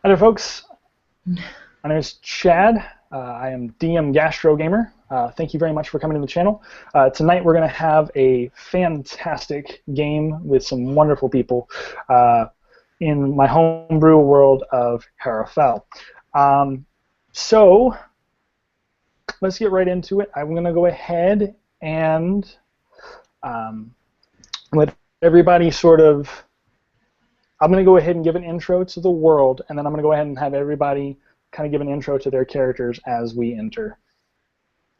Hi there, folks. My name is Chad. I am DM Gastro Gamer. Thank you very much for coming to the channel. Tonight we're going to have a fantastic game with some wonderful people in my homebrew world of Harrowfell. So let's get right into it. I'm going to go ahead and let everybody I'm going to go ahead and give an intro to the world, and then I'm going to go ahead and have everybody kind of give an intro to their characters as we enter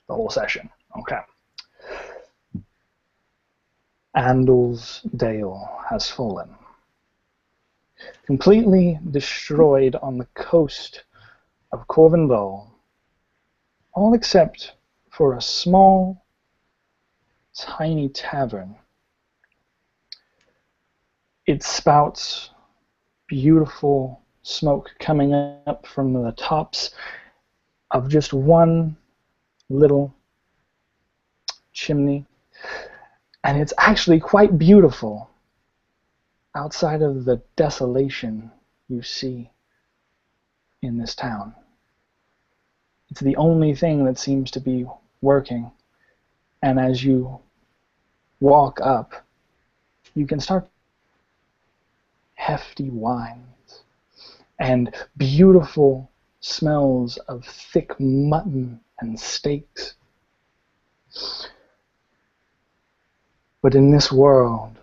the whole session. Okay. Andal's Dale has fallen. Completely destroyed on the coast of Corvindal, all except for a small, tiny tavern. It spouts beautiful smoke coming up from the tops of just one little chimney, and it's actually quite beautiful outside of the desolation you see in this town. It's the only thing that seems to be working, and as you walk up, you can start hefty wines and beautiful smells of thick mutton and steaks. But in this world,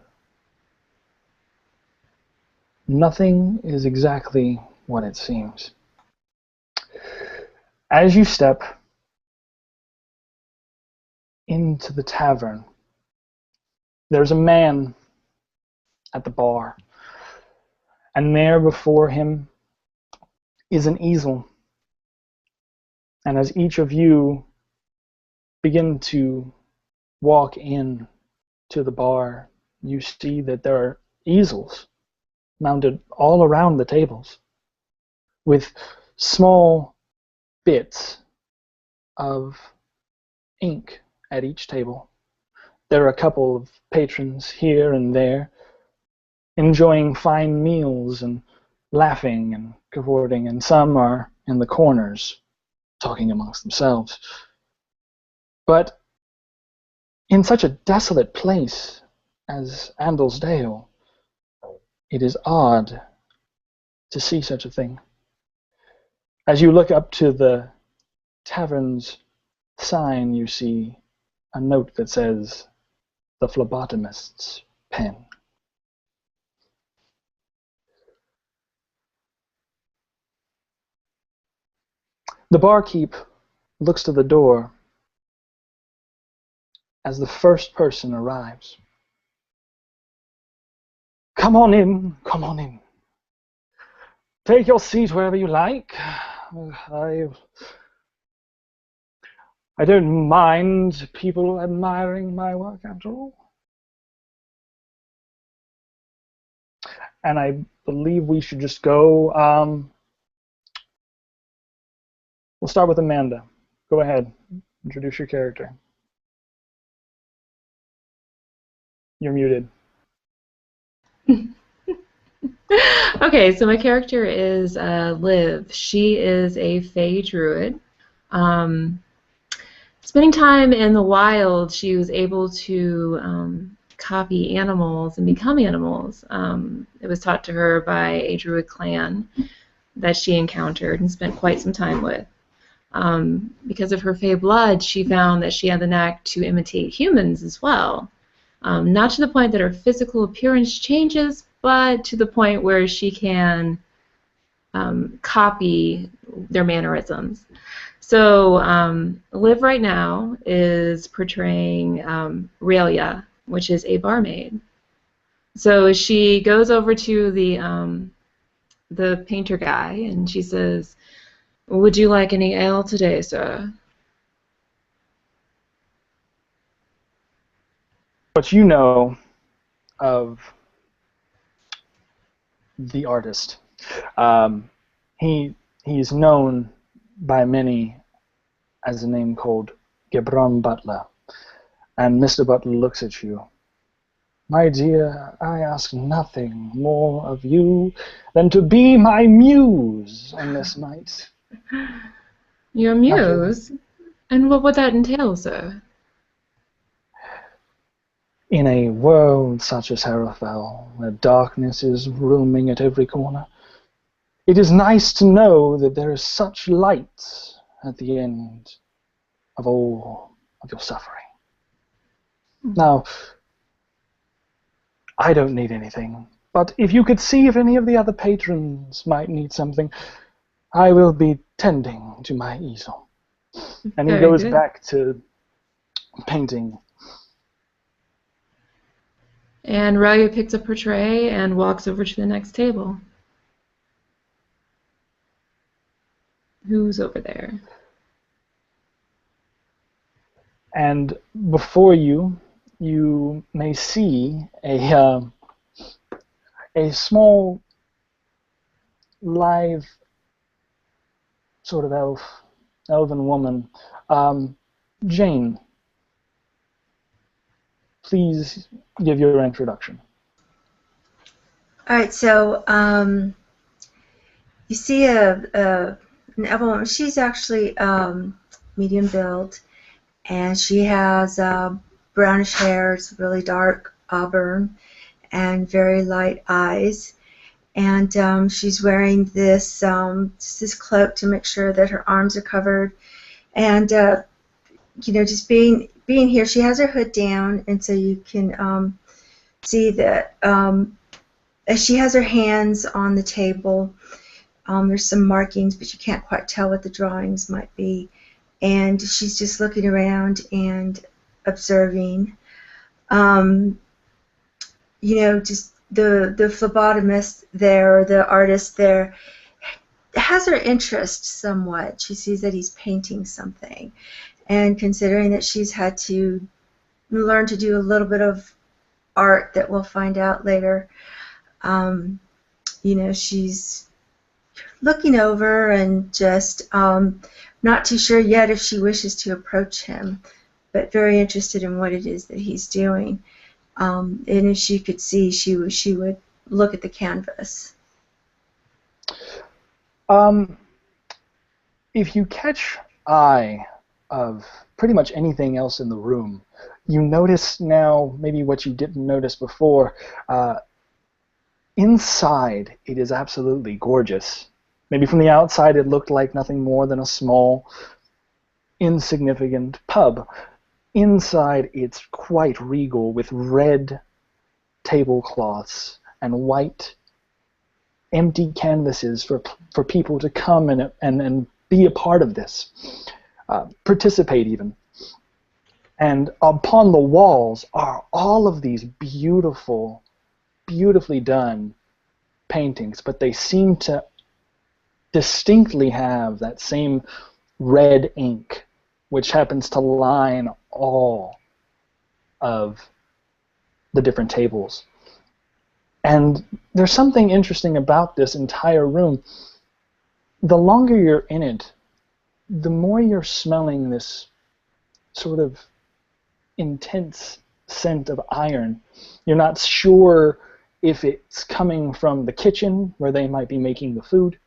nothing is exactly what it seems. As you step into the tavern, there's a man at the bar. And there before him is an easel. And as each of you begin to walk in to the bar, you see that there are easels mounted all around the tables with small bits of ink at each table. There are a couple of patrons here and there enjoying fine meals and laughing and cavorting, and some are in the corners talking amongst themselves. But in such a desolate place as Andal's Dale, it is odd to see such a thing. As you look up to the tavern's sign, you see a note that says, "The phlebotomist's pen." The barkeep looks to the door as the first person arrives. "Come on in, come on in. Take your seat wherever you like. I don't mind people admiring my work after all." And I believe we should just go. We'll start with Amanda. Go ahead. Introduce your character. You're muted. Okay, so my character is Liv. She is a Fey druid. Spending time in the wild, she was able to copy animals and become animals. It was taught to her by a druid clan that she encountered and spent quite some time with. Because of her Fey blood, she found that she had the knack to imitate humans as well. Not to the point that her physical appearance changes, but to the point where she can copy their mannerisms. So Liv right now is portraying Raelia, which is a barmaid. So she goes over to the painter guy and she says, "Would you like any ale today, sir?" What you know of the artist. He's known by many as a name called Gebron Butler. And Mr. Butler looks at you My dear, I ask nothing more of you than to be my muse on this night. Your muse? And what would that entail, sir? In a world such as Harrowfell, where darkness is roaming at every corner, it is nice to know that there is such light at the end of all of your suffering. Now, I don't need anything, but if you could see if any of the other patrons might need something, I will be tending to my easel. And he Very goes good. back to painting. And Raya picks up her tray and walks over to the next table. Who's over there? And before you, you may see a small, live, sort of elven woman. Jayne, please give your introduction. All right, so you see an elven woman. She's actually medium build, and she has brownish hair. It's really dark auburn, and very light eyes. And she's wearing this this cloak to make sure that her arms are covered. And just being here, she has her hood down, and so you can see that. As she has her hands on the table, there's some markings, but you can't quite tell what the drawings might be. And she's just looking around and observing. Just the phlebotomist there, or the artist there, has her interest somewhat. She sees that he's painting something. And considering that she's had to learn to do a little bit of art that we'll find out later, she's looking over and just not too sure yet if she wishes to approach him, but very interested in what it is that he's doing. And if she could see, she would look at the canvas. If you catch eye of pretty much anything else in the room, you notice now maybe what you didn't notice before. Inside, it is absolutely gorgeous. Maybe from the outside, it looked like nothing more than a small, insignificant pub. Inside, it's quite regal, with red tablecloths and white, empty canvases for people to come and be a part of this, participate even. And upon the walls are all of these beautifully done paintings, but they seem to distinctly have that same red ink, which happens to line all of the different tables. And there's something interesting about this entire room. The longer you're in it, the more you're smelling this sort of intense scent of iron. You're not sure if it's coming from the kitchen where they might be making the food.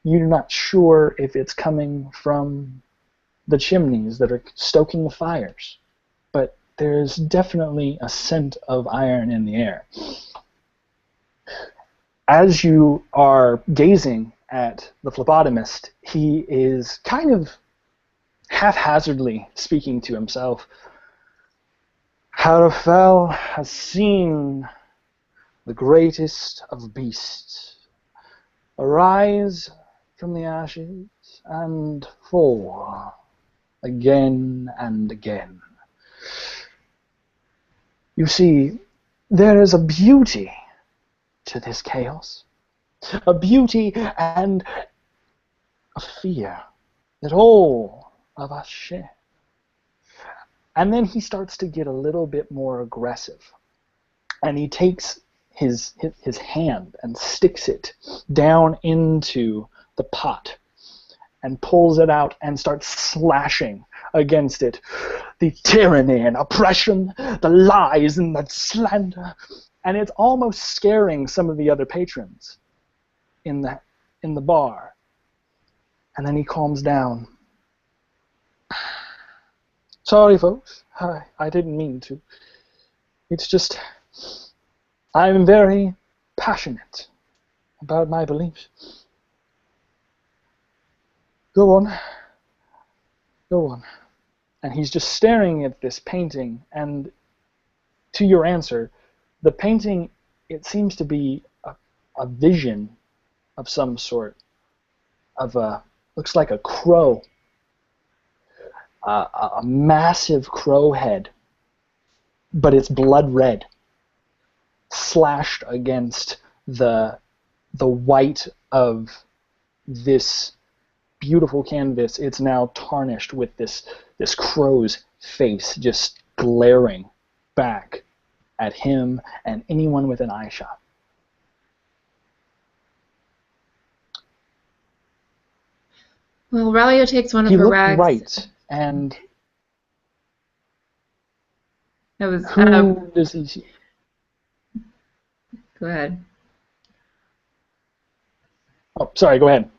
You're not sure if it's coming from the chimneys that are stoking the fires. But there's definitely a scent of iron in the air. As you are gazing at the phlebotomist, he is kind of haphazardly speaking to himself. Harrowfell has seen the greatest of beasts arise from the ashes and fall again and again. You see, there is a beauty to this chaos, a beauty and a fear that all of us share. And then he starts to get a little bit more aggressive, and he takes his hand and sticks it down into the pot and pulls it out and starts slashing against it. The tyranny and oppression, the lies and the slander. And it's almost scaring some of the other patrons in the bar. And then he calms down. Sorry, folks. I didn't mean to. It's just, I'm very passionate about my beliefs. Go on. Go on. And he's just staring at this painting, and to your answer, the painting, it seems to be a vision of some sort, of looks like a crow, a massive crow head, but it's blood red, slashed against the white of this beautiful canvas. It's now tarnished with this crow's face just glaring back at him and anyone with an eye shot. Well, Ralia takes one of He her looked rags. right, and That was. who does he see? Go ahead. Oh, sorry, go ahead.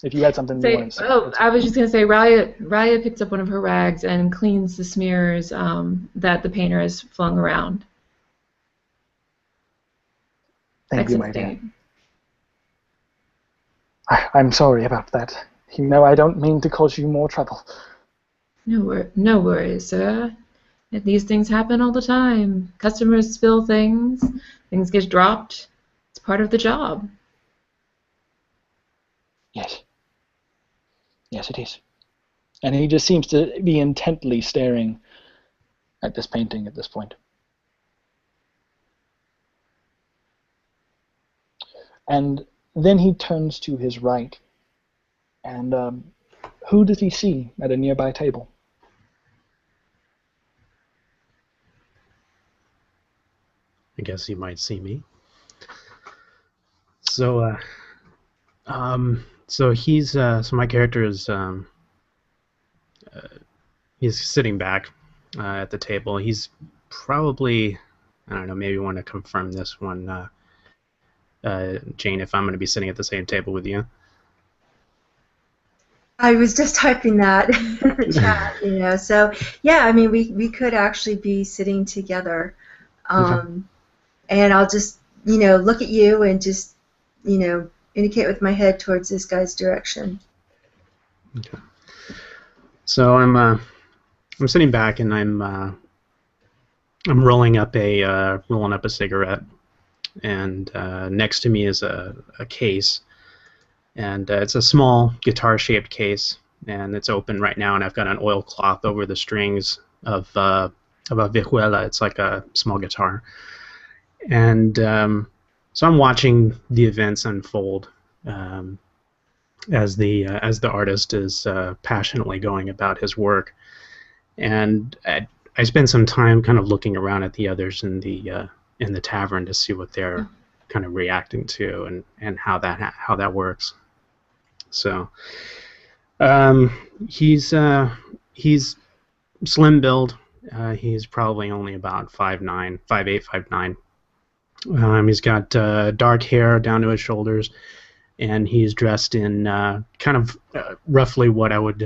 If you had something you wanted to say. Oh, I was just going to say, Ralia picks up one of her rags and cleans the smears that the painter has flung around. Thank you, my dear. I'm sorry about that. You know I don't mean to cause you more trouble. No worries, sir. These things happen all the time. Customers spill things. Things get dropped. It's part of the job. Yes. Yes, it is. And he just seems to be intently staring at this painting at this point. And then he turns to his right, and who does he see at a nearby table? I guess you might see me. So, so my character is, he's sitting back at the table. He's probably, I don't know, maybe want to confirm this one, Jayne, if I'm going to be sitting at the same table with you. I was just typing that in the chat, you know. So yeah, I mean, we could actually be sitting together, Okay. and I'll just, you know, look at you and just, you know, indicate with my head towards this guy's direction. Okay. So I'm sitting back and I'm rolling up a cigarette, and next to me is a case, and it's a small guitar-shaped case, and it's open right now, and I've got an oilcloth over the strings of a vihuela. It's like a small guitar, and so I'm watching the events unfold as the artist is passionately going about his work, and I spend some time kind of looking around at the others in the tavern to see what they're kind of reacting to and how that works. So he's slim build. He's probably only about 5'9", 5'8", 5'9". He's got dark hair down to his shoulders, and he's dressed in kind of roughly what I would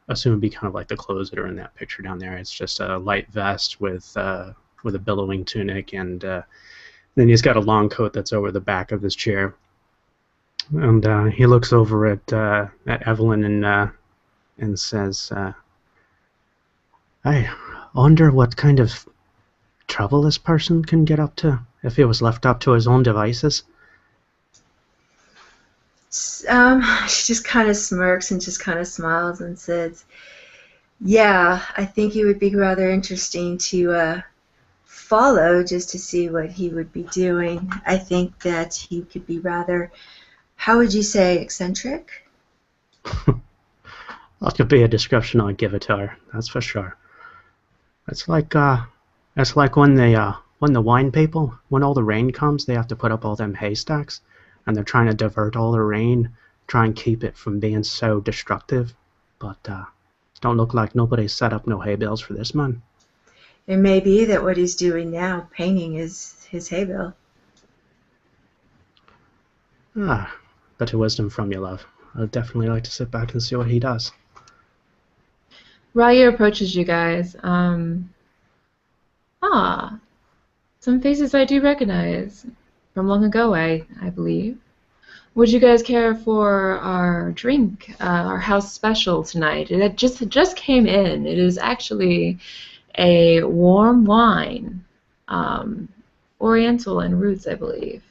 assume would be kind of like the clothes that are in that picture down there. It's just a light vest with a billowing tunic, and then he's got a long coat that's over the back of his chair. And he looks over at Evelyn and says, "I wonder what kind of trouble this person can get up to if he was left up to his own devices." She just kind of smirks and just kind of smiles and says, "Yeah, I think it would be rather interesting to follow just to see what he would be doing. I think that he could be rather, how would you say, eccentric?" That could be a description I'd give it to her, that's for sure. It's like when the wine people, when all the rain comes, they have to put up all them haystacks, and they're trying to divert all the rain, try and keep it from being so destructive. But Don't look like nobody set up no hay bales for this man. It may be that what he's doing now, painting, is his hay bale. Ah, better wisdom from you, love. I'd definitely like to sit back and see what he does. Raya approaches you guys. Some faces I do recognize from long ago, I believe. Would you guys care for our drink, our house special tonight? It just came in. It is actually a warm wine, Oriental in roots, I believe.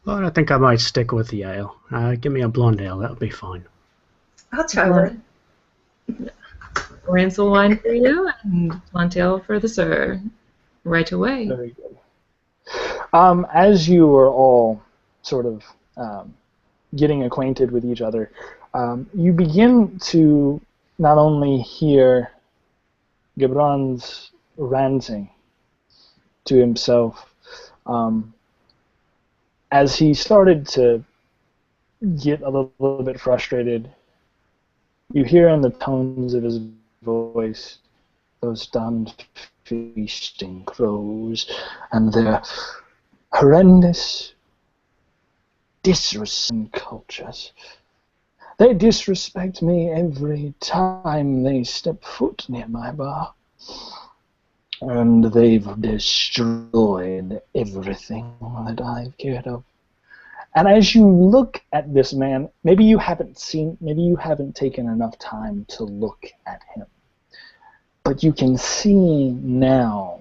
Well, I think I might stick with the ale. Give me a blonde ale, that'll be fine. I'll try one. Oriental wine for you and blonde ale for the sir. Right away. Very good. As you are all sort of getting acquainted with each other, you begin to not only hear Gibran's ranting to himself, as he started to get a little bit frustrated, you hear in the tones of his voice those damned feasting crows and their horrendous disrespect cultures. They disrespect me every time they step foot near my bar. And they've destroyed everything that I've cared of. And as you look at this man, maybe you haven't taken enough time to look at him. But you can see now,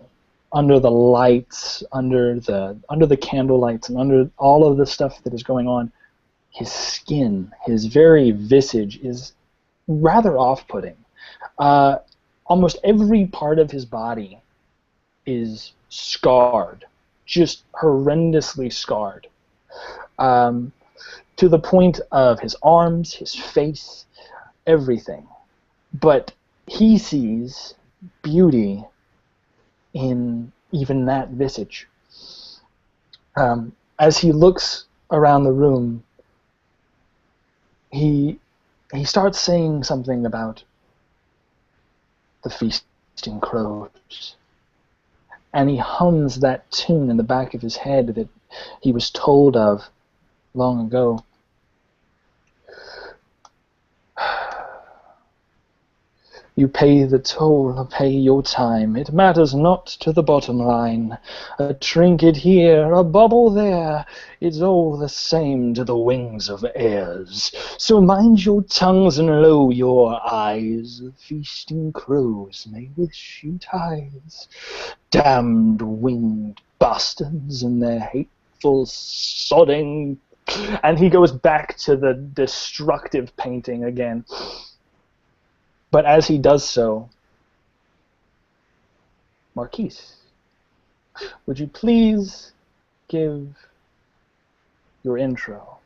under the lights, under the candle lights, and under all of the stuff that is going on, his skin, his very visage is rather off-putting. Almost every part of his body is scarred, just horrendously scarred, to the point of his arms, his face, everything. But he sees beauty in even that visage. As he looks around the room, he starts saying something about the feasting crows. And he hums that tune in the back of his head that he was told of long ago. You pay the toll, pay your time. It matters not to the bottom line. A trinket here, a bubble there. It's all the same to the wings of airs. So mind your tongues and lower your eyes. The feasting crows may wish you ties. Damned winged bastards and their hateful sodding. And he goes back to the destructive painting again. But as he does so, Marquis, would you please give your intro?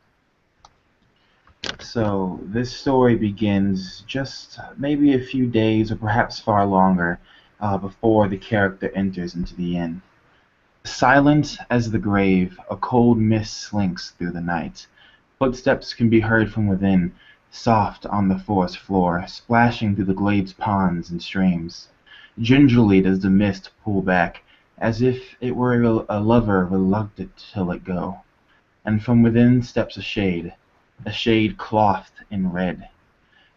So this story begins just maybe a few days or perhaps far longer before the character enters into the inn. Silent as the grave, a cold mist slinks through the night. Footsteps can be heard from within, soft on the forest floor, splashing through the glade's ponds and streams. Gingerly does the mist pull back, as if it were a lover reluctant to let go. And from within steps a shade clothed in red.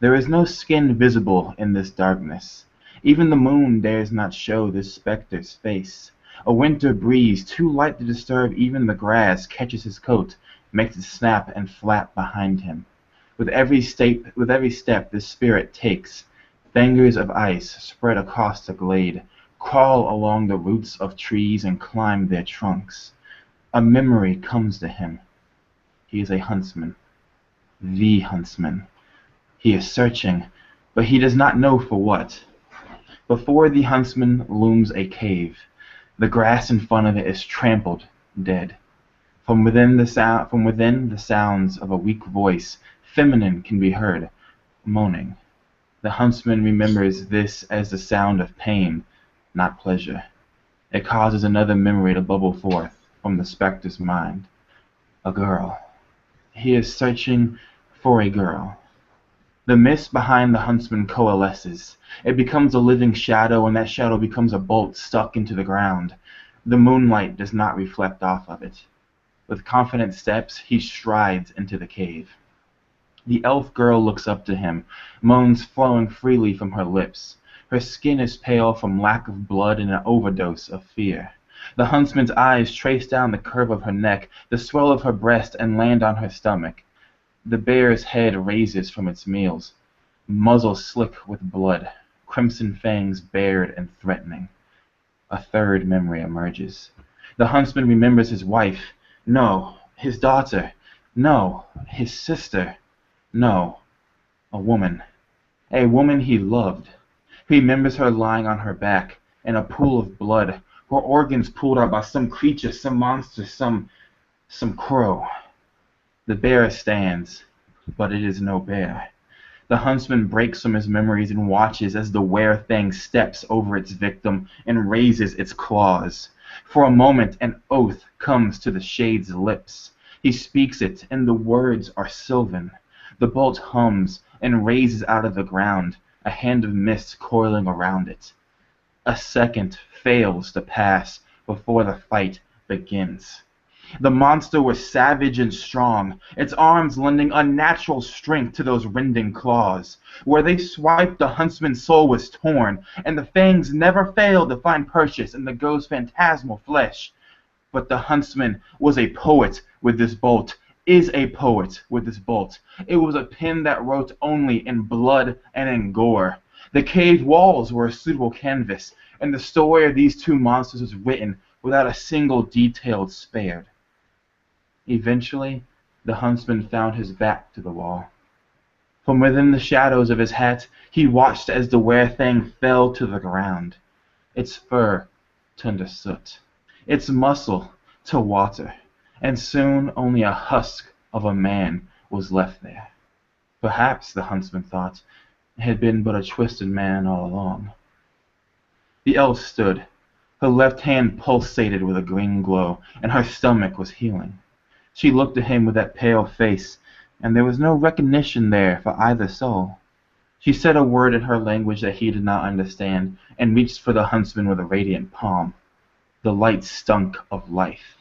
There is no skin visible in this darkness. Even the moon dares not show this spectre's face. A winter breeze, too light to disturb even the grass, catches his coat, makes it snap and flap behind him. With every step this spirit takes, fingers of ice spread across the glade, crawl along the roots of trees and climb their trunks. A memory comes to him. He is a huntsman. The huntsman. He is searching, but he does not know for what. Before the huntsman looms a cave. The grass in front of it is trampled, dead. From within the sounds of a weak voice, feminine, can be heard, moaning. The huntsman remembers this as the sound of pain, not pleasure. It causes another memory to bubble forth from the spectre's mind. A girl. He is searching for a girl. The mist behind the huntsman coalesces. It becomes a living shadow, and that shadow becomes a bolt stuck into the ground. The moonlight does not reflect off of it. With confident steps, he strides into the cave. The elf girl looks up to him, moans flowing freely from her lips. Her skin is pale from lack of blood and an overdose of fear. The huntsman's eyes trace down the curve of her neck, the swell of her breast, and land on her stomach. The bear's head raises from its meals, muzzle slick with blood, crimson fangs bared and threatening. A third memory emerges. The huntsman remembers his wife. No, his daughter. No, his sister. No, a woman. A woman he loved. He remembers her lying on her back in a pool of blood, her organs pulled out by some creature, some monster, some crow. The bear stands, but it is no bear. The huntsman breaks from his memories and watches as the were-thing steps over its victim and raises its claws. For a moment, an oath comes to the shade's lips. He speaks it, and the words are sylvan. The bolt hums and raises out of the ground, a hand of mist coiling around it. A second fails to pass before the fight begins. The monster was savage and strong, its arms lending unnatural strength to those rending claws. Where they swiped, the huntsman's soul was torn, and the fangs never failed to find purchase in the ghost's phantasmal flesh. But the huntsman was a poet with this bolt, is a poet with this bolt. It was a pen that wrote only in blood and in gore. The cave walls were a suitable canvas, and the story of these two monsters was written without a single detail spared. Eventually, the huntsman found his back to the wall. From within the shadows of his hat, he watched as the were-thing fell to the ground. Its fur turned to soot, its muscle to water, and soon only a husk of a man was left there. Perhaps, the huntsman thought, it had been but a twisted man all along. The elf stood. Her left hand pulsated with a green glow, and her stomach was healing. She looked at him with that pale face, and there was no recognition there for either soul. She said a word in her language that he did not understand, and reached for the huntsman with a radiant palm. The light stunk of life.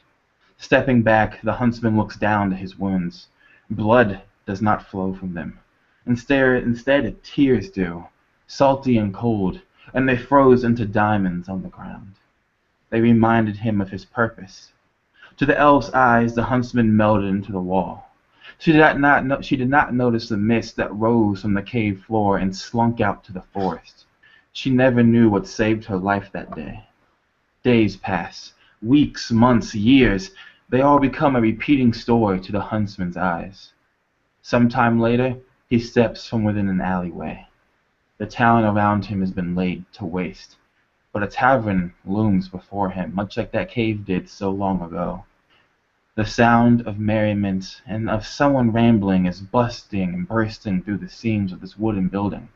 Stepping back, the huntsman looks down to his wounds. Blood does not flow from them. Instead, tears do, salty and cold, and they froze into diamonds on the ground. They reminded him of his purpose. To the elf's eyes, the huntsman melted into the wall. She did not notice the mist that rose from the cave floor and slunk out to the forest. She never knew what saved her life that day. Days pass, weeks, months, years. They all become a repeating story to the huntsman's eyes. Sometime later, he steps from within an alleyway. The town around him has been laid to waste, but a tavern looms before him, much like that cave did so long ago. The sound of merriment and of someone rambling is bursting and bursting through the seams of this wooden building.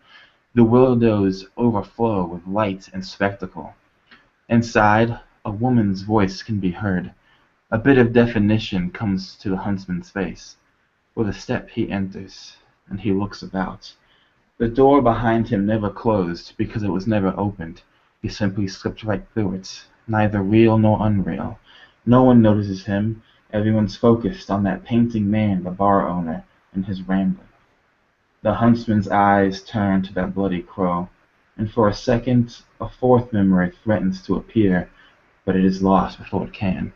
The windows overflow with light and spectacle. Inside, a woman's voice can be heard. A bit of definition comes to the huntsman's face. With a step he enters, and he looks about. The door behind him never closed because it was never opened. He simply slipped right through it, neither real nor unreal. No one notices him. Everyone's focused on that painting man, the bar owner, and his rambling. The huntsman's eyes turn to that bloody crow, and for a second a fourth memory threatens to appear, but it is lost before it can.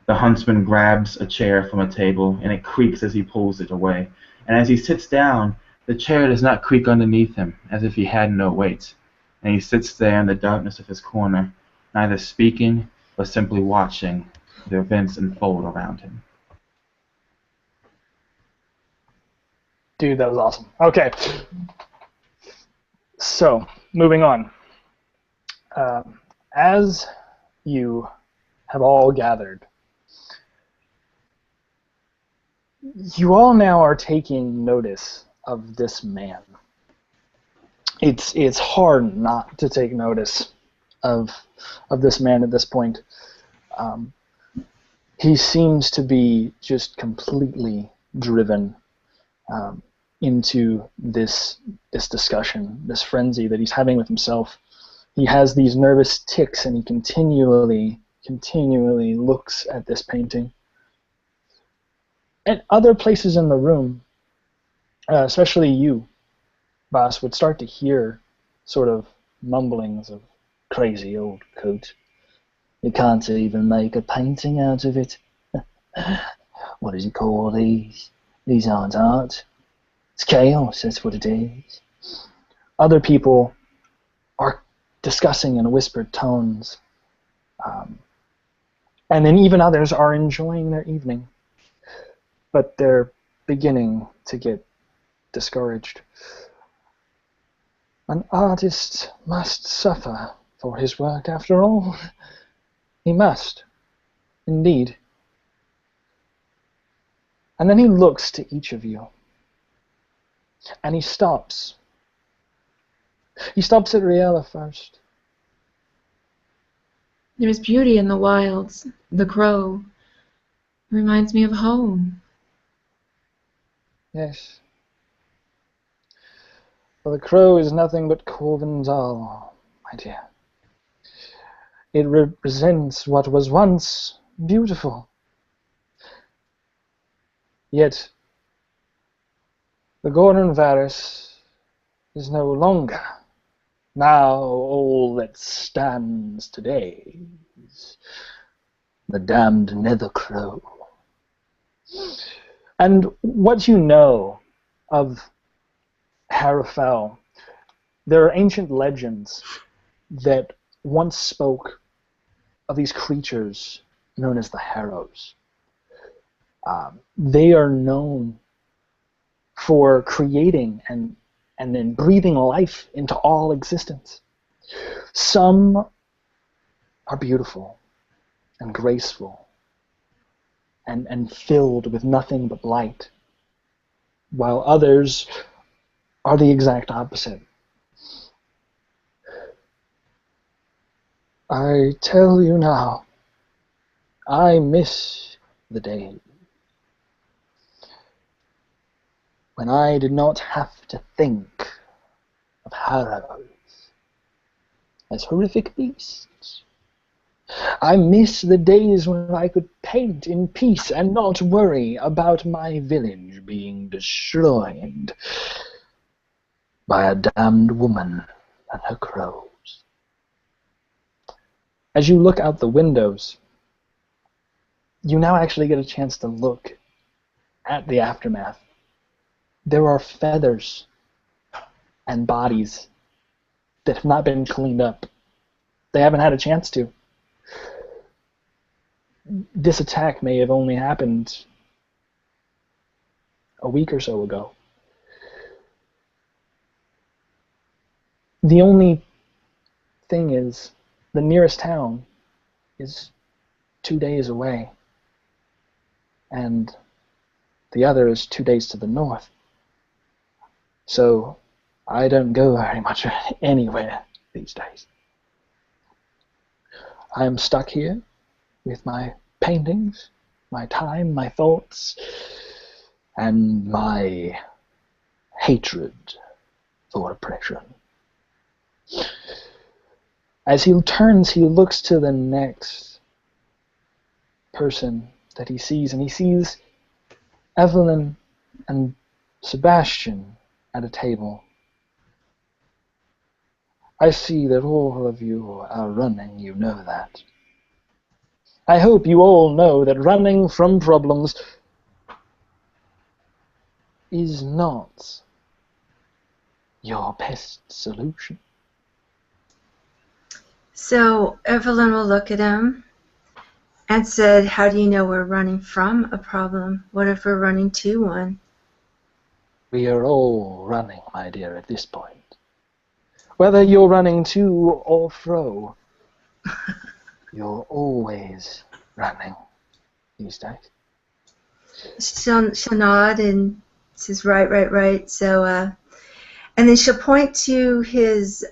The huntsman grabs a chair from a table, and it creaks as he pulls it away, and as he sits down, the chair does not creak underneath him, as if he had no weight, and he sits there in the darkness of his corner, neither speaking, but simply watching the events unfold around him. Dude, that was awesome. Okay. So, moving on. As you have all gathered, you all now are taking notice of this man. It's hard not to take notice of this man at this point. He seems to be just completely driven. into this discussion, this frenzy that he's having with himself. He has these nervous tics, and he continually looks at this painting. At other places in the room, especially you, Boss, would start to hear sort of mumblings of crazy old coat. You can't even make a painting out of it. What does he call these? These aren't art. It's chaos, that's what it is. Other people are discussing in whispered tones. And then even others are enjoying their evening. But they're beginning to get discouraged. An artist must suffer for his work, after all. He must, indeed. And then he looks to each of you. And he stops. He stops at Riella first. There's beauty in the wilds. The crow reminds me of home. Yes. For the crow is nothing but Corvin's-all, my dear. It represents what was once beautiful. Yet, the Gordon Varus is no longer. Now all that stands today is the damned nether crow. And what you know of Harrowfell, there are ancient legends that once spoke of these creatures known as the Harrows. They are known for creating and then breathing life into all existence. Some are beautiful and graceful and filled with nothing but light, while others are the exact opposite. I tell you now, I miss the days when I did not have to think of harrows as horrific beasts. I miss the days when I could paint in peace and not worry about my village being destroyed by a damned woman and her crows. As you look out the windows, you now actually get a chance to look at the aftermath. There are feathers and bodies that have not been cleaned up. They haven't had a chance to. This attack may have only happened a week or so ago. The only thing is, the nearest town is 2 days away, and the other is 2 days to the north. So I don't go very much anywhere these days. I am stuck here with my paintings, my time, my thoughts, and my hatred for oppression. As he turns, he looks to the next person that he sees, and he sees Evelyn and Sebastian at a table. I see that all of you are running, you know that. I hope you all know that running from problems is not your best solution. So Evelyn will look at him and said, how do you know we're running from a problem? What if we're running to one? We are all running, my dear, at this point. Whether you're running to or fro, you're always running these days. She'll nod and says, right. So, and then she'll point to his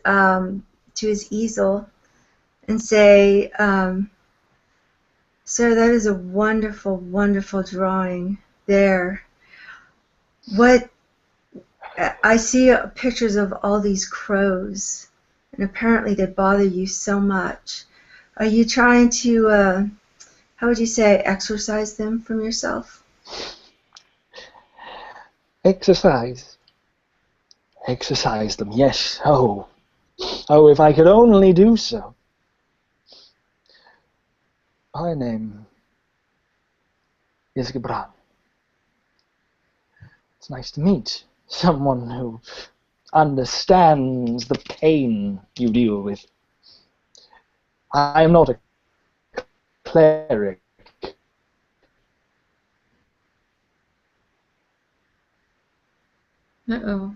easel and say, sir, that is a wonderful, wonderful drawing there. What I see pictures of all these crows, and apparently they bother you so much. Are you trying to, how would you say, exorcise them from yourself? Exercise. Exercise them, yes. Oh, if I could only do so. My name is Gwlan. It's nice to meet someone who understands the pain you deal with. I am not a cleric. Uh-oh.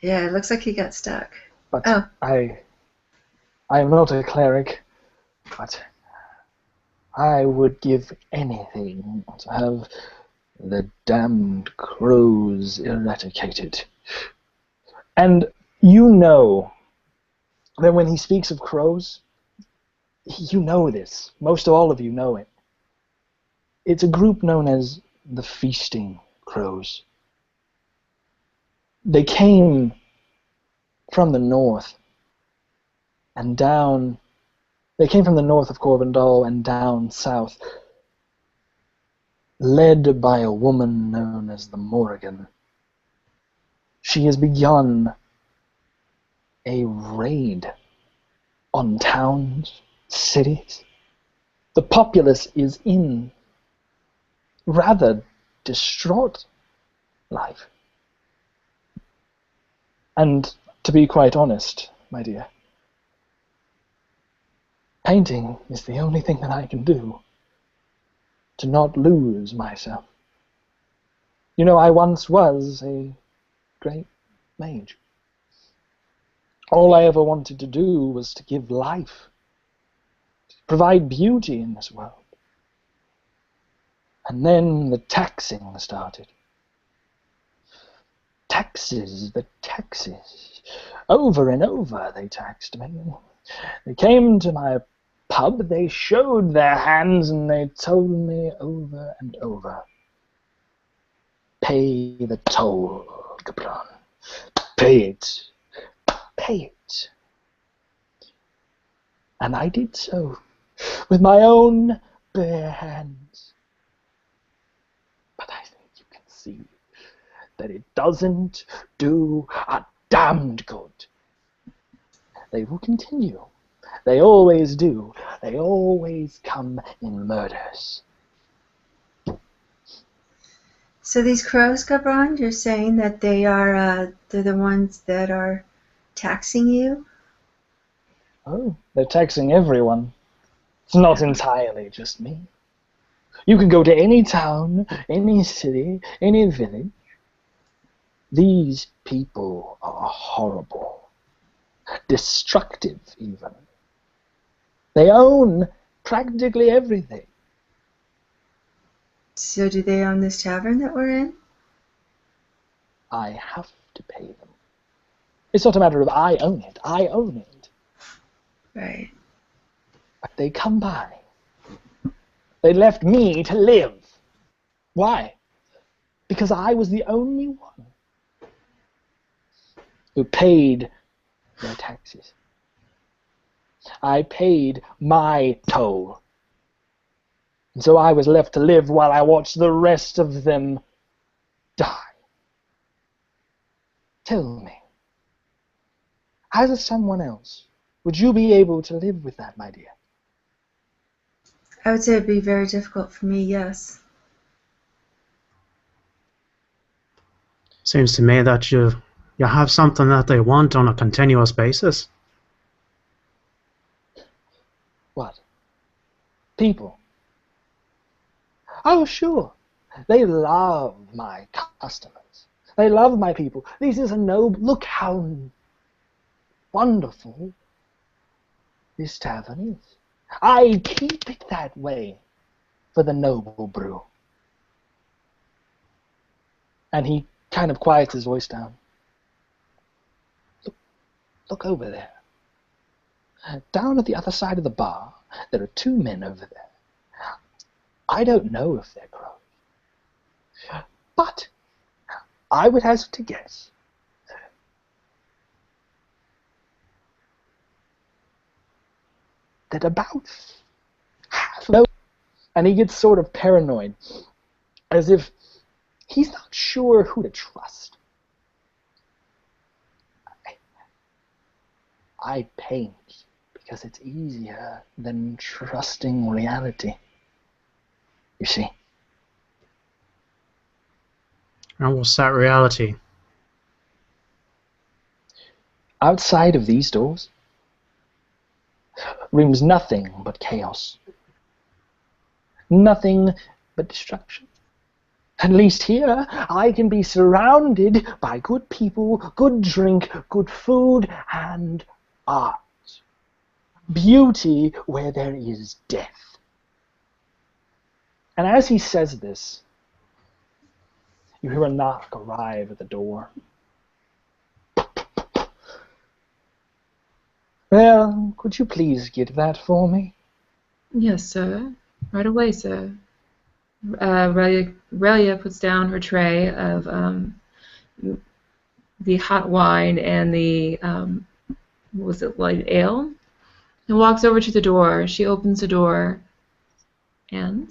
Yeah, it looks like he got stuck. But Oh. I am not a cleric, but I would give anything to have the damned crows eradicated. And you know that when he speaks of crows, you know this. Most all of you know it. It's a group known as the Feasting Crows. They came from the north and down. They came from the north of Corvindal and down south, led by a woman known as the Morrigan. She has begun a raid on towns, cities. The populace is in rather distraught life. And to be quite honest, my dear, painting is the only thing that I can do to not lose myself. You know, I once was a great mage. All I ever wanted to do was to give life, to provide beauty in this world. And then the taxing started. Taxes, the taxes. Over and over they taxed me. They came to my pub, they showed their hands, and they told me over and over, pay the toll, Gwlan. Pay it. Pay it. And I did so, with my own bare hands. But I think you can see that it doesn't do a damned good. They will continue. They always do. They always come in murders. So these crows, Gabron, you're saying that they're the ones that are taxing you? Oh, they're taxing everyone. It's not entirely just me. You can go to any town, any city, any village. These people are horrible. Destructive, even. They own practically everything. So do they own this tavern that we're in? I have to pay them. It's not a matter of I own it. I own it. Right. But they come by. They left me to live. Why? Because I was the only one who paid their taxes. I paid my toll. And so I was left to live while I watched the rest of them die. Tell me, as someone else, would you be able to live with that, my dear? I would say it'd be very difficult for me, yes. Seems to me that you have something that they want on a continuous basis. What? People. Oh, sure. They love my customers. They love my people. This is a noble... Look how wonderful this tavern is. I keep it that way for the noble brew. And he kind of quiets his voice down. Look over there. Down at the other side of the bar, there are two men over there. I don't know if they're crows, but I would hazard to guess that about half of those, and he gets sort of paranoid, as if he's not sure who to trust. I paint because it's easier than trusting reality. You see? And what's that reality? Outside of these doors rooms nothing but chaos. Nothing but destruction. At least here, I can be surrounded by good people, good drink, good food, and art. Beauty where there is death. And as he says this, you hear a knock arrive at the door. Well, could you please get that for me? Yes, sir. Right away, sir. Relia puts down her tray of the hot wine and the, what was it, light ale? And walks over to the door. She opens the door and...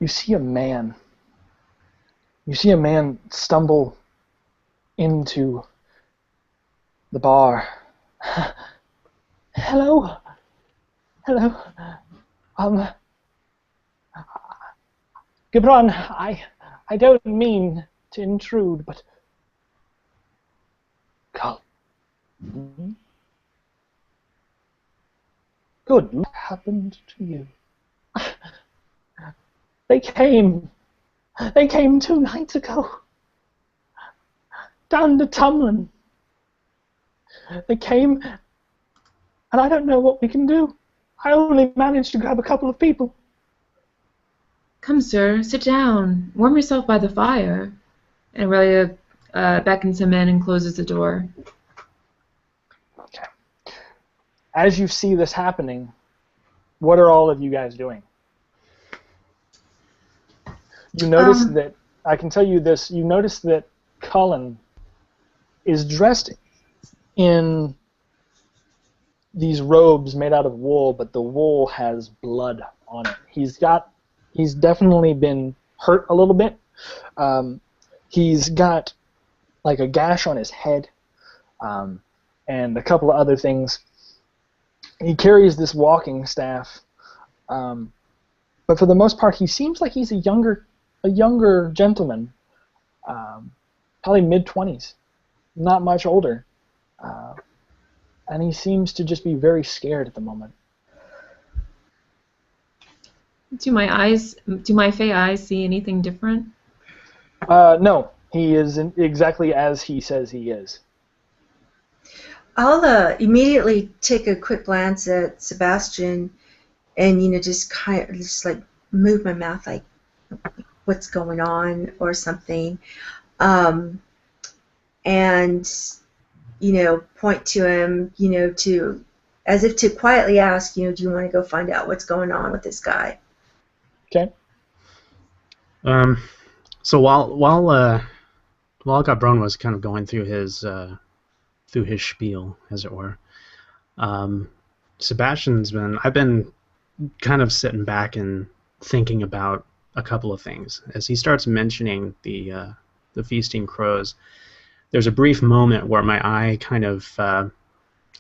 You see a man. You see a man stumble into the bar. Hello? Hello? Gwlan, I don't mean to intrude, but... Carl. Good. What happened to you? They came 2 nights ago. Down to Tumlin. They came, and I don't know what we can do. I only managed to grab a couple of people. Come, sir, sit down. Warm yourself by the fire. And Aurelia beckons him in and closes the door. Okay. As you see this happening, what are all of you guys doing? You notice that, I can tell you this, you notice that Cullen is dressed in these robes made out of wool, but the wool has blood on it. He's definitely been hurt a little bit. He's got like a gash on his head, and a couple of other things. He carries this walking staff, but for the most part, he seems like he's a younger gentleman, probably mid-20s, not much older, and he seems to just be very scared at the moment. Do my fey eyes see anything different? No, he is exactly as he says he is. I'll immediately take a quick glance at Sebastian, and just kind of just like move my mouth, like what's going on or something, and point to him, to as if to quietly ask, do you want to go find out what's going on with this guy? Okay. So while Gabron was kind of going through his spiel, as it were, I've been kind of sitting back and thinking about a couple of things. As he starts mentioning the feasting crows, there's a brief moment where my eye kind of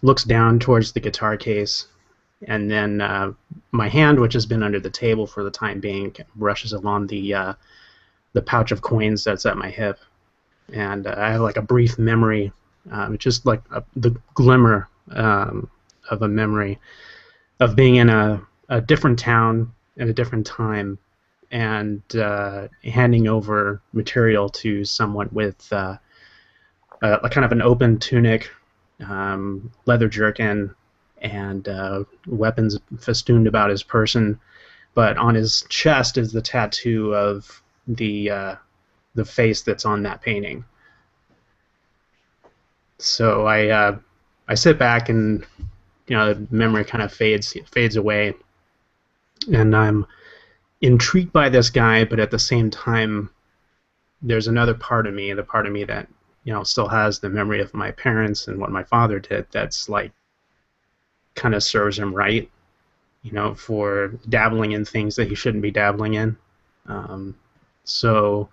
looks down towards the guitar case, and then my hand, which has been under the table for the time being, brushes along the pouch of coins that's at my hip, and I have like a brief memory, just like the glimmer of a memory of being in a different town at a different time, and handing over material to someone with a kind of an open tunic, leather jerkin, and weapons festooned about his person, but on his chest is the tattoo of the face that's on that painting. So I sit back and the memory kind of fades away, and I'm intrigued by this guy, but at the same time, there's another part of me, the part of me that still has the memory of my parents and what my father did. That's like kind of serves him right, for dabbling in things that he shouldn't be dabbling in. So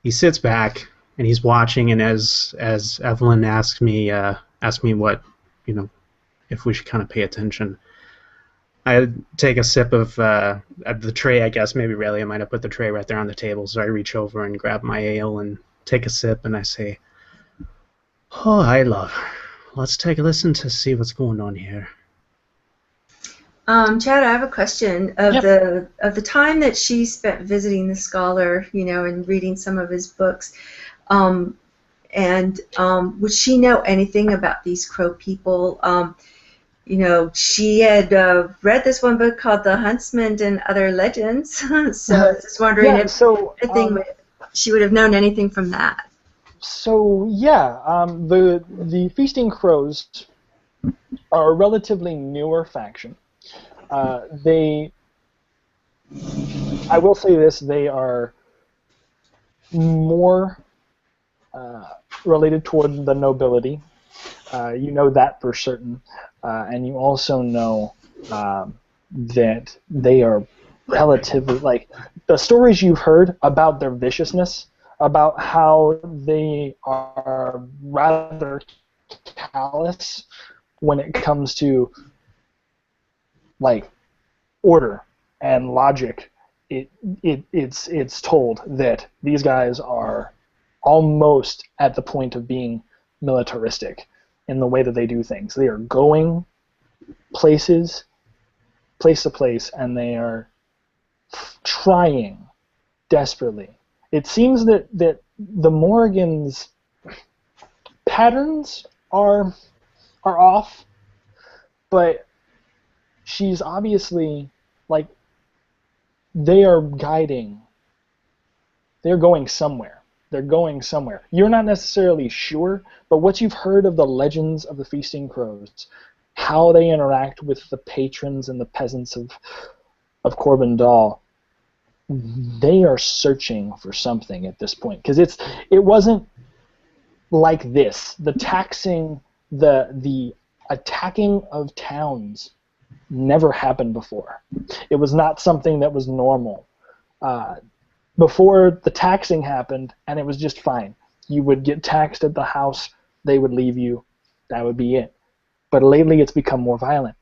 he sits back and he's watching, and as Evelyn asked me what, if we should kind of pay attention, I take a sip of the tray. I guess maybe Aurelia might have put the tray right there on the table, so I reach over and grab my ale and take a sip, and I say, "Oh, hi, love. Let's take a listen to see what's going on here." Chad, I have a question of Yep. the time that she spent visiting the scholar, and reading some of his books. Would she know anything about these crow people? She had read this one book called The Huntsman and Other Legends, so I was just wondering Yeah. if So she would have known anything from that. the Feasting Crows are a relatively newer faction. I will say this: they are more related toward the nobility. You know that for certain, and you also know that they are relatively, like, the stories you've heard about their viciousness, about how they are rather callous when it comes to, like, order and logic. It's told that these guys are almost at the point of being militaristic in the way that they do things. They are going place to place, and they are trying desperately. It seems that the Morrigan's patterns are off, but she's obviously, like, they are guiding. They're going somewhere. They're going somewhere. You're not necessarily sure, but what you've heard of the legends of the Feasting Crows, how they interact with the patrons and the peasants of Corbin Dahl, they are searching for something at this point. Because it wasn't like this. The taxing, the attacking of towns never happened before. It was not something that was normal. Before the taxing happened, and it was just fine. You would get taxed at the house, they would leave you, that would be it. But lately it's become more violent.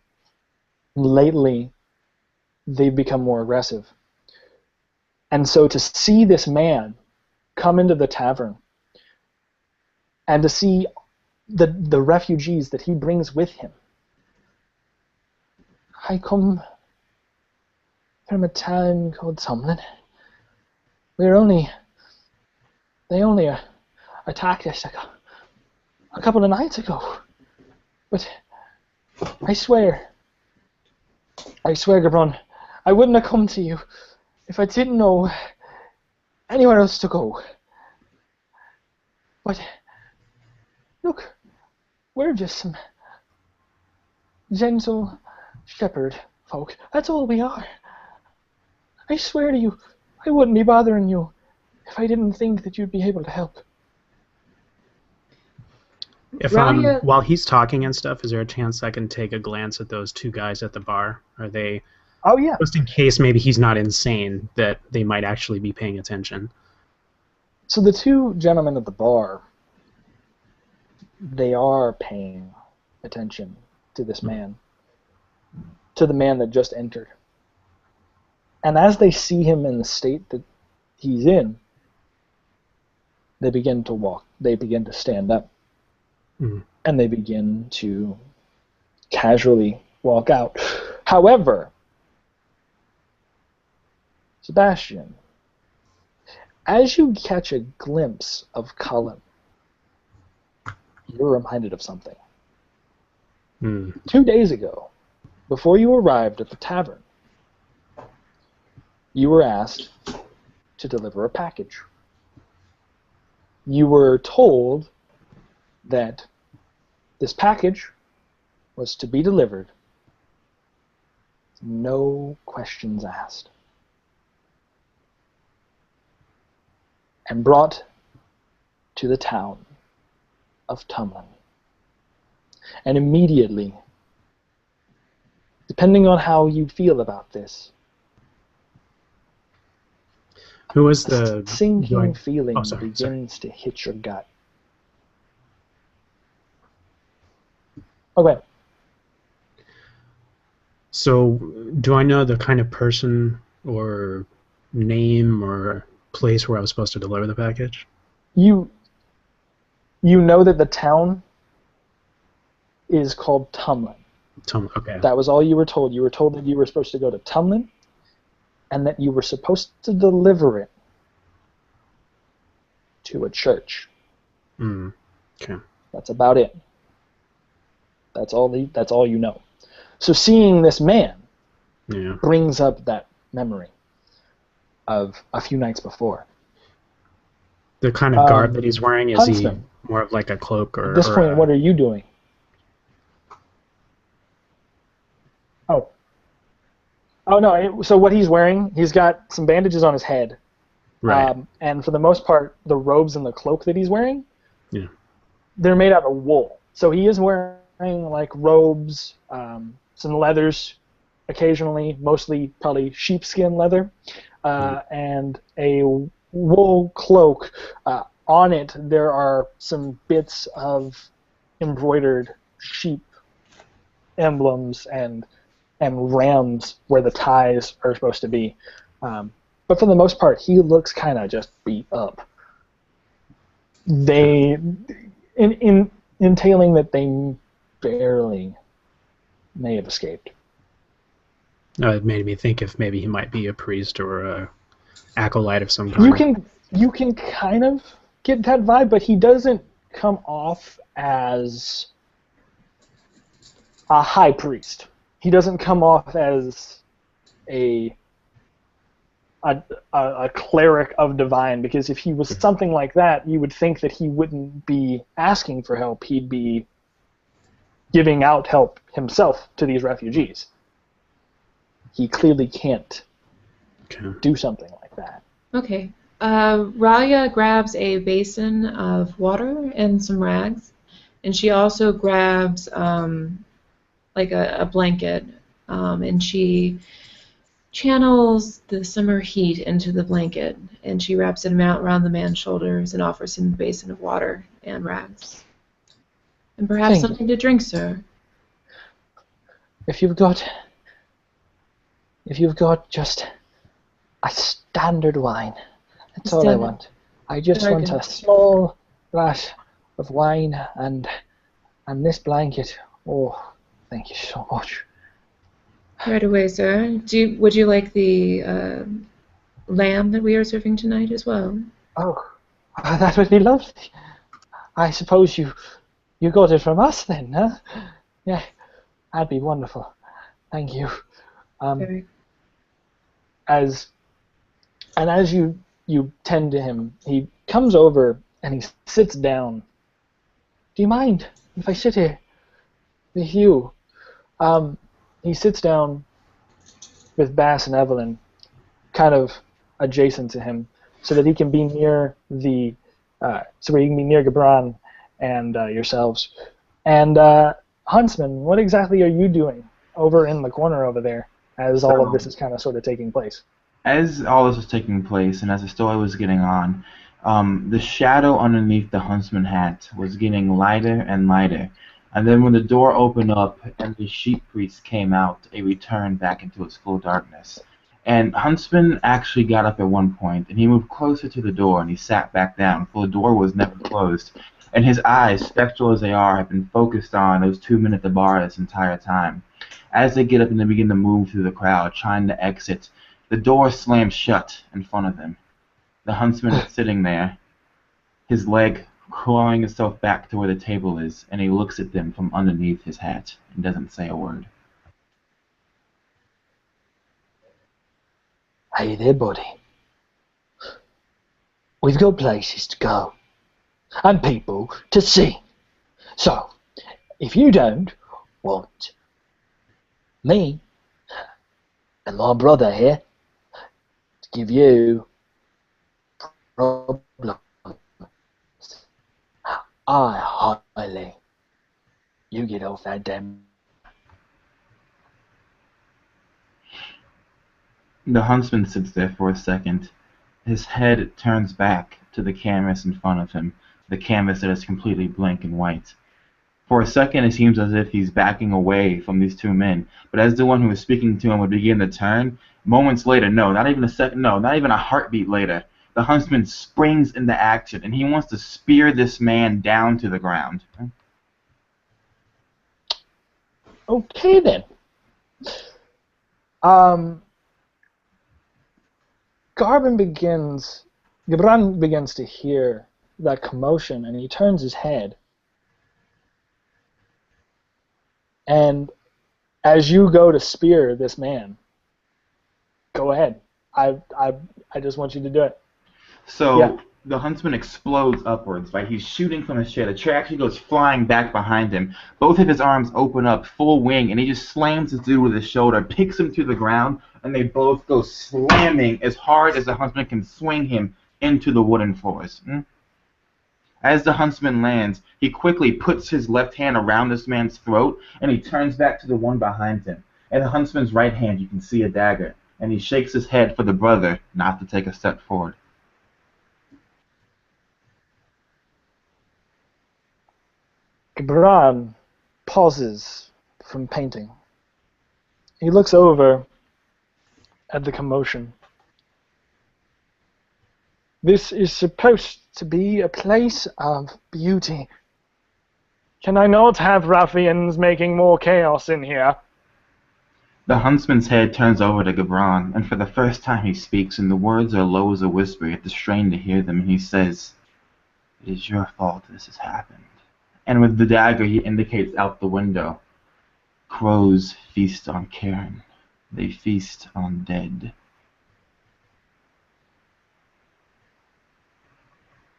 Lately they've become more aggressive. And so to see this man come into the tavern, and to see the refugees that he brings with him. I come from a town called Tumlin. They only attacked us a couple of nights ago. But I swear, Gabron, I wouldn't have come to you if I didn't know anywhere else to go. But look, we're just some gentle shepherd folk. That's all we are. I swear to you, I wouldn't be bothering you if I didn't think that you'd be able to help. If Ralia- while he's talking and stuff, is there a chance I can take a glance at those two guys at the bar? Are they, Oh yeah. just in case maybe he's not insane, that they might actually be paying attention? So the two gentlemen at the bar, they are paying attention to this man, to the man that just entered. And as they see him in the state that he's in, they begin to walk. They begin to stand up. Mm. And they begin to casually walk out. However, Sebastian, as you catch a glimpse of Cullen, you're reminded of something. Mm. 2 days ago, before you arrived at the tavern, you were asked to deliver a package. You were told that this package was to be delivered, no questions asked, and brought to the town of Tumlin. And immediately, depending on how you feel about this, Who was a the sinking feeling Oh, sorry. begins to hit your gut. Okay. So, do I know the kind of person or name or place where I was supposed to deliver the package? You know that the town is called Tumlin. Okay. That was all you were told. You were told that you were supposed to go to Tumlin and that you were supposed to deliver it to a church. Okay. That's about it. That's all you know. So seeing this man brings up that memory of a few nights before. The kind of garb that he's wearing, is Huntsman, he more of like a cloak or... at this point, what are you doing? Oh no, so what he's wearing, he's got some bandages on his head. Right. And for the most part, the robes and the cloak that he's wearing, they're made out of wool. So he is wearing like robes, some leathers occasionally, mostly probably sheepskin leather, and a wool cloak. On it, there are some bits of embroidered sheep emblems and rams where the ties are supposed to be. But for the most part, he looks kind of just beat up. They, entailing that they barely may have escaped. It made me think if maybe he might be a priest or a acolyte of some kind. You can kind of get that vibe, but he doesn't come off as a high priest. He doesn't come off as a cleric of divine, because if he was something like that, you would think that he wouldn't be asking for help. He'd be giving out help himself to these refugees. He clearly can't do something like that. Okay. Ralia grabs a basin of water and some rags, and she also grabs like a blanket, and she channels the summer heat into the blanket, and she wraps it around the man's shoulders and offers him a basin of water and rags. And perhaps something to drink, sir. If you've got just a standard wine, that's all I want. I just want a small glass of wine and this blanket. Oh, thank you so much. Right away, sir. Would you like the lamb that we are serving tonight as well? Oh, that would be lovely. I suppose you got it from us then, huh? Yeah, that'd be wonderful. Thank you. As you tend to him, he comes over and he sits down. Do you mind if I sit here with you? He sits down with Bass and Evelyn, kind of adjacent to him, so that he can be near Gwlan and yourselves. And Huntsman, what exactly are you doing over in the corner over there, as all of this is kind of sort of taking place? As all this was taking place, and as the story was getting on, the shadow underneath the Huntsman hat was getting lighter and lighter. And then when the door opened up and the sheep priest came out, it returned back into its full darkness. And Huntsman actually got up at one point, and he moved closer to the door, and he sat back down, for the door was never closed. And his eyes, spectral as they are, have been focused on those 2 men at the bar this entire time. As they get up and they begin to move through the crowd, trying to exit, the door slams shut in front of them. The Huntsman is sitting there, his leg clawing itself back to where the table is, and he looks at them from underneath his hat and doesn't say a word. Hey there, buddy. We've got places to go and people to see. So, if you don't, want me and my brother here to give you problems. I highly. You get off that damn. The huntsman sits there for a second. His head turns back to the canvas in front of him, the canvas that is completely blank and white. For a second, it seems as if he's backing away from these two men. But as the one who is speaking to him would begin to turn, moments later, no, not even a second, no, not even a heartbeat later, the huntsman springs into action, and he wants to spear this man down to the ground. Okay then. Gabran begins to hear that commotion, and he turns his head. And as you go to spear this man, go ahead. I just want you to do it. So Yeah. the huntsman explodes upwards, right? He's shooting from his chair. The chair actually goes flying back behind him. Both of his arms open up, full wing, and he just slams this dude with his shoulder, picks him to the ground, and they both go slamming as hard as the huntsman can swing him into the wooden floors. As the huntsman lands, he quickly puts his left hand around this man's throat, and he turns back to the one behind him. In the huntsman's right hand, you can see a dagger, and he shakes his head for the brother not to take a step forward. Gabran pauses from painting. He looks over at the commotion. This is supposed to be a place of beauty. Can I not have ruffians making more chaos in here? The huntsman's head turns over to Gabran, and for the first time he speaks, and the words are low as a whisper. You have to strain to hear them, and he says, "It is your fault this has happened." And with the dagger he indicates out the window. Crows feast on Karen. They feast on dead.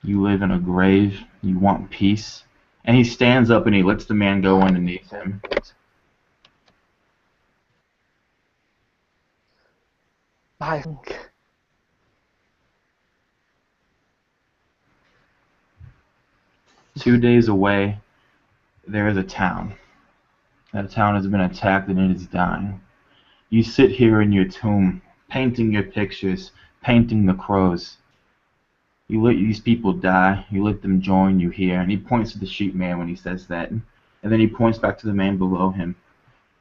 You live in a grave. You want peace. And he stands up and he lets the man go underneath him. I think 2 days away, there is a town. That town has been attacked and it is dying. You sit here in your tomb, painting your pictures, painting the crows. You let these people die, you let them join you here. And he points to the sheep man when he says that. And then he points back to the man below him.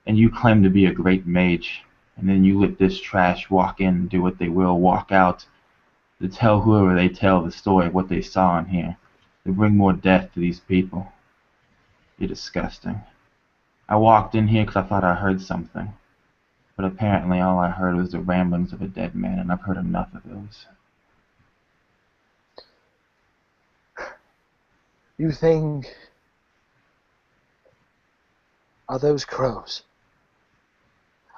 And you claim to be a great mage. And then you let this trash walk in and do what they will, walk out, to tell whoever they tell the story of what they saw in here. To bring more death to these people. You're disgusting. I walked in here because I thought I heard something. But apparently all I heard was the ramblings of a dead man, and I've heard enough of those. you think... Are those crows?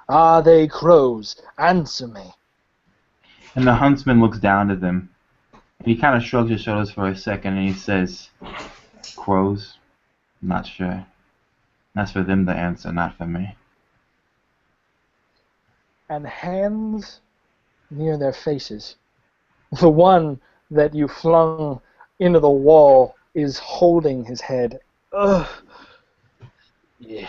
Are they crows? Answer me. And the huntsman looks down at them. And he kind of shrugs his shoulders for a second, and he says, "Crows? Not sure. That's for them to answer, not for me." And hands near their faces. The one that you flung into the wall is holding his head. Ugh. Yeah.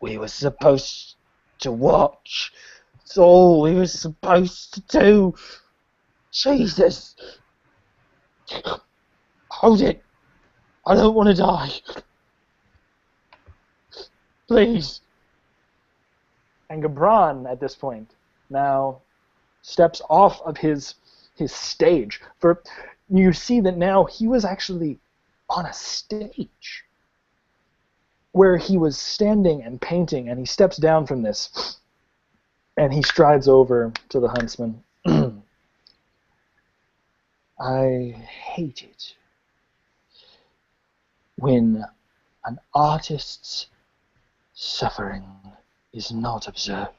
We were supposed to watch. It's all we were supposed to do. Jesus. Hold it. I don't want to die. Please. And Gabran, at this point, now steps off of his stage. For you see that now he was actually on a stage where he was standing and painting, and he steps down from this, and he strides over to the huntsman. I hate it when an artist's suffering is not observed.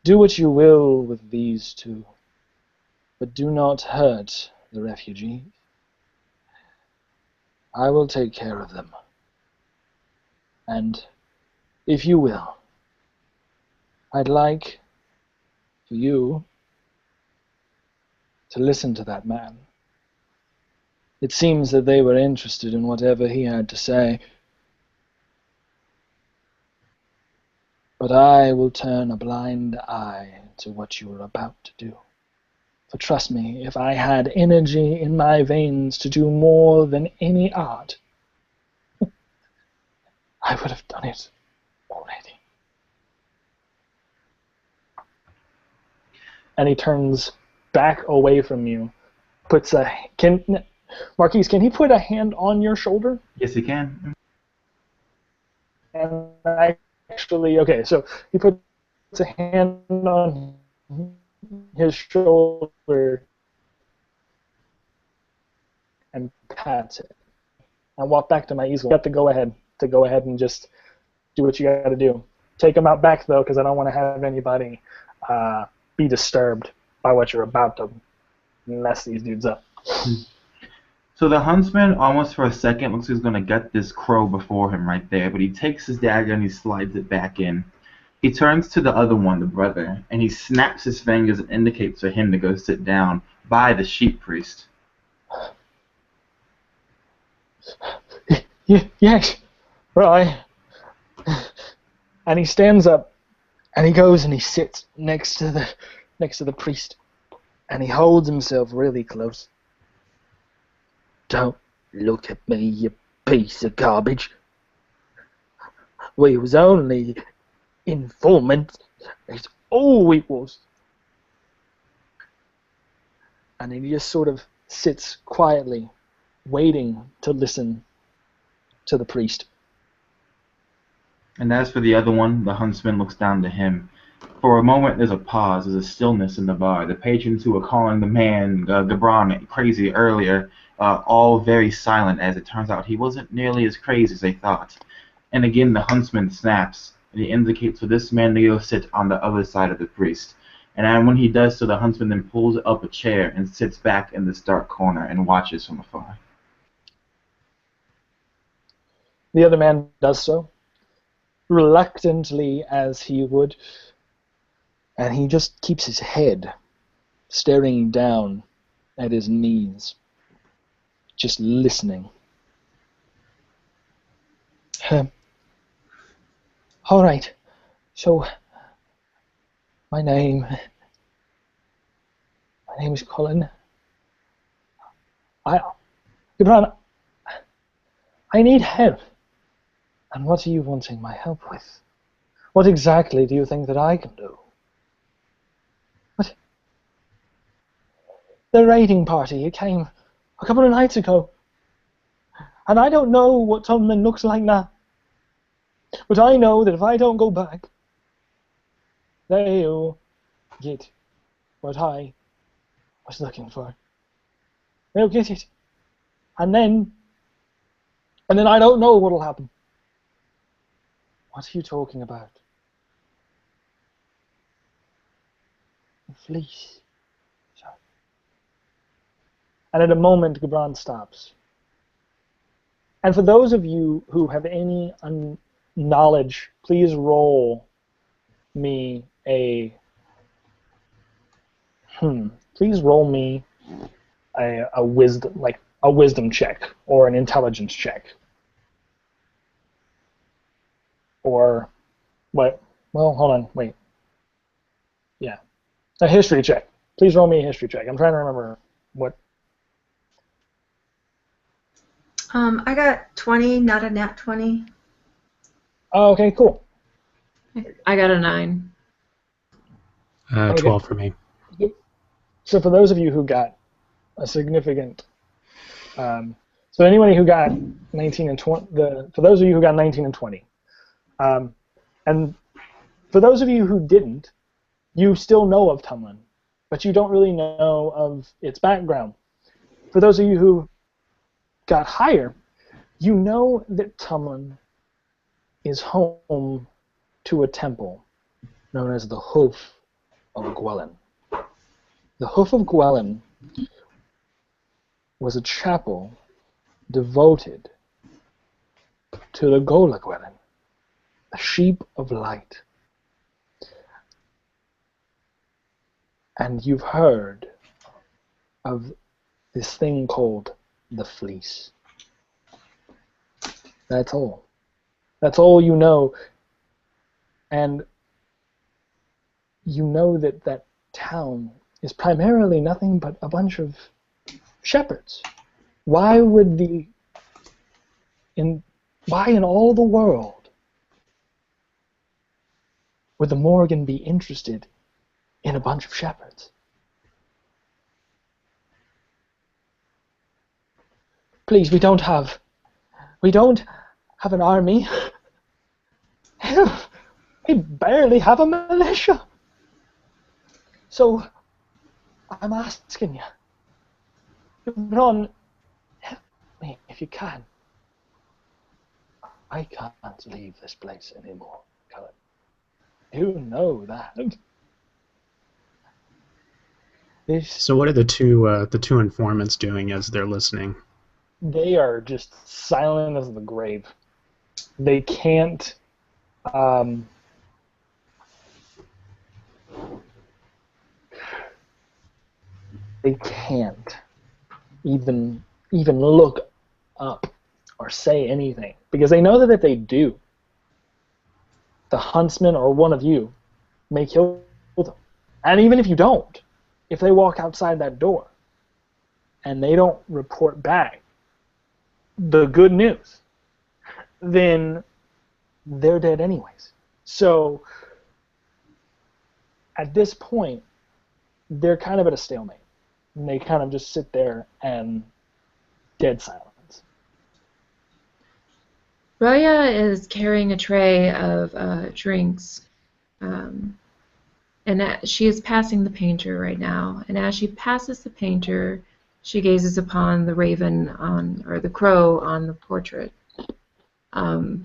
Do what you will with these two, but do not hurt the refugees. I will take care of them. And if you will, I'd like for you to listen to that man. It seems that they were interested in whatever he had to say. But I will turn a blind eye to what you are about to do. For trust me, if I had energy in my veins to do more than any art, I would have done it already. And he turns back away from you. Marquis, can he put a hand on your shoulder? Yes, he can. And okay, so he puts a hand on his shoulder and pats it. I walk back to my easel. You got to go ahead and just do what you got to do. Take him out back though, because I don't want to have anybody be disturbed by what you're about to mess these dudes up. So the huntsman, almost for a second, looks like he's going to gut this crow before him right there, but he takes his dagger and he slides it back in. He turns to the other one, the brother, and he snaps his fingers and indicates for him to go sit down by the sheep priest. Yes, right. And he stands up, and he goes and he sits next to the priest, and he holds himself really close. Don't look at me, you piece of garbage. We was only informants. It's all we was. And he just sort of sits quietly, waiting to listen to the priest. And as for the other one, the huntsman looks down to him. For a moment, there's a pause. There's a stillness in the bar. The patrons who were calling the man Gwlan crazy earlier, all very silent, as it turns out he wasn't nearly as crazy as they thought. And again, the huntsman snaps, and he indicates for this man to go sit on the other side of the priest. And when he does so, the huntsman then pulls up a chair and sits back in this dark corner and watches from afar. The other man does so, reluctantly as he would, and he just keeps his head staring down at his knees, just listening. All right, so my name is Colin. Gwlan, I need help. And what are you wanting my help with? What exactly do you think that I can do? What? The raiding party, it came a couple of nights ago. And I don't know what Tomlin looks like now. But I know that if I don't go back, they'll get what I was looking for. They'll get it. And then I don't know what'll happen. What are you talking about? The fleece. Sorry. And at a moment, Gwlan stops. And for those of you who have any knowledge, please roll me a wisdom check or an intelligence check. Or what? Well, hold on, wait. Yeah, a history check. Please roll me a history check. I'm trying to remember what. I got 20, not a nat 20. Oh, okay, cool. I got a 9. 12 for me. So for those of you who got a significant, so anybody who got 19 and 20, for those of you who got 19 and 20, and for those of you who didn't, you still know of Tomlin, but you don't really know of its background. For those of you who got higher, you know that Tomlin is home to a temple known as the Hoof of Gwlan. The Hoof of Gwlan was a chapel devoted to the Gwlan, a sheep of light. And you've heard of this thing called the fleece. That's all. That's all you know. And you know that that town is primarily nothing but a bunch of shepherds. Why in all the world would the Morgan be interested in a bunch of shepherds? Please, we don't have an army. We barely have a militia. So, I'm asking you, Ron, help me if you can. I can't leave this place anymore, Cullen. You know that. So what are the two informants doing as they're listening? They are just silent as the grave. They can't. They can't even look up or say anything, because they know that if they do, the huntsman or one of you may kill them. And even if you don't, if they walk outside that door and they don't report back the good news, then they're dead anyways. So at this point, they're kind of at a stalemate. And they kind of just sit there and dead silence. Raya is carrying a tray of drinks, and she is passing the painter right now. And as she passes the painter, she gazes upon the raven or the crow on the portrait. Her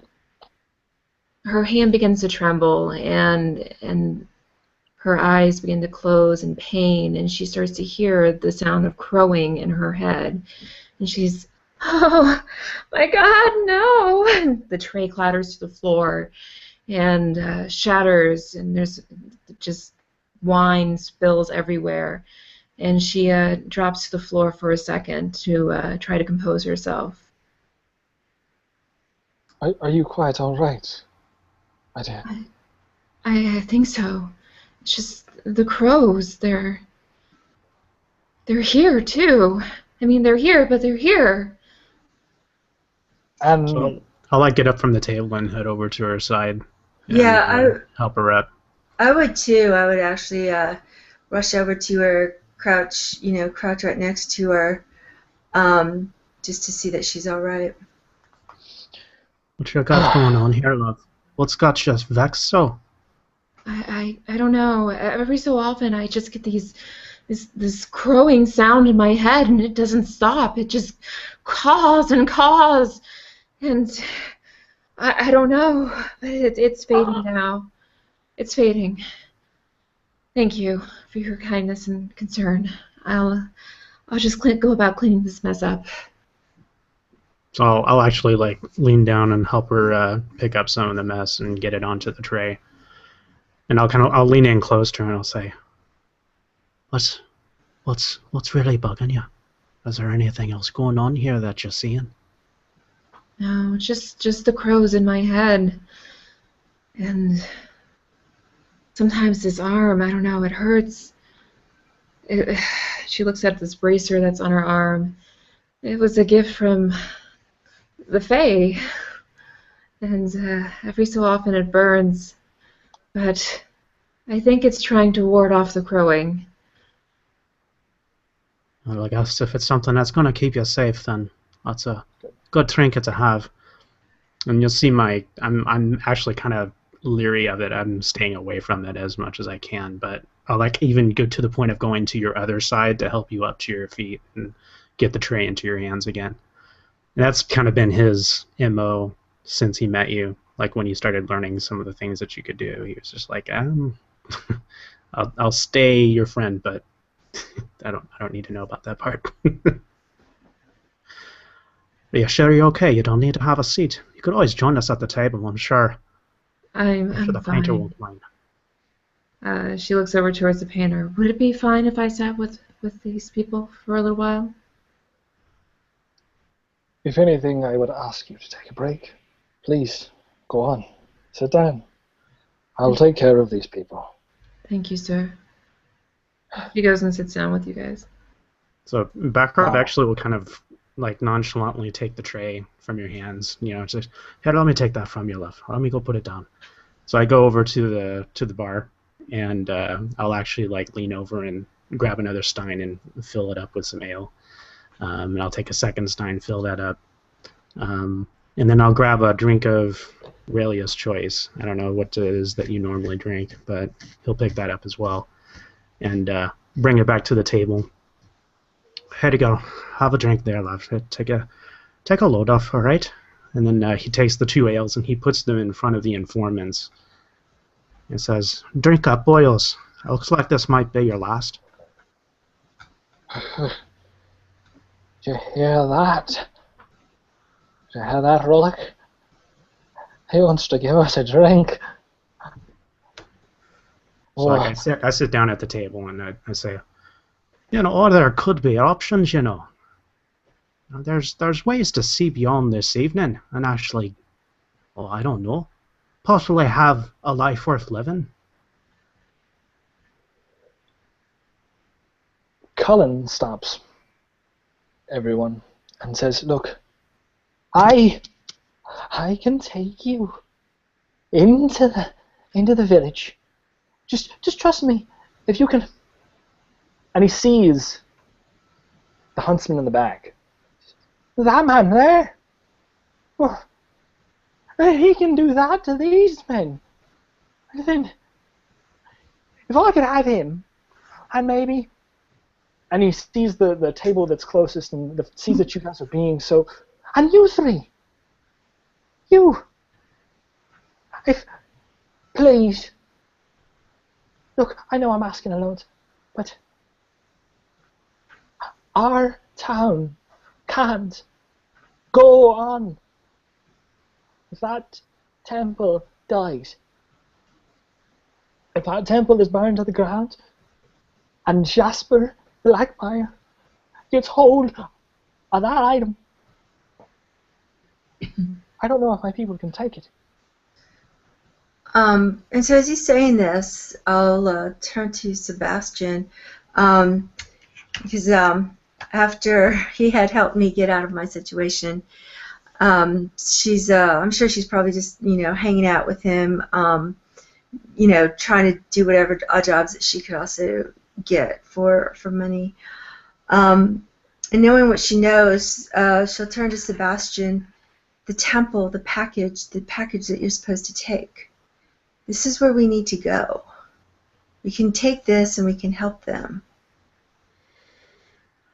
hand begins to tremble, and her eyes begin to close in pain, and she starts to hear the sound of crowing in her head. And she's, "Oh, my God, no!" And the tray clatters to the floor and shatters, and there's just wine spills everywhere. And she drops to the floor for a second to try to compose herself. Are you quite all right, my dear? I think so. It's just the crows, they're here too. I mean, they're here, but they're here. And So I'll like get up from the table and head over to her side. And, Yeah, help her up. I would too. I would actually rush over to her, crouch right next to her, just to see that she's all right. What you got going on here, love? What's got you vexed so? I don't know. Every so often I just get this crowing sound in my head, and it doesn't stop. It just caws and caws, and I don't know. But it's fading now. It's fading. Thank you for your kindness and concern. I'll just go about cleaning this mess up. So I'll actually like lean down and help her pick up some of the mess and get it onto the tray. And I'll lean in close to her and I'll say, What's really bugging you? Is there anything else going on here that you're seeing? No, just the crows in my head. And sometimes this arm, I don't know, it hurts. She looks at this bracer that's on her arm. It was a gift from the Fae. And every so often it burns. But I think it's trying to ward off the crowing. Well, I guess if it's something that's going to keep you safe, then that's a good trinket to have. And you'll see I'm actually kind of leery of it. I'm staying away from it as much as I can, but I'll like even go to the point of going to your other side to help you up to your feet and get the tray into your hands again. And that's kind of been his MO since he met you. Like when you started learning some of the things that you could do, he was just like, I'll stay your friend, but I don't need to know about that part. But yeah, sure, you're okay. You don't need to have a seat. You could always join us at the table, I'm sure. I'm sure the painter fine. won't mind. She looks over towards the painter. Would it be fine if I sat with these people for a little while? If anything, I would ask you to take a break. Please, go on. Sit down. I'll take care of these people. Thank you, sir. She goes and sits down with you guys. So Baccarat Wow. actually will kind of like nonchalantly take the tray from your hands. You know, just here, let me take that from you, love. Let me go put it down. So I go over to the bar, and I'll actually like lean over and grab another stein and fill it up with some ale. And I'll take a second stein, fill that up, and then I'll grab a drink of Raelia's choice. I don't know what it is that you normally drink, but he'll pick that up as well, and bring it back to the table. Here you go. Have a drink there, love. Take a load off, all right? And then he takes the 2 ales and he puts them in front of the informants and says, "Drink up, boys. It looks like this might be your last." Did you hear that? Did you hear that, Rollick? He wants to give us a drink. So like I sit down at the table and I say, you know, or there could be options, you know. There's ways to see beyond this evening and actually, oh, I don't know, possibly have a life worth living. Cullen stops everyone and says, "Look, I can take you into the village. Just trust me. If you can." And he sees the huntsman in the back. That man there. Oh, he can do that to these men. And then, if I could have him, and maybe. And he sees the table that's closest and sees that you guys are being so. And you three. You. If. Please. Look, I know I'm asking a lot, but. Our town can't go on. If that temple dies, if that temple is burned to the ground, and Jasper Blackmire gets hold of that item, I don't know if my people can take it. And so as he's saying this, I'll turn to Sebastian, because after he had helped me get out of my situation, she's I'm sure she's probably just hanging out with him, trying to do whatever odd jobs that she could also get for money. And knowing what she knows, she'll turn to Sebastian. The temple, the package that you're supposed to take. This is where we need to go. We can take this and we can help them.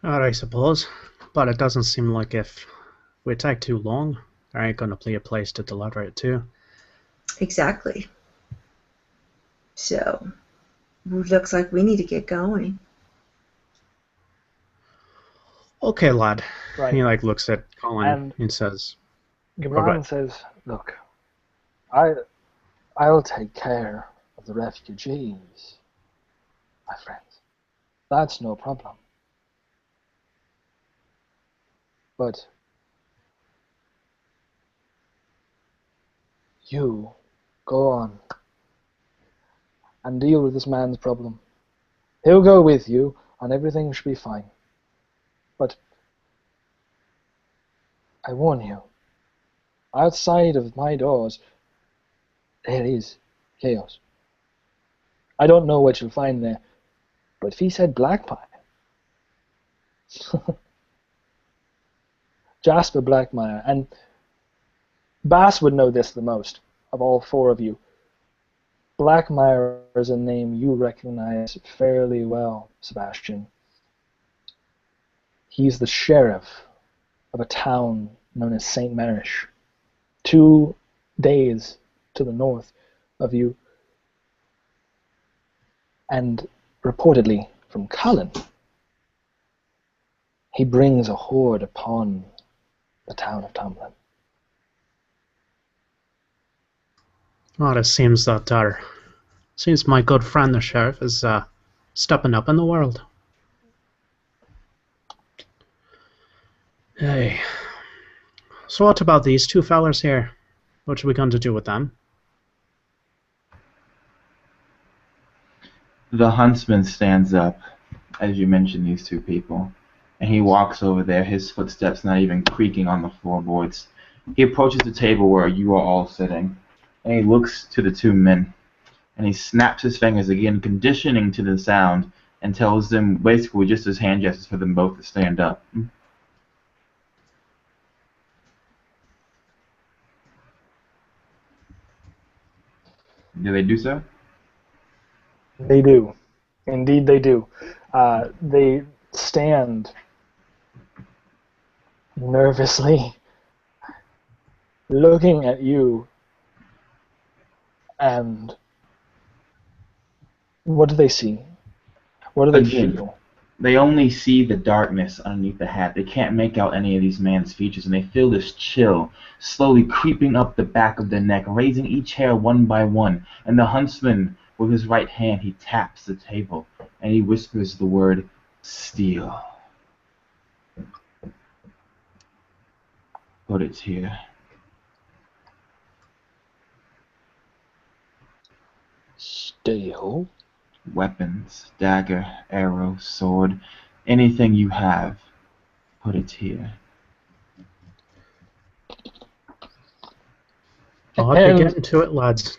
I suppose, but it doesn't seem like if we take too long, there ain't gonna be a place to deliver it to. Exactly. So, it looks like we need to get going. Okay, lad. Right. He like looks at Colin and says, Gwlan says, "Look, I'll take care of the refugees, my friends. That's no problem. But you go on and deal with this man's problem. He'll go with you and everything should be fine. But I warn you, outside of my doors, there is chaos. I don't know what you'll find there, but if he said Blackmire, Jasper Blackmire, and Bass would know this the most of all 4 of you. Blackmire is a name you recognize fairly well, Sebastian. He's the sheriff of a town known as St. Marish, 2 days to the north of you. And reportedly from Cullen, he brings a horde upon the town of Tumblin. Well, it seems that seems my good friend the sheriff is stepping up in the world. Hey, so what about these two fellers here? What are we going to do with them? The huntsman stands up as you mention these two people, and he walks over there, his footsteps not even creaking on the floorboards. He approaches the table where you are all sitting, and he looks to the two men, and he snaps his fingers again, conditioning to the sound, and tells them basically just his hand gestures for them both to stand up. Do they do so? They do. Indeed, they do. They stand nervously, looking at you, and what do they see? What do they Again, feel? they only see the darkness underneath the hat. They can't make out any of these man's features, and they feel this chill slowly creeping up the back of the neck, raising each hair one by one. And the huntsman, with his right hand, he taps the table, and he whispers the word, "Steel." But it's here. Steel? Weapons, dagger, arrow, sword, anything you have, put it here. I'll get into it, lads.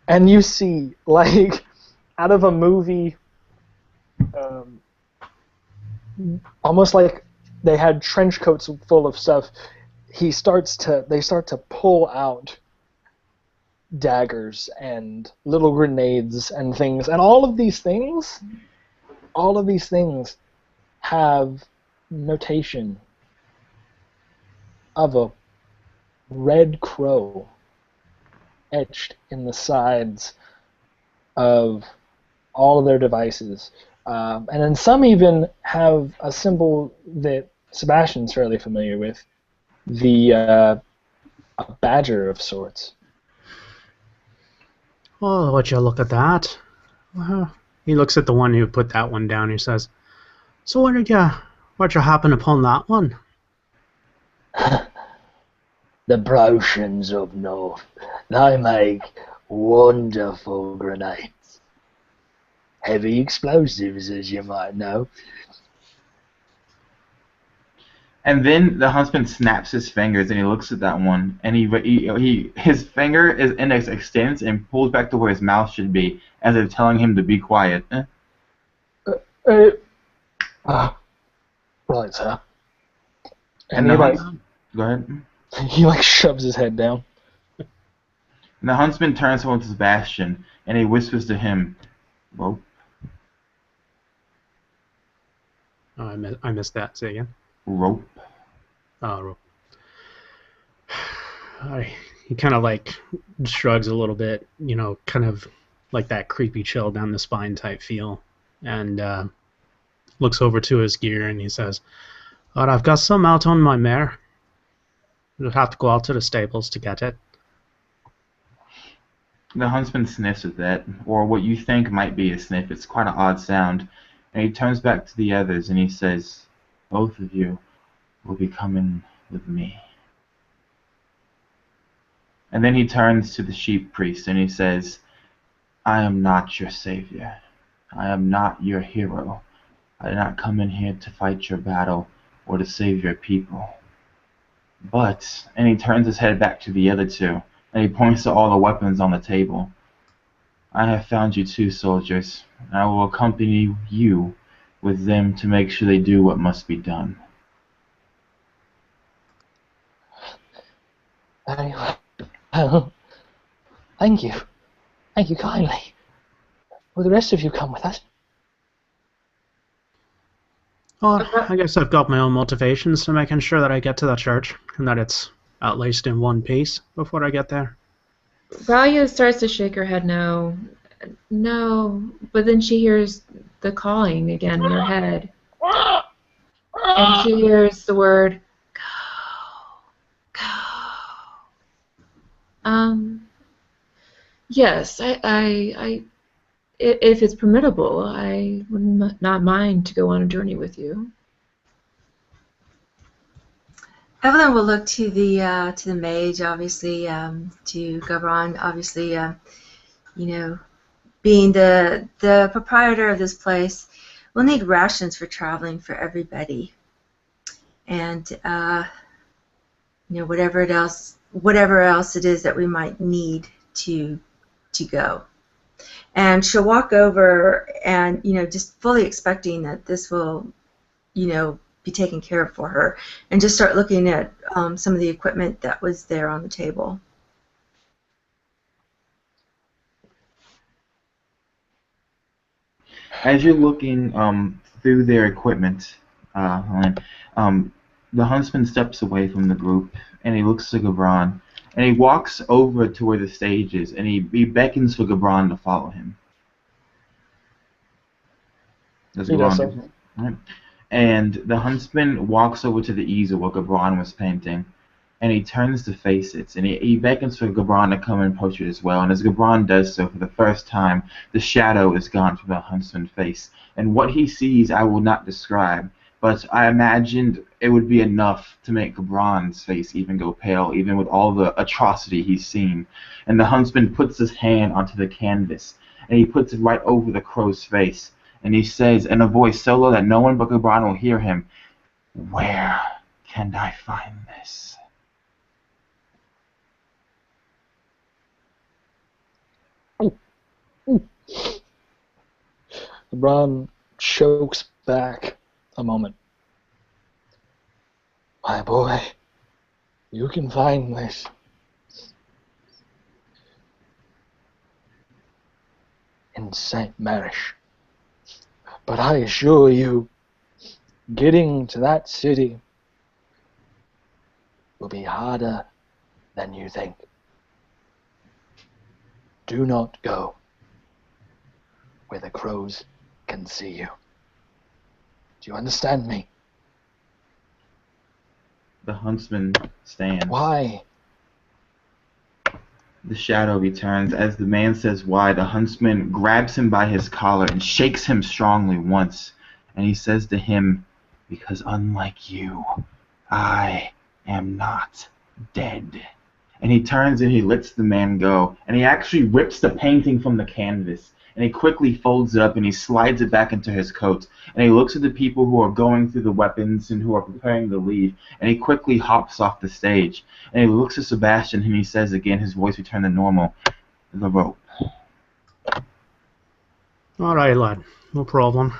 And you see, like, out of a movie, almost like they had trench coats full of stuff. They start to pull out daggers and little grenades and things, and all of these things have notation of a red crow etched in the sides of all of their devices. And then some even have a symbol that Sebastian's fairly familiar with, a badger of sorts. Oh, would you look at that? Well, he looks at the one who put that one down. He says, "So where'd you happen upon that one?" The Prussians up north, they make wonderful grenades. Heavy explosives, as you might know. And then the huntsman snaps his fingers and he looks at that one, and his finger, his index extends and pulls back to where his mouth should be, as if telling him to be quiet. Right, sir. And Go ahead. he like shoves his head down. And the huntsman turns towards Sebastian and he whispers to him, "Rope." Oh, I missed that. Say again. Rope. Oh, rope. He kind of like shrugs a little bit, kind of like that creepy chill down the spine type feel, and looks over to his gear and he says, "All right, I've got some out on my mare. You'll have to go out to the stables to get it." The huntsman sniffs at that, or what you think might be a sniff. It's quite an odd sound. And he turns back to the others and he says, "Both of you will be coming with me." And then he turns to the sheep priest and he says, "I am not your savior. I am not your hero. I did not come in here to fight your battle or to save your people. But," and he turns his head back to the other two, and he points to all the weapons on the table, "I have found you two soldiers, and I will accompany you with them to make sure they do what must be done." Very well. Thank you. Thank you kindly. Will the rest of you come with us? Well, I guess I've got my own motivations for making sure that I get to the church and that it's at least in one piece before I get there. Valia starts to shake her head no, but then she hears the calling again in her head. And she hears the word, go, go. Yes, if it's permittable, I would not mind to go on a journey with you. Evelyn will look to the mage, obviously, to Gabron, obviously, being the proprietor of this place. We'll need rations for traveling for everybody, and whatever else it is that we might need to go. And she'll walk over and just fully expecting that this will be taken care of for her, and just start looking at some of the equipment that was there on the table. As you're looking through their equipment, Helen, the huntsman steps away from the group and he looks to Gabron and he walks over to where the stage is and he beckons for Gabron to follow him. Does He does Gabron so. do that? Right. And the huntsman walks over to the easel where Gabron was painting and he turns to face it, and he beckons for Gabron to come and approach it as well. And as Gabron does so, for the first time, the shadow is gone from the huntsman's face. And what he sees I will not describe, but I imagined it would be enough to make Gabron's face even go pale, even with all the atrocity he's seen. And the huntsman puts his hand onto the canvas, and he puts it right over the crow's face. And he says, in a voice so low that no one but Gabron will hear him, "Where can I find this?" LeBron chokes back a moment. My boy, you can find this. In St. Marish. But I assure you, getting to that city will be harder than you think. Do not go where the crows can see you. Do you understand me? The huntsman stands. Why? The shadow returns. As the man says why, the huntsman grabs him by his collar and shakes him strongly once. And he says to him, "Because unlike you, I am not dead." And he turns and he lets the man go. And he actually rips the painting from the canvas. And he quickly folds it up and he slides it back into his coat. And he looks at the people who are going through the weapons and who are preparing to leave. And he quickly hops off the stage. And he looks at Sebastian and he says again, his voice returned to normal, "The rope." All right, lad. No problem.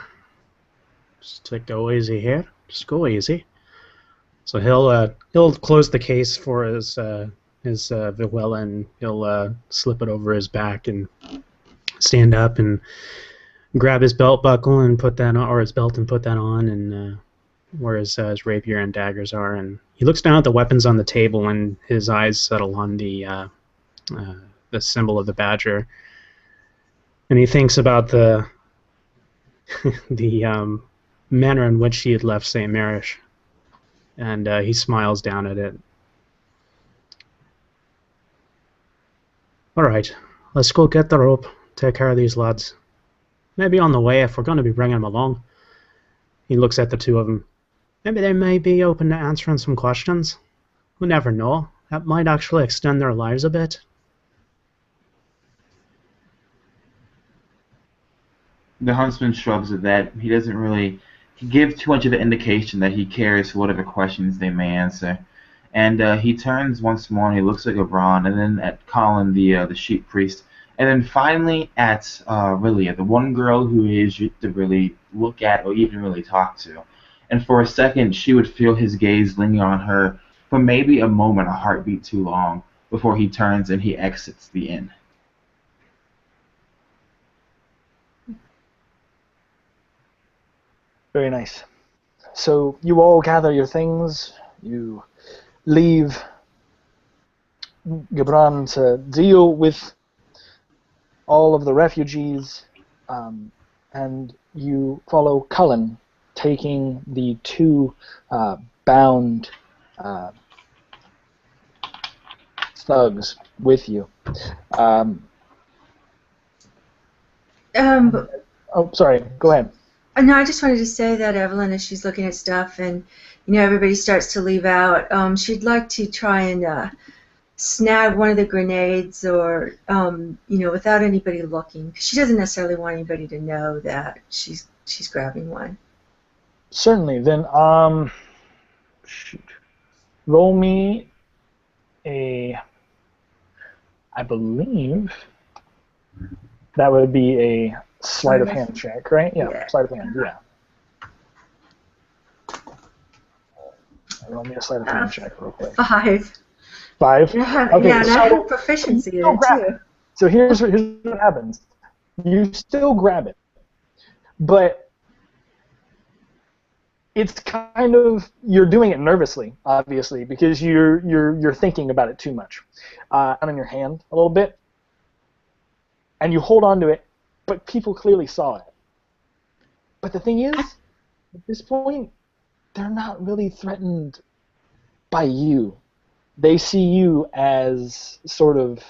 Just go easy here. Just go easy. So he'll close the case for his Gwlan, and he'll slip it over his back and stand up and grab his belt buckle and put that on, or his belt and put that on, and where his rapier and daggers are. And he looks down at the weapons on the table, and his eyes settle on the symbol of the badger, and he thinks about the the manner in which he had left St. Marish, and he smiles down at it. All right, let's go get the rope. Take care of these lads. Maybe on the way, if we're going to be bringing them along. He looks at the two of them. Maybe they may be open to answering some questions. We never know. That might actually extend their lives a bit. The huntsman shrugs at that. He doesn't really give too much of an indication that he cares for whatever questions they may answer. And he turns once more and he looks at Gabron and then at Colin, the sheep priest, and then finally at Rilia, the one girl who he is to really look at or even really talk to. And for a second, she would feel his gaze linger on her for maybe a moment, a heartbeat too long, before he turns and he exits the inn. Very nice. So you all gather your things. You leave Gabron to deal with all of the refugees, and you follow Cullen, taking the two bound thugs with you. Oh, sorry. Go ahead. No, I just wanted to say that Evelyn, as she's looking at stuff and, everybody starts to leave out, she'd like to try and snag one of the grenades or, without anybody looking. She doesn't necessarily want anybody to know that she's grabbing one. Certainly. Then, shoot. Roll me a, I believe that would be a sleight of hand check, right? Yeah, sleight of hand, yeah. Roll me a sleight of hand check real quick. 5. 5? Okay, yeah, and so I have proficiency in it, too. So here's what happens. You still grab it, but it's kind of, you're doing it nervously, obviously, because you're thinking about it too much. And in your hand a little bit, and you hold on to it, but people clearly saw it. But the thing is, at this point, they're not really threatened by you. They see you as sort of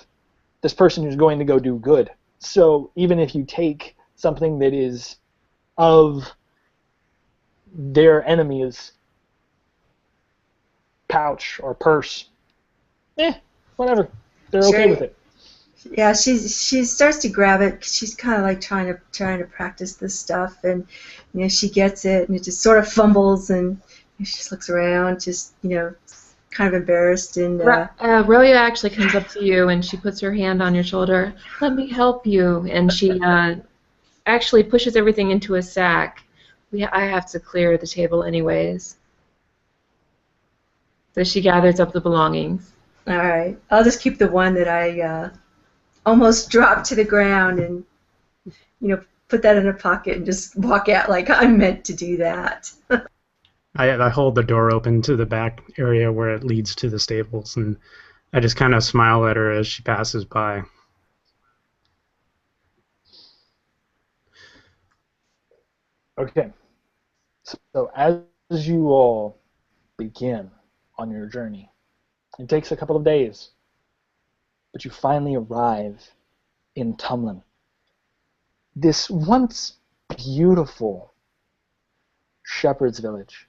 this person who's going to go do good. So even if you take something that is of their enemy's pouch or purse, whatever. They're okay with it. Yeah, she starts to grab it. She's kind of like trying to practice this stuff, and she gets it, and it just sort of fumbles, and she just looks around, just kind of embarrassed. And Roya actually comes up to you, and she puts her hand on your shoulder. Let me help you, and she actually pushes everything into a sack. I have to clear the table anyways. So she gathers up the belongings. All right, I'll just keep the one that I almost dropped to the ground, and put that in a pocket and just walk out like I'm meant to do that. I hold the door open to the back area where it leads to the stables, and I just kind of smile at her as she passes by. Okay. So as you all begin on your journey, it takes a couple of days, but you finally arrive in Tumlin. This once beautiful shepherd's village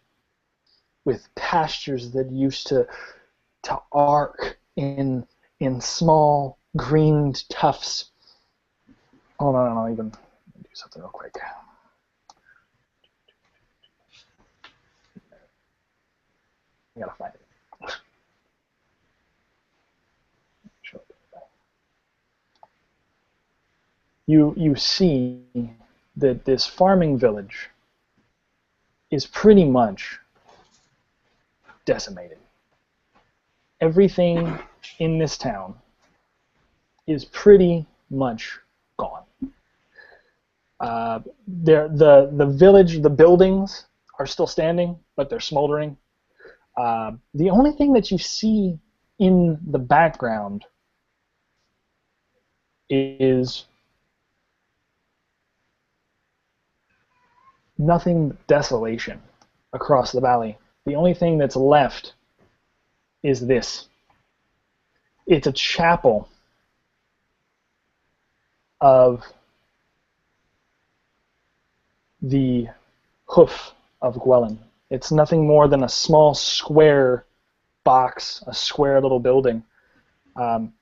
with pastures that used to arc in small greened tufts. Hold on, I'll even do something real quick. I gotta find it. You see that this farming village is pretty much decimated. Everything in this town is pretty much gone. The village, the buildings are still standing, but they're smoldering. The only thing that you see in the background is nothing but desolation across the valley. The only thing that's left is this. It's a chapel of the Hoof of Gwlan. It's nothing more than a small square box, a square little building. And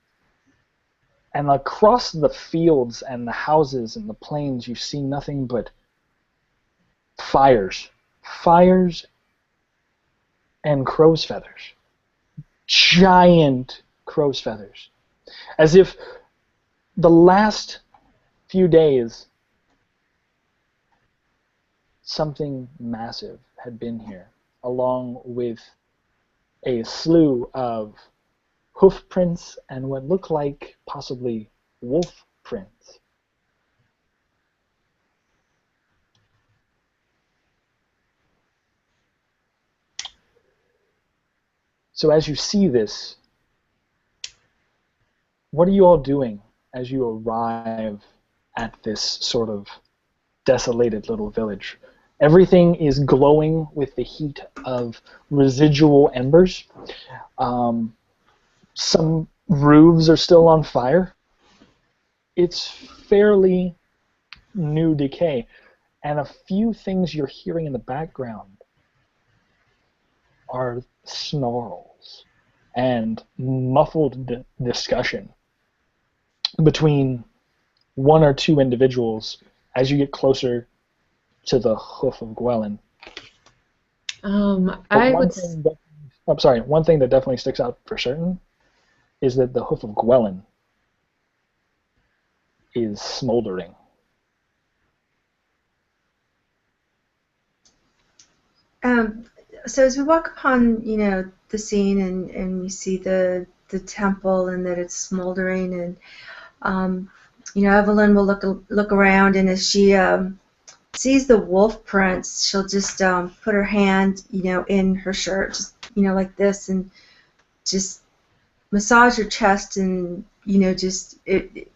across the fields and the houses and the plains, you see nothing but fires and crow's feathers, giant crow's feathers, as if the last few days something massive had been here, along with a slew of hoof prints and what looked like possibly wolf prints. So as you see this, what are you all doing as you arrive at this sort of desolated little village? Everything is glowing with the heat of residual embers. Some roofs are still on fire. It's fairly new decay, and a few things you're hearing in the background are snarls and muffled discussion between one or two individuals as you get closer to the Hoof of Gwlan. One thing that definitely sticks out for certain is that the Hoof of Gwlan is smoldering. So as we walk upon, the scene and we see the temple and that it's smoldering, and Evelyn will look around, and as she sees the wolf prints, she'll just put her hand, in her shirt, just like this, and just massage her chest, and just it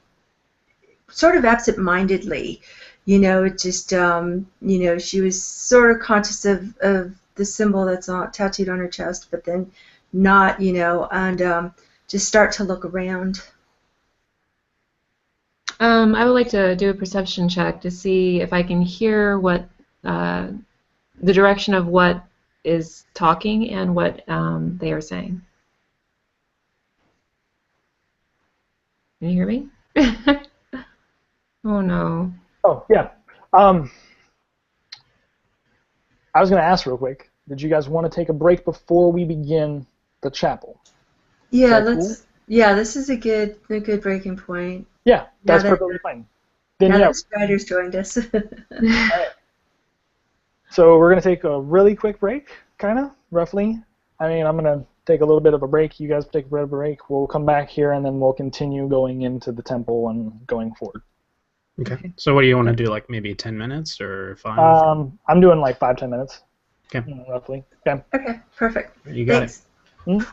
sort of absent-mindedly. It just, she was sort of conscious of the symbol that's tattooed on her chest, but then not, and just start to look around. I would like to do a perception check to see if I can hear what the direction of what is talking and what they are saying. Can you hear me? Oh no. Oh, yeah. I was going to ask real quick, did you guys want to take a break before we begin the chapel? Yeah, cool? Yeah, this is a good breaking point. Yeah, that's perfectly fine. Then, now that Strider's joined us. All right. So we're going to take a really quick break, kind of, roughly. I mean, I'm going to take a little bit of a break. You guys take a bit of a break. We'll come back here, and then we'll continue going into the temple and going forward. Okay. So what do you want to do, like maybe 10 minutes or 5? I'm doing like 5-10 minutes. Okay. Roughly. Okay. Okay, perfect. You got Thanks. it.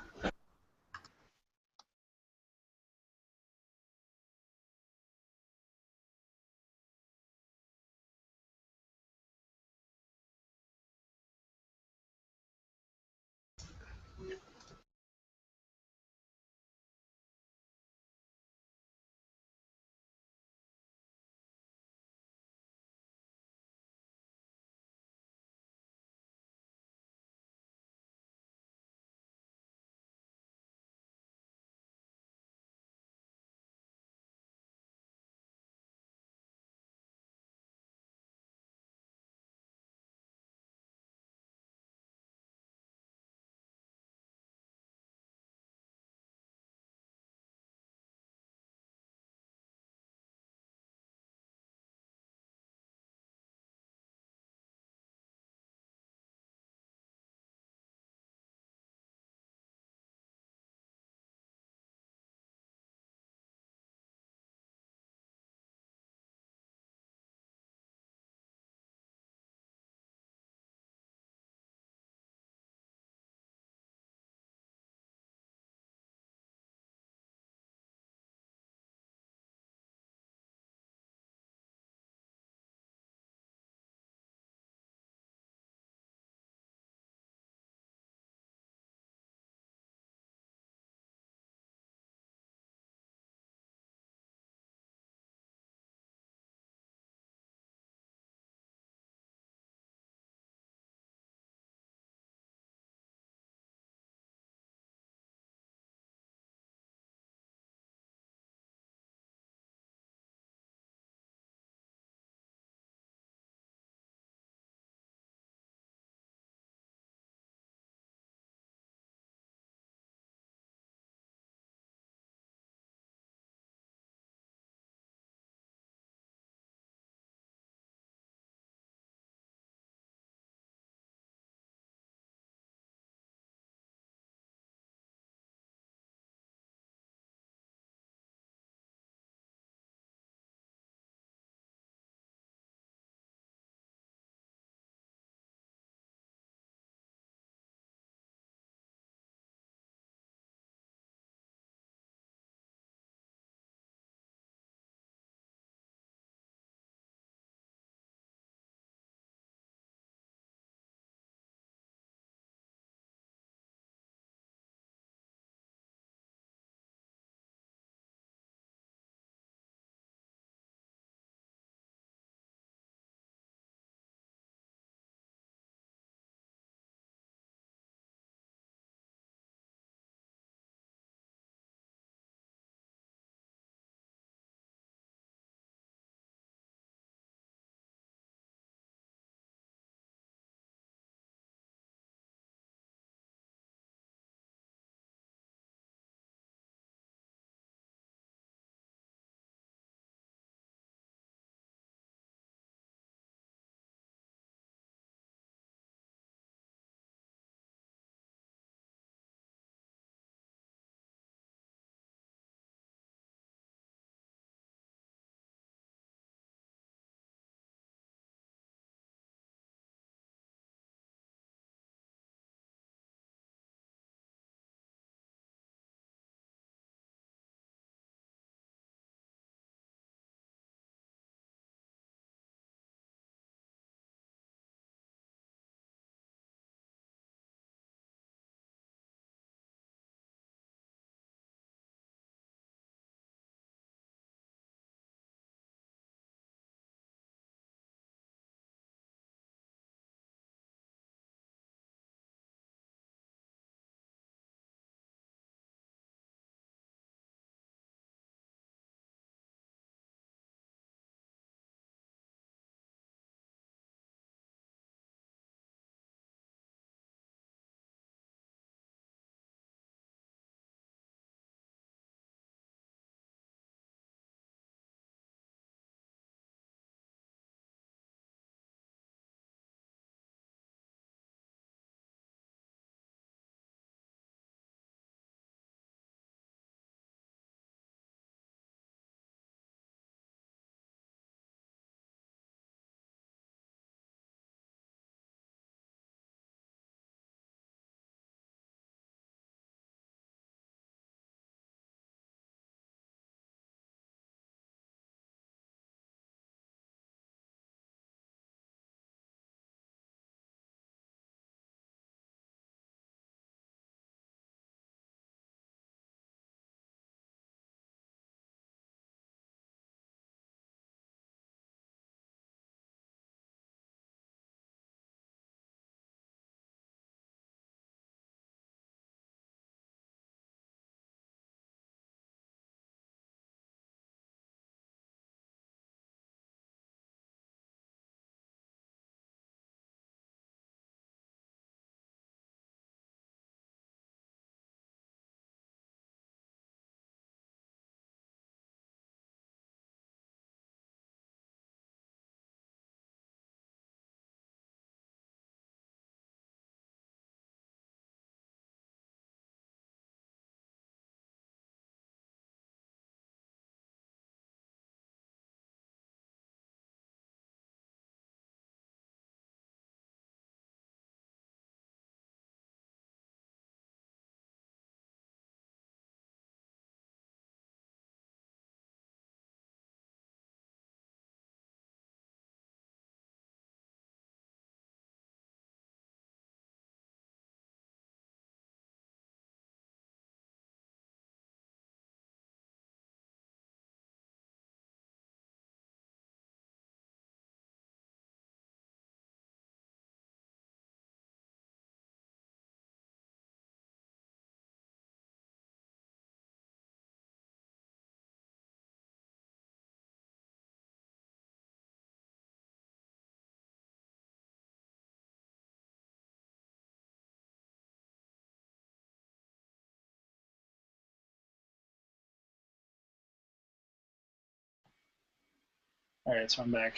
All right, so I'm back.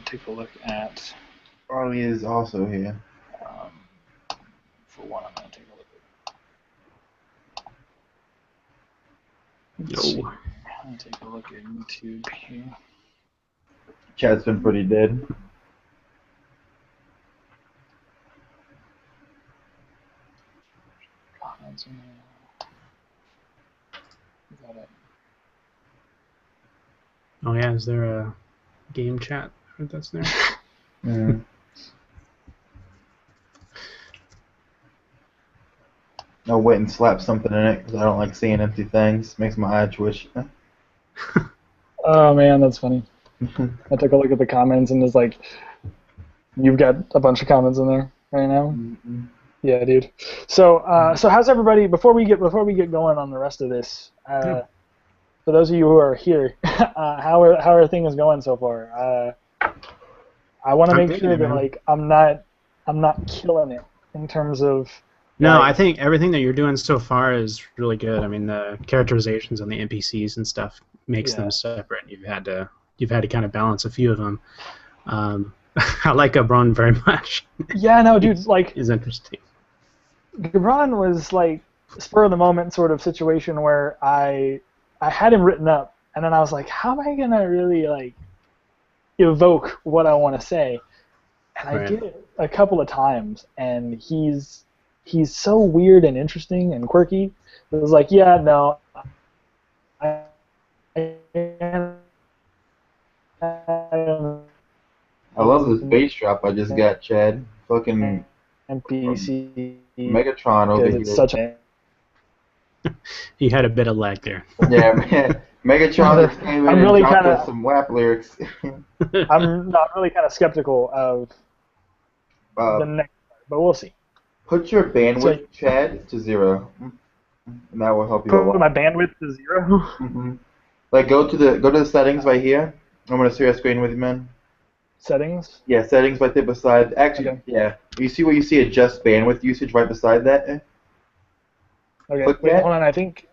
Take a look at. Arlie is also here. For one, I'm gonna take a look at. Yo. Let's see. I'm gonna take a look at YouTube here. Chat's been pretty dead. Comments in there. Got it. Oh yeah, is there a game chat that's there? Mm. I'll wait and slap something in it because I don't like seeing empty things. Makes my eye twitch. Oh man, that's funny. I took a look at the comments and it's like, you've got a bunch of comments in there right now. Mm-mm. Yeah, dude. So, so how's everybody? Before we get going on the rest of this, for those of you who are here, how are things going so far? I want to make sure that like I'm not killing it in terms of. No, like, I think everything that you're doing so far is really good. I mean, the characterizations on the NPCs and stuff makes them separate. You've had to kind of balance a few of them. I like Gabron very much. Yeah, no, dude, like he's interesting. Gabron was like spur of the moment sort of situation where I had him written up, and then I was like, how am I gonna really like evoke what I want to say? And I did it a couple of times, and he's so weird and interesting and quirky. It was like, yeah, no, I love this bass drop I just got, Chad. Fucking NPC. Megatron over here. It's such a. You had a bit of lag there. Yeah, man. Megatron just came in really and dropped us some WAP lyrics. I'm not really kind of skeptical of the next part, but we'll see. Put your bandwidth, Chad, to 0, and that will help you a lot. Put my bandwidth to 0. Mm-hmm. Like go to the settings right here. I'm gonna share a screen with you, man. Settings. Yeah, settings right there beside. Actually, okay. Yeah. You see where you see adjust bandwidth usage right beside that? Okay. Click Wait, that. hold on. I think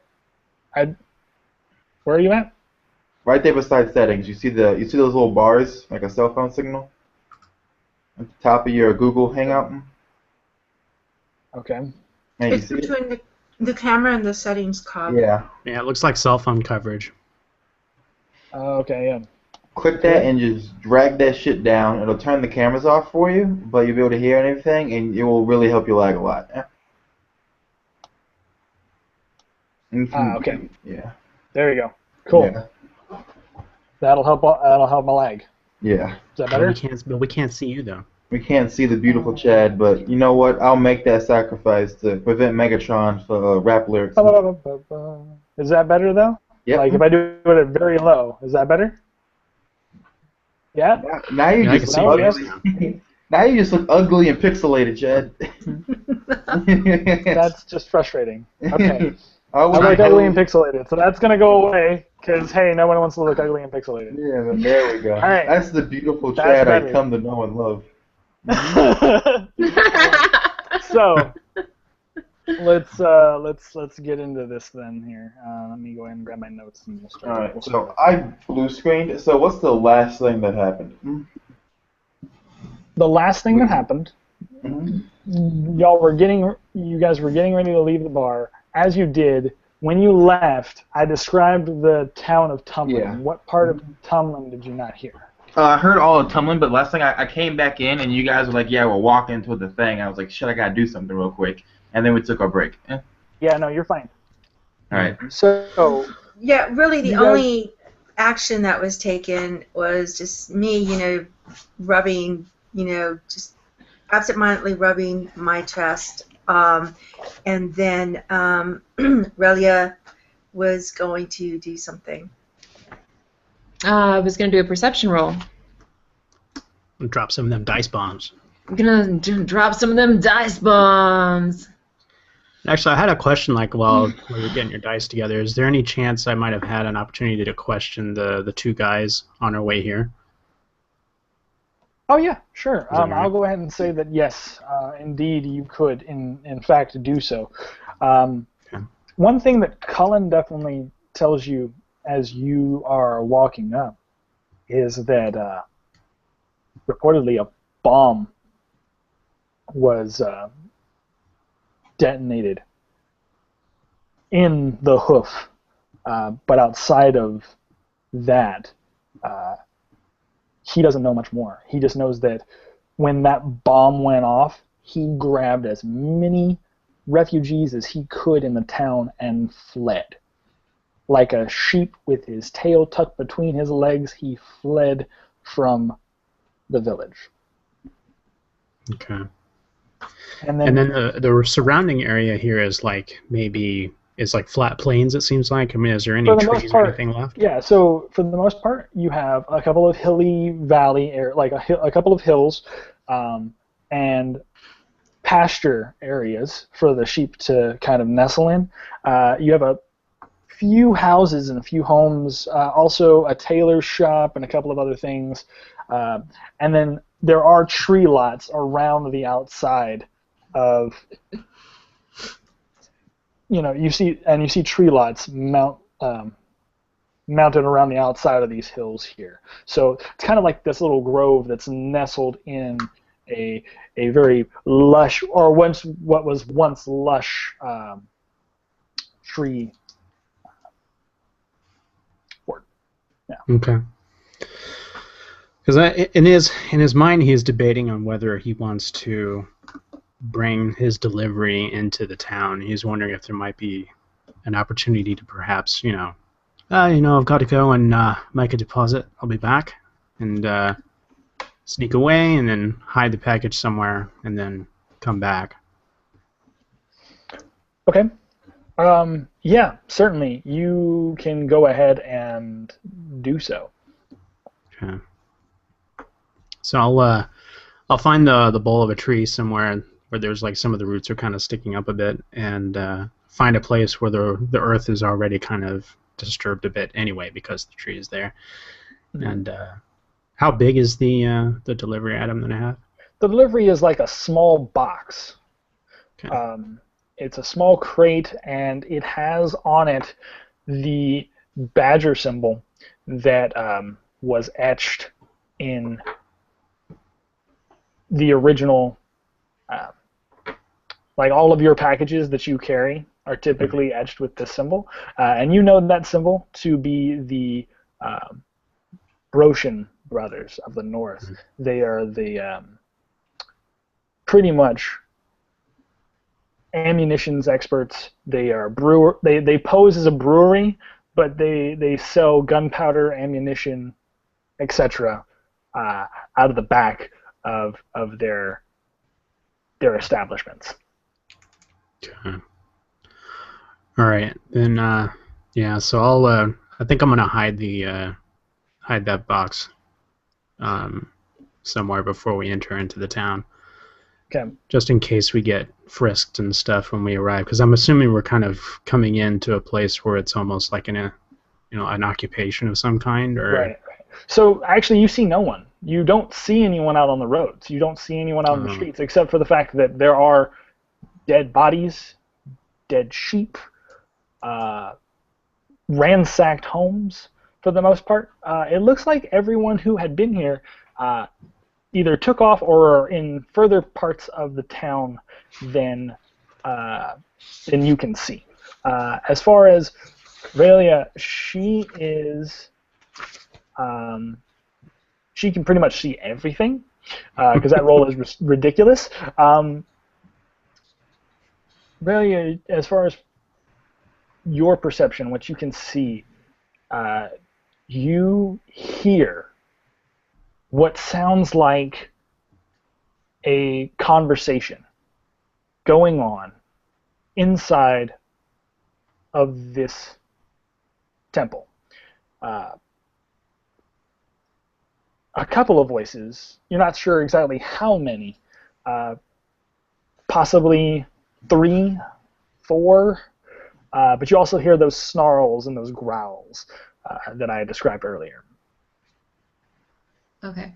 where are you at? Right there beside settings. You see those little bars like a cell phone signal at the top of your Google Hangout. Okay. And It's between the camera and the settings cog. Yeah. Yeah, it looks like cell phone coverage. Okay, yeah. Click that and just drag that shit down. It'll turn the cameras off for you, but you'll be able to hear anything, and it will really help you lag a lot. Okay. Yeah. There you go. Cool. Yeah. That'll help my lag. Yeah. Is that better? But we can't see you though. We can't see the beautiful Chad, but you know what? I'll make that sacrifice to prevent Megatron for rap lyrics. Is that better though? Yep. Like if I do it at very low, is that better? Yeah. Now you I just can look see ugly. Now you just look ugly and pixelated, Chad. That's just frustrating. Okay. I I like ugly and pixelated, so that's gonna go away because hey, no one wants to look ugly and pixelated. Yeah, but there we go. All right. That's the beautiful That's Chad better. I come to know and love. So let's get into this then here. Let me go ahead and grab my notes and we'll start. All right. So I blue screened. So what's the last thing that happened? The last thing that happened, Mm-hmm. you guys were getting ready to leave the bar. As you did, when you left, I described the town of Tumlin. Yeah. What part of Tumlin did you not hear? I heard all of Tumlin, but last thing I came back in and you guys were like, yeah, we're walking to the thing. I was like, shit, I gotta do something real quick. And then we took our break. Yeah, no, you're fine. All right. So Yeah, really the You guys- only action that was taken was just me, rubbing, just absentmindedly rubbing my chest. And then Relia was going to do something. I was going to do a perception roll. And drop some of them dice bombs. I'm going to drop some of them dice bombs. Actually, I had a question. Like while you're getting your dice together, is there any chance I might have had an opportunity to question the two guys on our way here? Oh yeah, sure. that right? I'll go ahead and say that yes, indeed you could, in fact, do so. One thing that Cullen definitely tells you as you are walking up is that reportedly a bomb was detonated in the Hoof, but outside of that, he doesn't know much more. He just knows that when that bomb went off, he grabbed as many refugees as he could in the town and fled. Like a sheep with his tail tucked between his legs, he fled from the village. Okay. And And then, then the surrounding area here is like maybe it's like flat plains. It seems like. I mean, is there any for the most trees or part, anything left? yeah. So for the most part, you have a couple of hilly valley, like a couple of hills, and pasture areas for the sheep to kind of nestle in. You have a few houses and a few homes, also a tailor shop and a couple of other things, and then there are tree lots around the outside of. You see tree lots mounted around the outside of these hills here. So it's kind of like this little grove that's nestled in a very lush, or what was once lush tree. Yeah. Okay. Because in his mind, he's debating on whether he wants to bring his delivery into the town. He's wondering if there might be an opportunity to perhaps, I've got to go and make a deposit. I'll be back, and sneak away, and then hide the package somewhere, and then come back. Okay. Yeah, certainly. You can go ahead and do so. Okay. So I'll find the bowl of a tree somewhere where there's like some of the roots are kind of sticking up a bit, and find a place where the earth is already kind of disturbed a bit anyway because the tree is there. Mm-hmm. And how big is the delivery item that I have? The delivery is like a small box. Okay. It's a small crate, and it has on it the badger symbol that was etched in the original. Like all of your packages that you carry are typically etched with this symbol, and you know that symbol to be the Broshan brothers of the North. Mm-hmm. They are the pretty much ammunitions experts. They are They pose as a brewery, but they sell gunpowder, ammunition, etc. Out of the back of their establishments. Okay. All right, then. Yeah. So I'll. I think I'm gonna hide that box, somewhere before we enter into the town. Okay. Just in case we get frisked and stuff when we arrive, because I'm assuming we're kind of coming into a place where it's almost like an occupation of some kind, or. Right. So actually, you see no one. You don't see anyone out on the roads. You don't see anyone out on the streets, except for the fact that there are dead bodies, dead sheep, ransacked homes for the most part. It looks like everyone who had been here either took off or are in further parts of the town than you can see. As far as Velia, she is... she can pretty much see everything, because that roll is ridiculous. Really, as far as your perception, what you can see, you hear what sounds like a conversation going on inside of this temple. A couple of voices, you're not sure exactly how many, possibly 3, 4, but you also hear those snarls and those growls that I described earlier. Okay.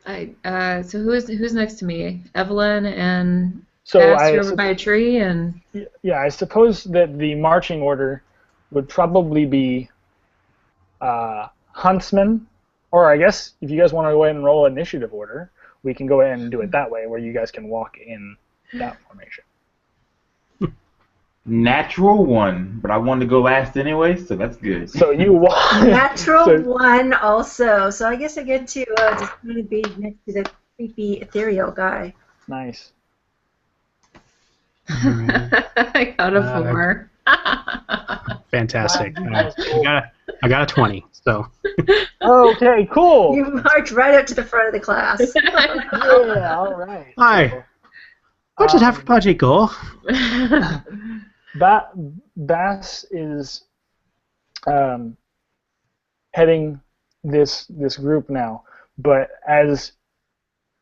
So who's next to me? Evelyn and Aster over by a tree, and yeah, I suppose that the marching order would probably be Huntsman Or I guess if you guys want to go ahead and roll initiative order, we can go ahead and do it that way, where you guys can walk in that formation. Natural 1, but I wanted to go last anyway, so that's good. So you walk. Natural 1 also. So I guess I get to just kind of be next to the creepy ethereal guy. Nice. I got a 4. Fantastic. I got a 20. So. Okay, cool. You march right up to the front of the class. Yeah, all right. Hi. Where did everybody go? Bass is heading this group now, but as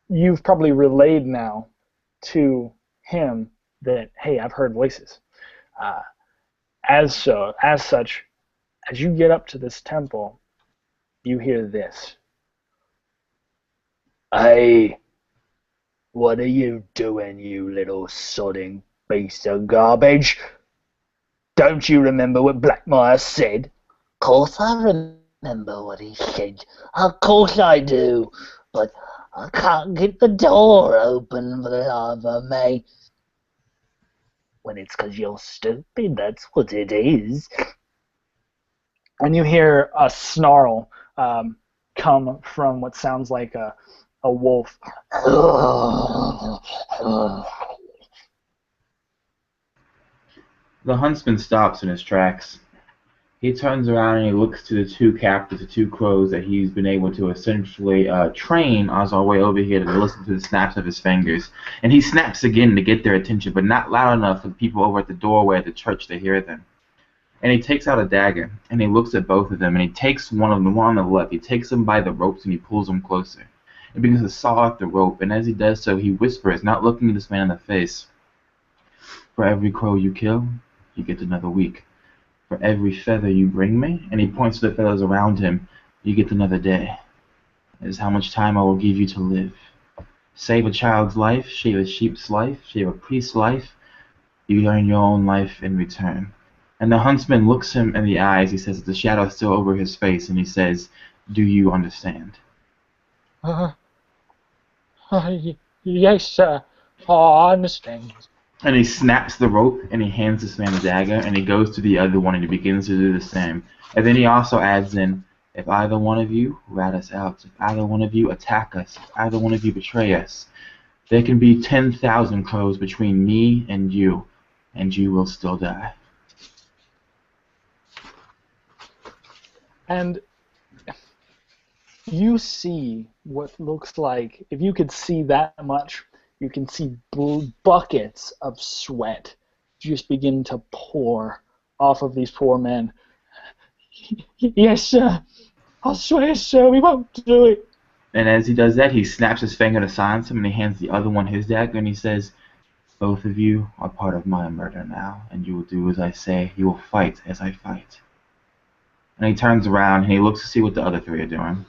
you've probably relayed now to him that, hey, I've heard voices. As such, as you get up to this temple, you hear this. Hey, what are you doing, you little sodding piece of garbage? Don't you remember what Blackmire said? Course I remember what he said. Of course I do. But I can't get the door open for the love of me. When it's 'cause you're stupid, that's what it is. And you hear a snarl come from what sounds like a wolf. The huntsman stops in his tracks. He turns around and he looks to the two captives, the two crows that he's been able to essentially train on our way over here to listen to the snaps of his fingers. And he snaps again to get their attention, but not loud enough for the people over at the doorway of the church to hear them. And he takes out a dagger, and he looks at both of them, and he takes one of them, one on the left, he takes them by the ropes, and he pulls them closer. He begins to saw at the rope, and as he does so, he whispers, not looking at this man in the face, "For every crow you kill, you get another week. For every feather you bring me," and he points to the feathers around him, "you get another day. That is how much time I will give you to live. Save a child's life, shave a sheep's life, shave a priest's life, you earn your own life in return." And the huntsman looks him in the eyes, he says, the shadow still over his face, and he says, "Do you understand?" Yes, sir. I understand. And he snaps the rope, and he hands this man a dagger, and he goes to the other one, and he begins to do the same. And then he also adds in, "If either one of you rat us out, if either one of you attack us, if either one of you betray us, there can be 10,000 crows between me and you will still die." And you see what looks like, if you could see that much, you can see buckets of sweat just begin to pour off of these poor men. Yes, sir. I swear, sir, we won't do it. And as he does that, he snaps his finger to silence him, and he hands the other one his dagger, and he says, "Both of you are part of my murder now, and you will do as I say. You will fight as I fight." And he turns around, and he looks to see what the other three are doing.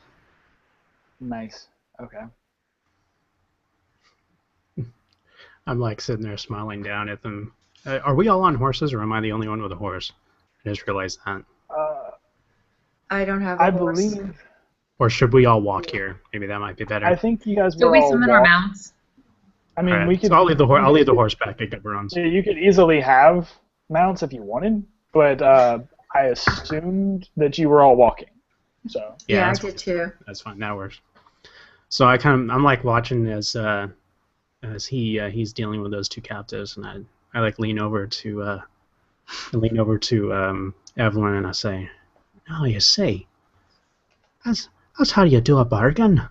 Nice. Okay. I'm like sitting there smiling down at them. Are we all on horses, or am I the only one with a horse? I just realized that. I don't have a I horse. believe. Or should we all walk here? Maybe that might be better. I think you guys Do were we all summon our walk- mounts? I mean, All right, we could. so I'll leave the horse back at Runs. Yeah, you could easily have mounts if you wanted, but I assumed that you were all walking. So Yeah, I that's did too. That's fine. That works. So I'm like watching as he's dealing with those two captives, and I like lean over to Evelyn, and I say, "Oh, you see, that's how you do a bargain.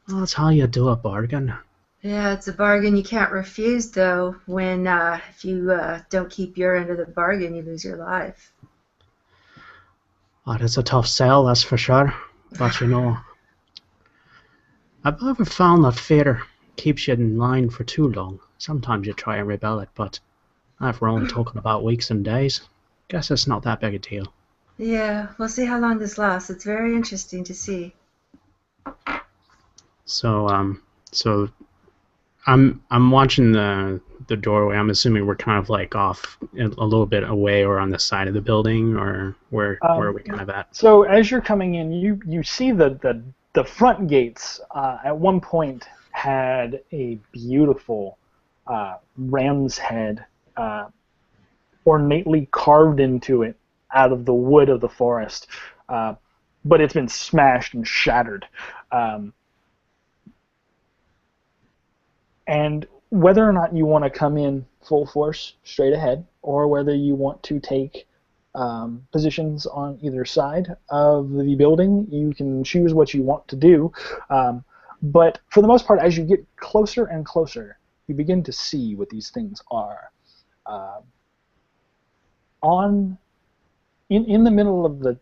That's how you do a bargain." Yeah, it's a bargain you can't refuse, though. When if you don't keep your end of the bargain, you lose your life. Oh, it's a tough sell, that's for sure. But you know, I've never found that fear keeps you in line for too long. Sometimes you try and rebel it, but if we're only talking about weeks and days, guess it's not that big a deal. Yeah, we'll see how long this lasts. It's very interesting to see. So I'm watching the doorway. I'm assuming we're kind of like off a little bit away or on the side of the building, or where are we kind of at? So as you're coming in, you see the front gates at one point had a beautiful ram's head ornately carved into it out of the wood of the forest, but it's been smashed and shattered. And whether or not you want to come in full force straight ahead, or whether you want to take positions on either side of the building, you can choose what you want to do. But for the most part, as you get closer and closer, you begin to see what these things are. In the middle of the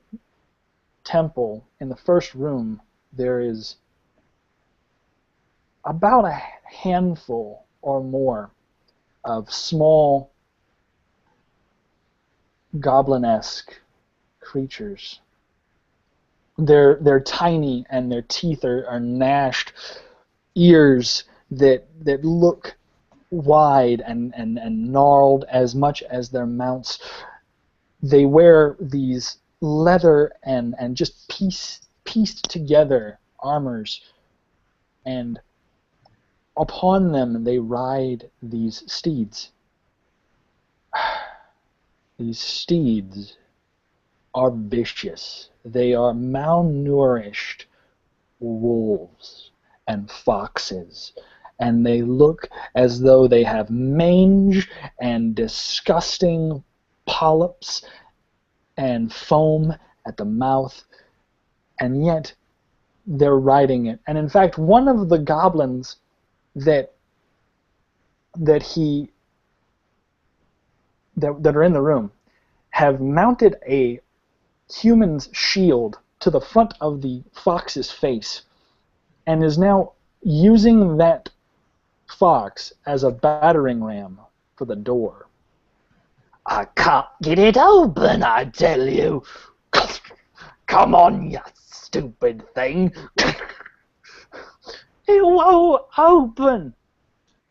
temple, in the first room, there is about a handful or more of small goblin-esque creatures. They're tiny, and their teeth are gnashed, ears that look wide and gnarled as much as their mounts. They wear these leather and just pieced together armors, and upon them they ride these steeds. These steeds are vicious. They are malnourished wolves and foxes, and they look as though they have mange and disgusting polyps and foam at the mouth, and yet they're riding it. And in fact, one of the goblins that are in the room have mounted a human's shield to the front of the fox's face, and is now using that fox as a battering ram for the door. I can't get it open, I tell you. Come on, you stupid thing. It won't open.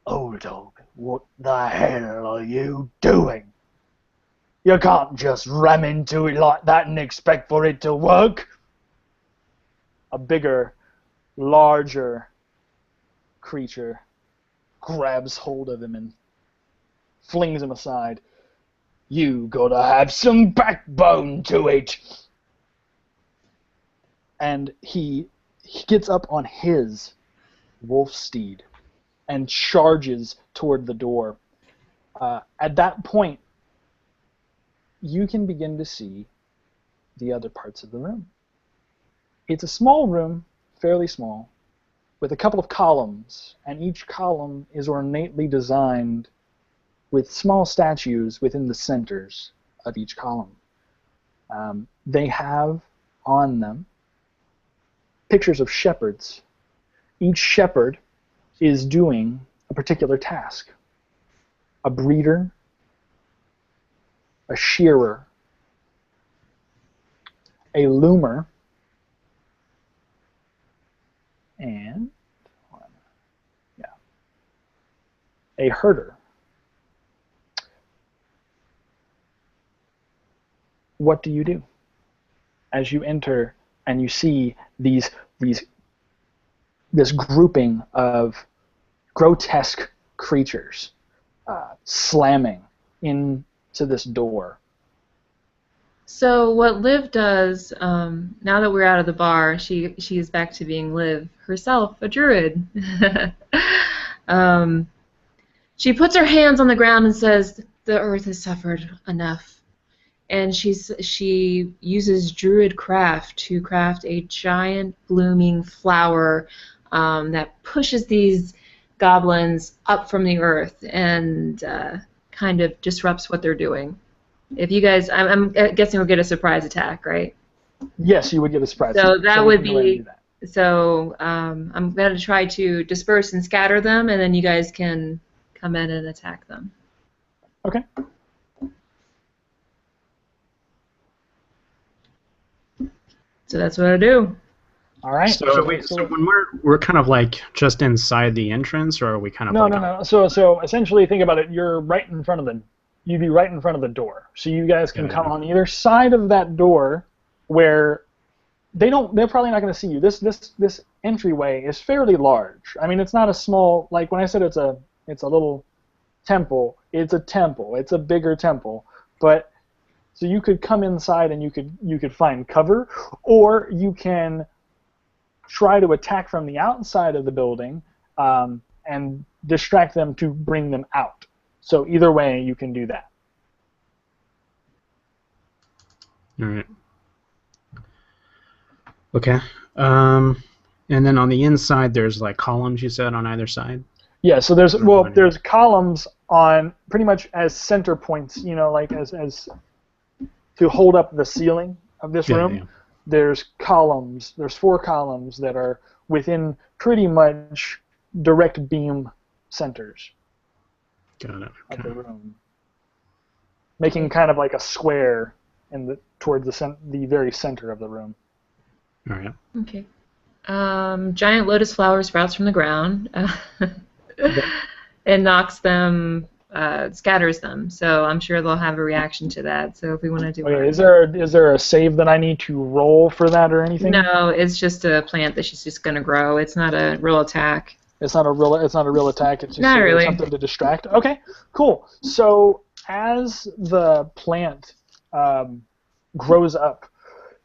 Old dog, what the hell are you doing? You can't just ram into it like that and expect for it to work. A bigger, larger creature grabs hold of him and flings him aside. You gotta have some backbone to it. And he gets up on his wolf steed and charges toward the door. At that point, you can begin to see the other parts of the room. It's a small room, fairly small, with a couple of columns, and each column is ornately designed with small statues within the centers of each column. They have on them pictures of shepherds. Each shepherd is doing a particular task. A breeder, a shearer, a loomer, and a herder. What do you do as you enter and you see this grouping of grotesque creatures slamming into this door? So what Liv does, now that we're out of the bar, she is back to being Liv herself, a druid. She puts her hands on the ground and says, "The earth has suffered enough." And she uses druid craft to craft a giant blooming flower that pushes these goblins up from the earth and kind of disrupts what they're doing. If you guys, I'm guessing we'll get a surprise attack, right? Yes, you would get a surprise. So that would be. That. So I'm going to try to disperse and scatter them, and then you guys can come in and attack them. Okay. So that's what I do. All right. So, when we're kind of like just inside the entrance, or are we kind of no. So essentially, think about it. You'd be right in front of the door. So you guys can come on either side of that door, where they're probably not going to see you. This entryway is fairly large. I mean, it's not a small, like when I said it's a little temple. It's a temple. It's a bigger temple, but so you could come inside and you could find cover, or you can try to attack from the outside of the building and distract them to bring them out. So either way, you can do that. All right. Okay. And then on the inside, there's like columns, you said, on either side? Yeah, so there's columns on pretty much as center points, like as to hold up the ceiling of this room. Yeah. There's columns. There's 4 columns that are within pretty much direct beam centers. Got it. Okay. Of the room, making kind of like a square towards the very center of the room. All right. Okay. Giant lotus flower sprouts from the ground. It knocks them, scatters them. So I'm sure they'll have a reaction to that. So if we want to do. Okay. Is there a save that I need to roll for that or anything? No, it's just a plant that she's just gonna grow. It's not a real attack. It's not a real attack. It's just not really. Something to distract. Okay. Cool. So as the plant grows up,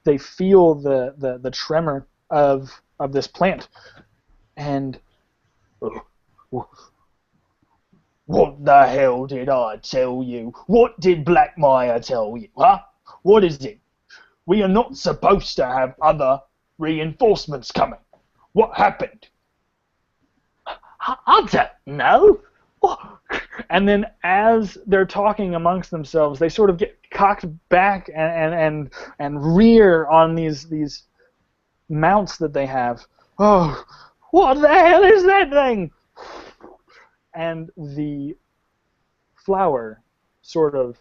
they feel the tremor of this plant, and what the hell did I tell you? What did Blackmire tell you? Huh? What is it? We are not supposed to have other reinforcements coming. What happened? I don't know. And then as they're talking amongst themselves, they sort of get cocked back and rear on these mounts that they have. Oh, what the hell is that thing? And the flower sort of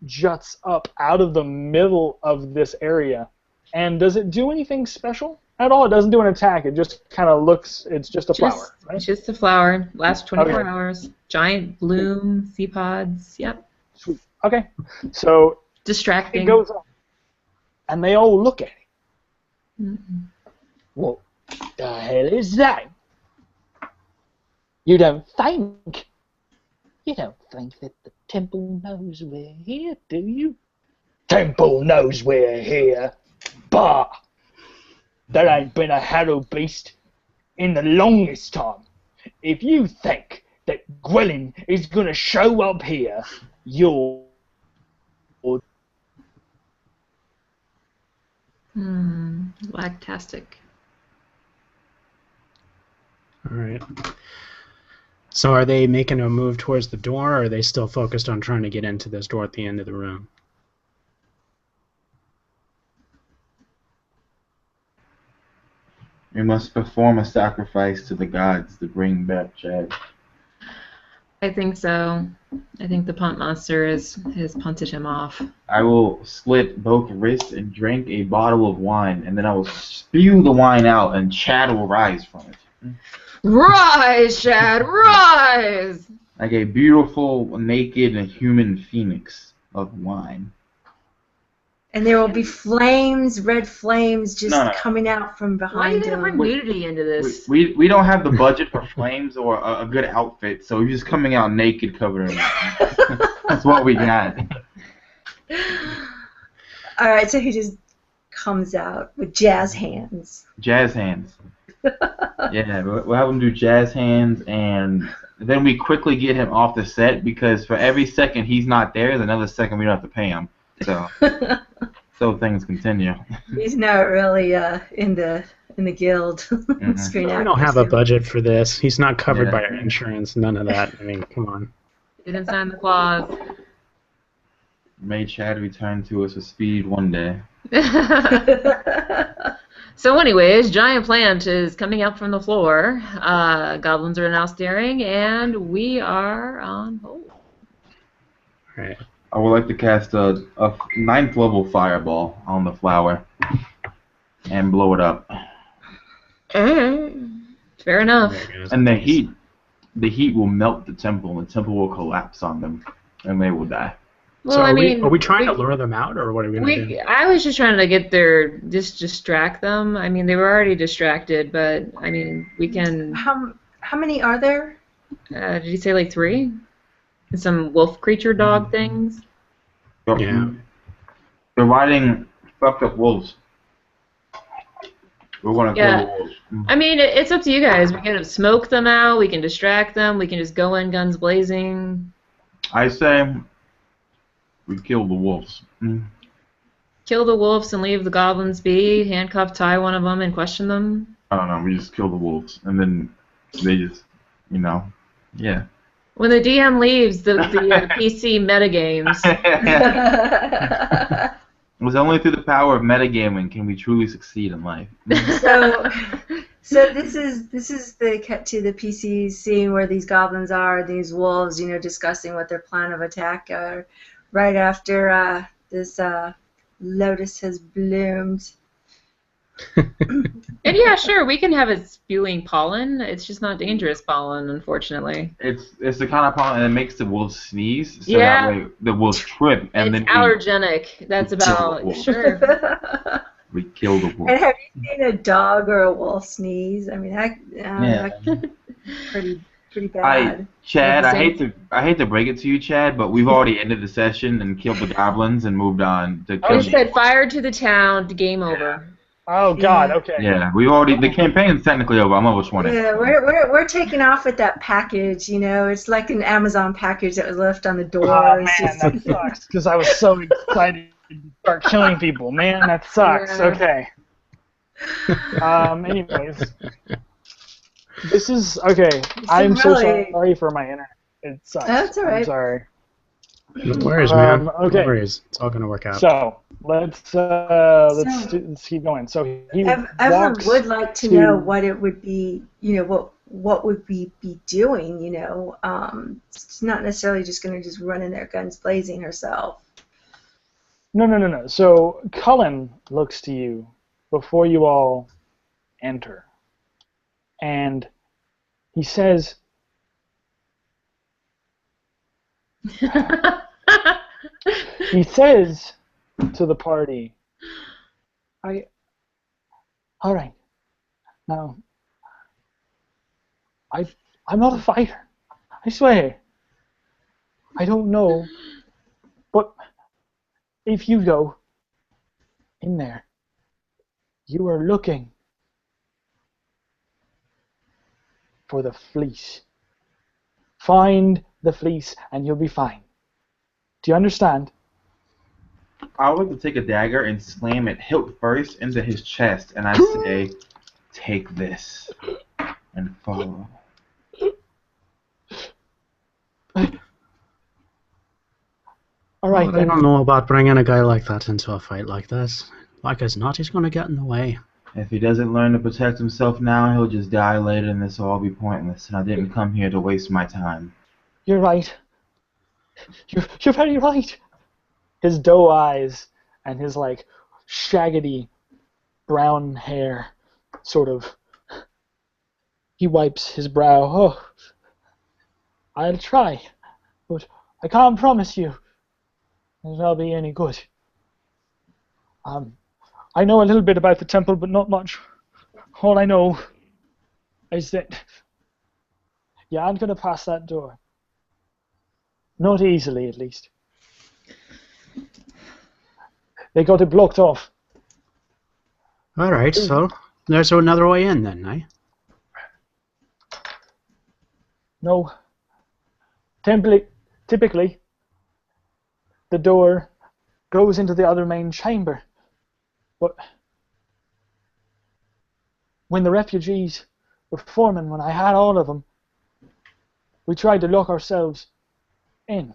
juts up out of the middle of this area. And does it do anything special at all? It doesn't do an attack. It just kind of looks, it's just a flower, right? It's just a flower. Lasts 24 hours. Giant bloom, sea pods. Yep. Sweet. Okay. So distracting. It goes on. And they all look at it. Mm-hmm. What the hell is that? You don't think that the temple knows we're here, do you? Temple knows we're here, but there ain't been a harrow beast in the longest time. If you think that Gwlan is gonna show up here, you're... Lactastic. All right. So are they making a move towards the door, or are they still focused on trying to get into this door at the end of the room? We must perform a sacrifice to the gods to bring back Chad. I think so. I think the punt monster has punted him off. I will slit both wrists and drink a bottle of wine, and then I will spew the wine out, and Chad will rise from it. Rise, Chad, rise! Like a beautiful, naked, human phoenix of wine. And there will be flames, red flames, just coming out from behind Why are you him. going to bring nudity into this? We don't have the budget for flames or a good outfit, so we're just coming out naked, covered in That's what we got. All right, so he just comes out with jazz hands. Jazz hands. Yeah, we'll have him do jazz hands, and then we quickly get him off the set, because for every second he's not there, there's another second we don't have to pay him. So things continue. He's not really in the guild. Mm-hmm. We don't have a budget for this. He's not covered by our insurance. None of that. I mean, come on. Didn't sign the clause. May Chad return to us with speed one day. So anyways, giant plant is coming up from the floor. Goblins are now staring, and we are on hold. Right. I would like to cast a 9th level fireball on the flower. and blow it up. Fair enough. And the heat will melt the temple, and the temple will collapse on them, and they will die. Well, So I mean, are we trying to lure them out, or what are we going to do? I was just trying to just distract them. I mean, they were already distracted, but I mean, we can. How many are there? Did you say like 3? And some wolf creature dog things. Yeah. They're riding fucked up wolves. We're gonna kill the wolves. I mean, it's up to you guys. We can smoke them out. We can distract them. We can just go in guns blazing. I say we kill the wolves. Kill the wolves and leave the goblins be. Handcuff, tie one of them, and question them. I don't know. We just kill the wolves, and then they just, yeah. When the DM leaves, the PC metagames. It was only through the power of metagaming can we truly succeed in life. So this is the cut to the PCs seeing where these goblins are, these wolves, discussing what their plan of attack are, right after this lotus has bloomed. And yeah, sure, we can have it spewing pollen. It's just not dangerous pollen, unfortunately. It's the kind of pollen that makes the wolves sneeze, so Yeah. that way the wolves trip, and it's then allergenic. That's kill the about wolves. sure. we kill the wolf. And have you seen a dog or a wolf sneeze? I mean, that's pretty bad. Chad, Like I the hate to break it to you, Chad, but we've already ended the session and killed the goblins and moved on to I said fire to the town. Game over. Oh God. Okay. Yeah, the campaign is technically over. I'm almost winning. Yeah, we're taking off with that package. It's like an Amazon package that was left on the door. Oh It's man, that sucks. Because I was so excited to start killing people. Man, that sucks. Yeah. Okay. Anyways, this is okay. I'm so really- sorry for my internet. It sucks. That's all right. I'm sorry. No worries, man. Okay. No worries. It's all going to work out. So let's keep going. So he Everyone walks would like to know what it would be. What would we be doing? It's not necessarily just going to just run in there guns blazing herself. No. So Cullen looks to you before you all enter, and he says, to the party, all right, now, I'm not a fighter, I swear. I don't know, but if you go in there, you are looking for the fleece. Find the fleece and you'll be fine. Do you understand? I would like to take a dagger and slam it hilt first into his chest, and I say, take this and follow. All right, Well, I then. don't know about bringing a guy like that into a fight like this. Like as not, he's going to get in the way. If he doesn't learn to protect himself now, he'll just die later and this will all be pointless, and I didn't come here to waste my time. You're right. You're very right. His doe eyes and his shaggy brown hair sort of. He wipes his brow. Oh, I'll try, but I can't promise you that I'll be any good. I know a little bit about the temple, but not much. All I know is that you aren't going to pass that door. Not easily, at least. They got it blocked off. All right, so there's another way in then, eh? No. Typically, the door goes into the other main chamber. But when the refugees were forming, when I had all of them, we tried to lock ourselves in.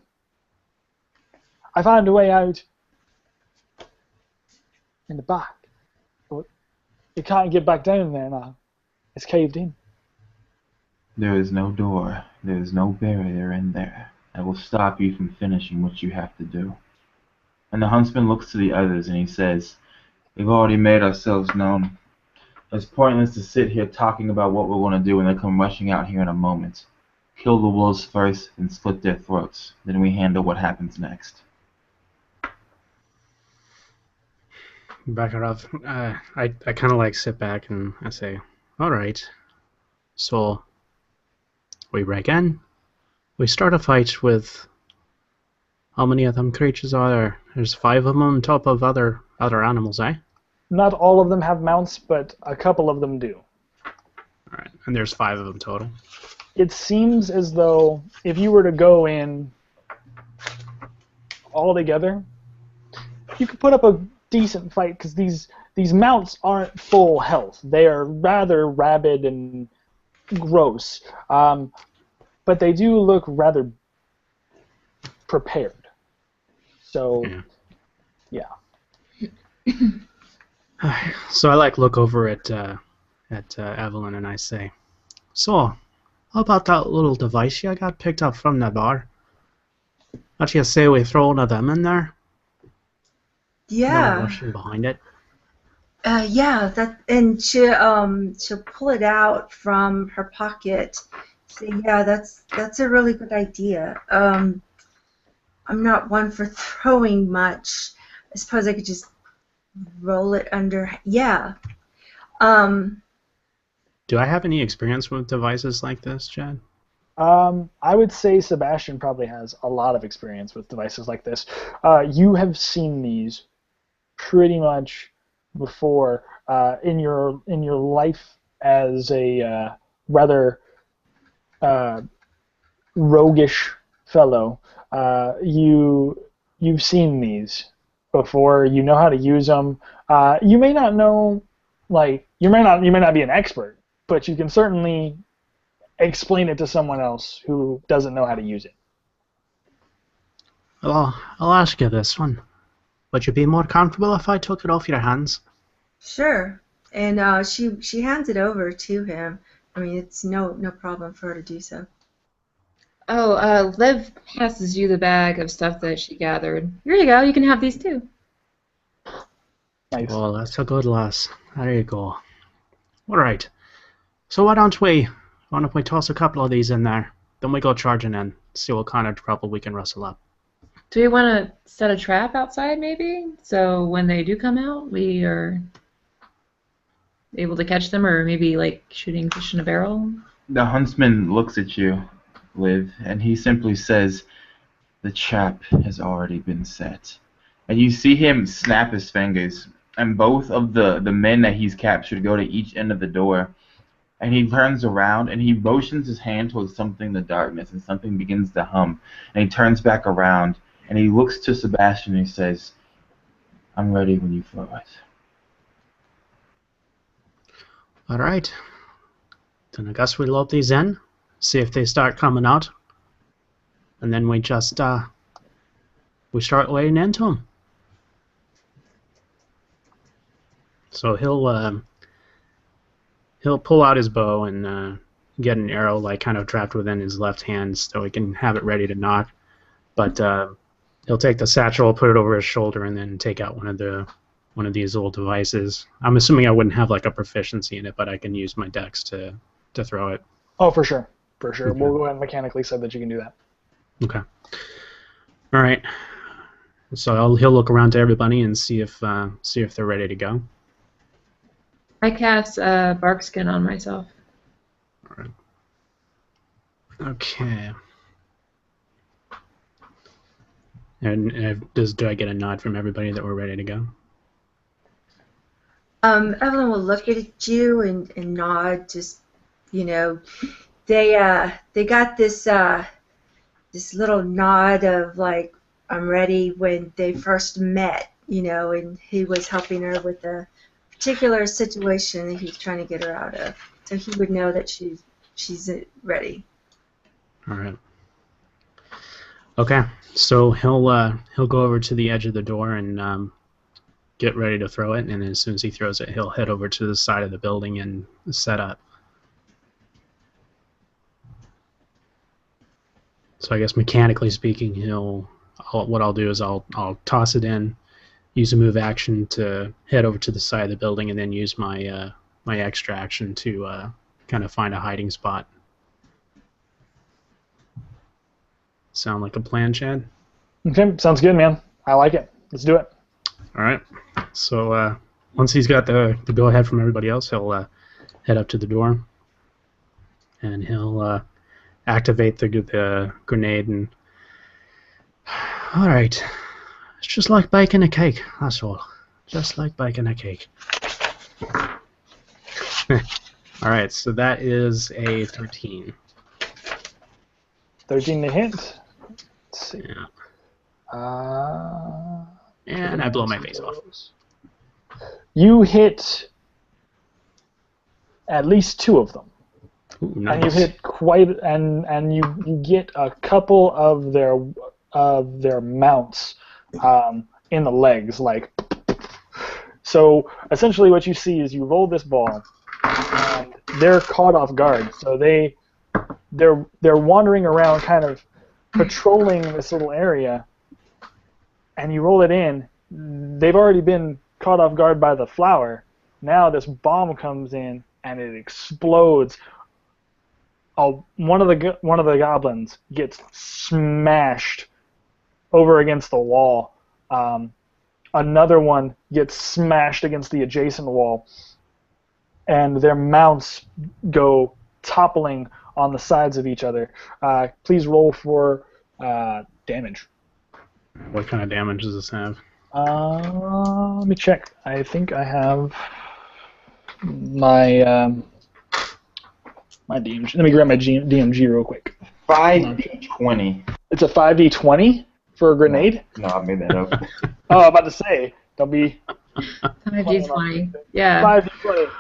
I found a way out in the back, but you can't get back down there now. It's caved in. There is no door. There is no barrier in there that will stop you from finishing what you have to do. And the huntsman looks to the others and he says, We've already made ourselves known. It's pointless to sit here talking about what we want to do when they come rushing out here in a moment. Kill the wolves first, then slit their throats. Then we handle what happens next. Bakarov, I kind of like sit back and I say, all right. So we break in. We start a fight with. How many of them creatures are there? There's 5 of them on top of other animals, eh? Not all of them have mounts, but a couple of them do. All right, and there's 5 of them total. It seems as though if you were to go in all together, you could put up a decent fight because these mounts aren't full health. They are rather rabid and gross, but they do look rather prepared. So, yeah. So I look over at Evelyn and I say, so, how about that little device you got picked up from the bar? What you say we throw one of them in there? Yeah. No rushing behind it. Yeah, and she'll pull it out from her pocket. Say, yeah, that's a really good idea. I'm not one for throwing much. I suppose I could just roll it under. Yeah. Do I have any experience with devices like this, Chad? I would say Sebastian probably has a lot of experience with devices like this. You have seen these pretty much before in your life as a rather roguish fellow. You've seen these before. You know how to use them. You may not know, you may not be an expert, but you can certainly explain it to someone else who doesn't know how to use it. Well, I'll ask you this one. Would you be more comfortable if I took it off your hands? Sure. And she hands it over to him. I mean, it's no problem for her to do so. Oh, Liv passes you the bag of stuff that she gathered. Here you go. You can have these too. Nice. Well, that's a good lass. There you go. All right. So why don't we toss a couple of these in there? Then we go charging in. See what kind of trouble we can rustle up. Do we want to set a trap outside, maybe? So when they do come out, we are able to catch them, or maybe like shooting fish in a barrel? The huntsman looks at you, Liv, and he simply says, "The trap has already been set." And you see him snap his fingers, and both of the men that he's captured go to each end of the door. And he turns around and he motions his hand towards something in the darkness, and something begins to hum. And he turns back around and he looks to Sebastian and he says, "I'm ready when you throw it." All right. Then I guess we load these in, see if they start coming out, and then we just we start laying into them. So he'll pull out his bow and get an arrow kind of trapped within his left hand, so he can have it ready to knock. But he'll take the satchel, put it over his shoulder, and then take out one of these old devices. I'm assuming I wouldn't have a proficiency in it, but I can use my dex to throw it. Oh, for sure. For sure. Okay. We'll go ahead and mechanically say that you can do that. Okay. All right. So he'll look around to everybody and see if they're ready to go. I cast bark skin on myself. All right. Okay. And do I get a nod from everybody that we're ready to go? Evelyn will look at you and nod. Just, they got this little nod of I'm ready when they first met, and he was helping her with a particular situation that he was trying to get her out of. So he would know that she's ready. All right. Okay. So he'll go over to the edge of the door and get ready to throw it, and as soon as he throws it, he'll head over to the side of the building and set up. So I guess mechanically speaking, what I'll do is I'll toss it in, use a move action to head over to the side of the building, and then use my my extra action to kind of find a hiding spot. Sound like a plan, Chad? Okay, sounds good, man. I like it. Let's do it. All right. So once he's got the go-ahead from everybody else, he'll head up to the door, and he'll activate the grenade. And all right, it's just like baking a cake. That's all. Just like baking a cake. All right. So that is a 13. 13 to hit. Let's see. Yeah. Uh, And I blow my face off. You hit at least 2 of them. Ooh, nice. And you hit quite, and you get a couple of their mounts in the legs, like. So essentially, what you see is you roll this ball, and they're caught off guard. So they're wandering around, kind of patrolling this little area, and you roll it in. They've already been caught off guard by the flower. Now this bomb comes in, and it explodes. One of the goblins gets smashed over against the wall. Another one gets smashed against the adjacent wall, and their mounts go toppling on the sides of each other. Please roll for damage. What kind of damage does this have? Let me check. I think I have my my DMG. Let me grab my DMG real quick. 5d20. It's a 5d20 for a grenade? No, I made that up. Oh, I'm about to say, don't be 5d20. Yeah. 5d20.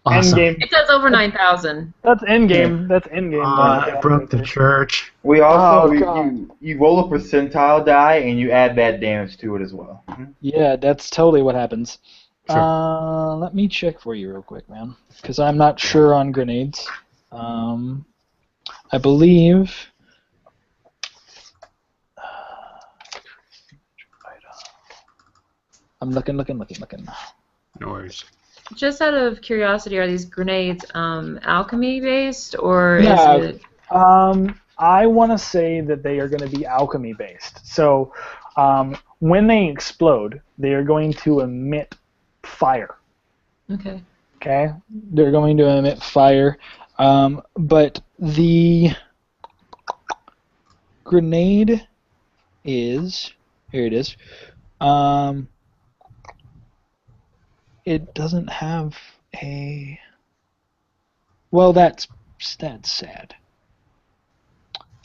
Awesome. Endgame. It says over 9,000. That's endgame. That's endgame. I broke the church. We also, God. you roll a percentile die and you add that damage to it as well. Yeah, that's totally what happens. Sure. Let me check for you real quick, man, because I'm not sure on grenades. I believe. I'm looking. No worries. Just out of curiosity, are these grenades alchemy based, or Yeah. is it? I want to say that they are going to be alchemy based. So when they explode, they are going to emit fire. Okay. Okay, they're going to emit fire, but the grenade is here. It is. It doesn't have a. Well, that's sad.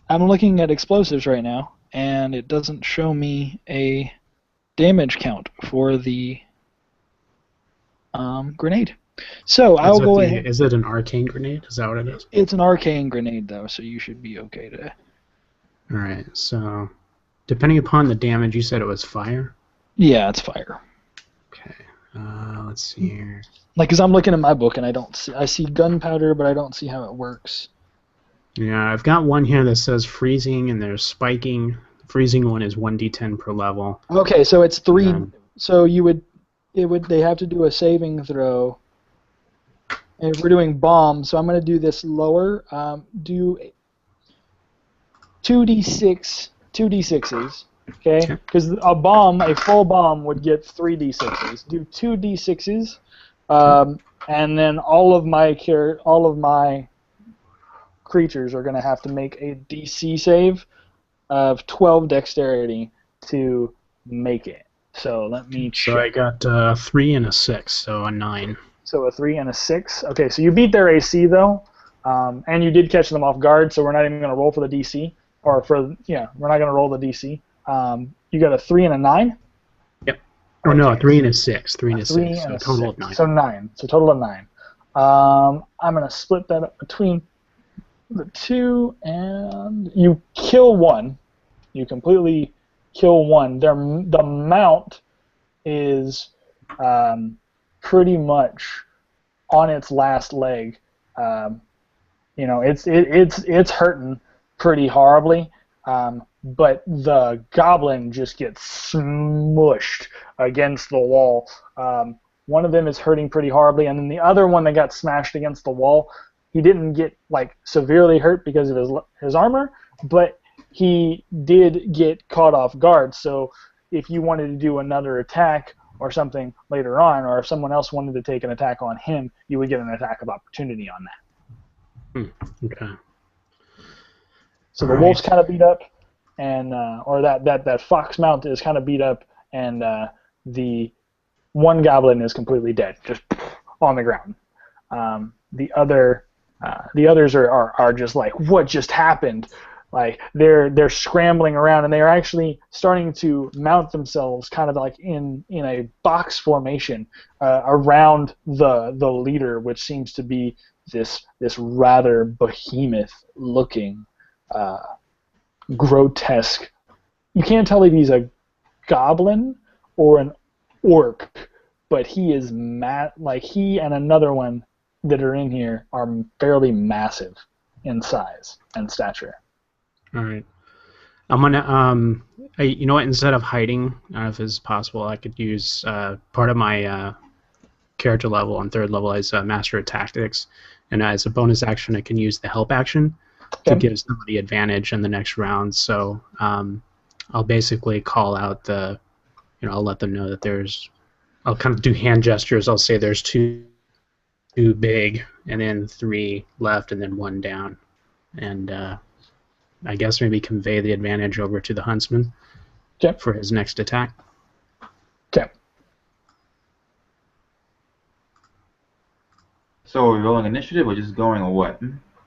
I'm looking at explosives right now, and it doesn't show me a damage count for the grenade. So I'll go ahead. Is it an arcane grenade? Is that what it is? It's an arcane grenade, though, so you should be okay to. All right. So, depending upon the damage, you said it was fire. Yeah, it's fire. Okay. Let's see here. Like, cause I'm looking at my book and I don't see. I see gunpowder, but I don't see how it works. Yeah, I've got one here that says freezing, and there's spiking. The freezing one is 1d10 per level. Okay, so it's 3. So they have to do a saving throw. And if we're doing bombs, so I'm going to do this lower. Do 2d6s, okay? Because a full bomb would get 3d6s. Do 2d6s, and then all of my creatures are going to have to make a DC save of 12 dexterity to make it. So let me check. So I got a 3 and a 6, so a 9. So a 3 and a 6. Okay, so you beat their AC though, and you did catch them off guard. So we're not even going to roll for the DC, we're not going to roll the DC. You got a 3 and a 9. Yep. Oh no, a 3 and a 6. 3 and a 6. And So a a total 6. of 9. So 9. So total of 9. I'm going to split that up between the 2, and you kill one. You completely kill one. The mount is pretty much on its last leg. It's hurting pretty horribly, but the goblin just gets smushed against the wall. One of them is hurting pretty horribly, and then the other one that got smashed against the wall, he didn't get like severely hurt because of his armor, but he did get caught off guard. So if you wanted to do another attack or something later on, or if someone else wanted to take an attack on him, you would get an attack of opportunity on that. Okay. So the wolf's kind of beat up, and or that fox mount is kind of beat up, and the one goblin is completely dead, just on the ground. The others are just like, what just happened? Like they're scrambling around, and they're actually starting to mount themselves kind of like in a box formation around the leader, which seems to be this rather behemoth looking grotesque. You can't tell if he's a goblin or an orc, but he is like he and another one that are in here are fairly massive in size and stature. All right. I'm gonna you know what? Instead of hiding, I don't know if it's possible, I could use part of my character level on 3rd level as Master of Tactics, and as a bonus action, I can use the help action to give somebody advantage in the next round. So I'll basically call out I'll let them know that I'll kind of do hand gestures. I'll say there's two big, and then 3 left, and then 1 down, and I guess maybe convey the advantage over to the huntsman for his next attack. Okay. So are we rolling initiative or just going or what?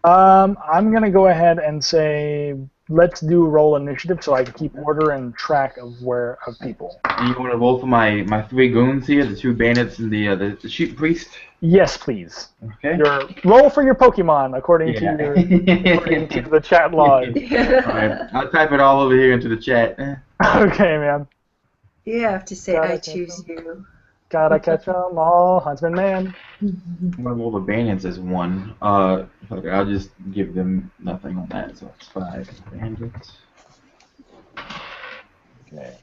I'm going to go ahead and say let's do roll initiative so I can keep order and track of people. You want to roll for my 3 goons here, the 2 bandits and the sheep priest? Yes, please. Okay. Roll for your Pokemon according to the chat log. Alright, I'll type it all over here into the chat. Okay, man. You have to say I choose you. Gotta catch 'em all, huntsman man. I'm gonna roll the bandits as 1. Okay, I'll just give them nothing on that, so it's 5 bandits. Okay.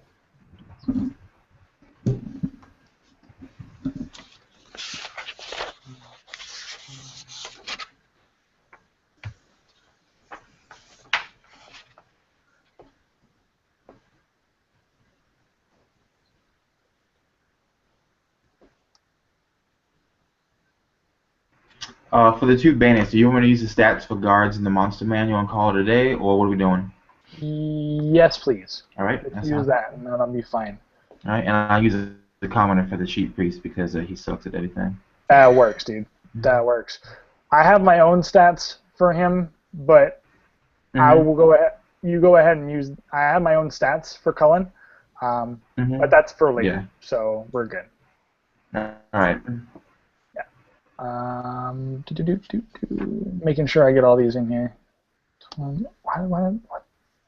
For the 2 bandits, do you want me to use the stats for guards in the monster manual and call it a day, or what are we doing? Yes, please. Alright, let's use that, and that'll be fine. Alright, and I'll use the commoner for the sheep priest because he sucks at everything. That works, dude. That works. I have my own stats for him, but I will go ahead. You go ahead and use. I have my own stats for Cullen, but that's for later, so we're good. Alright. Making sure I get all these in here. What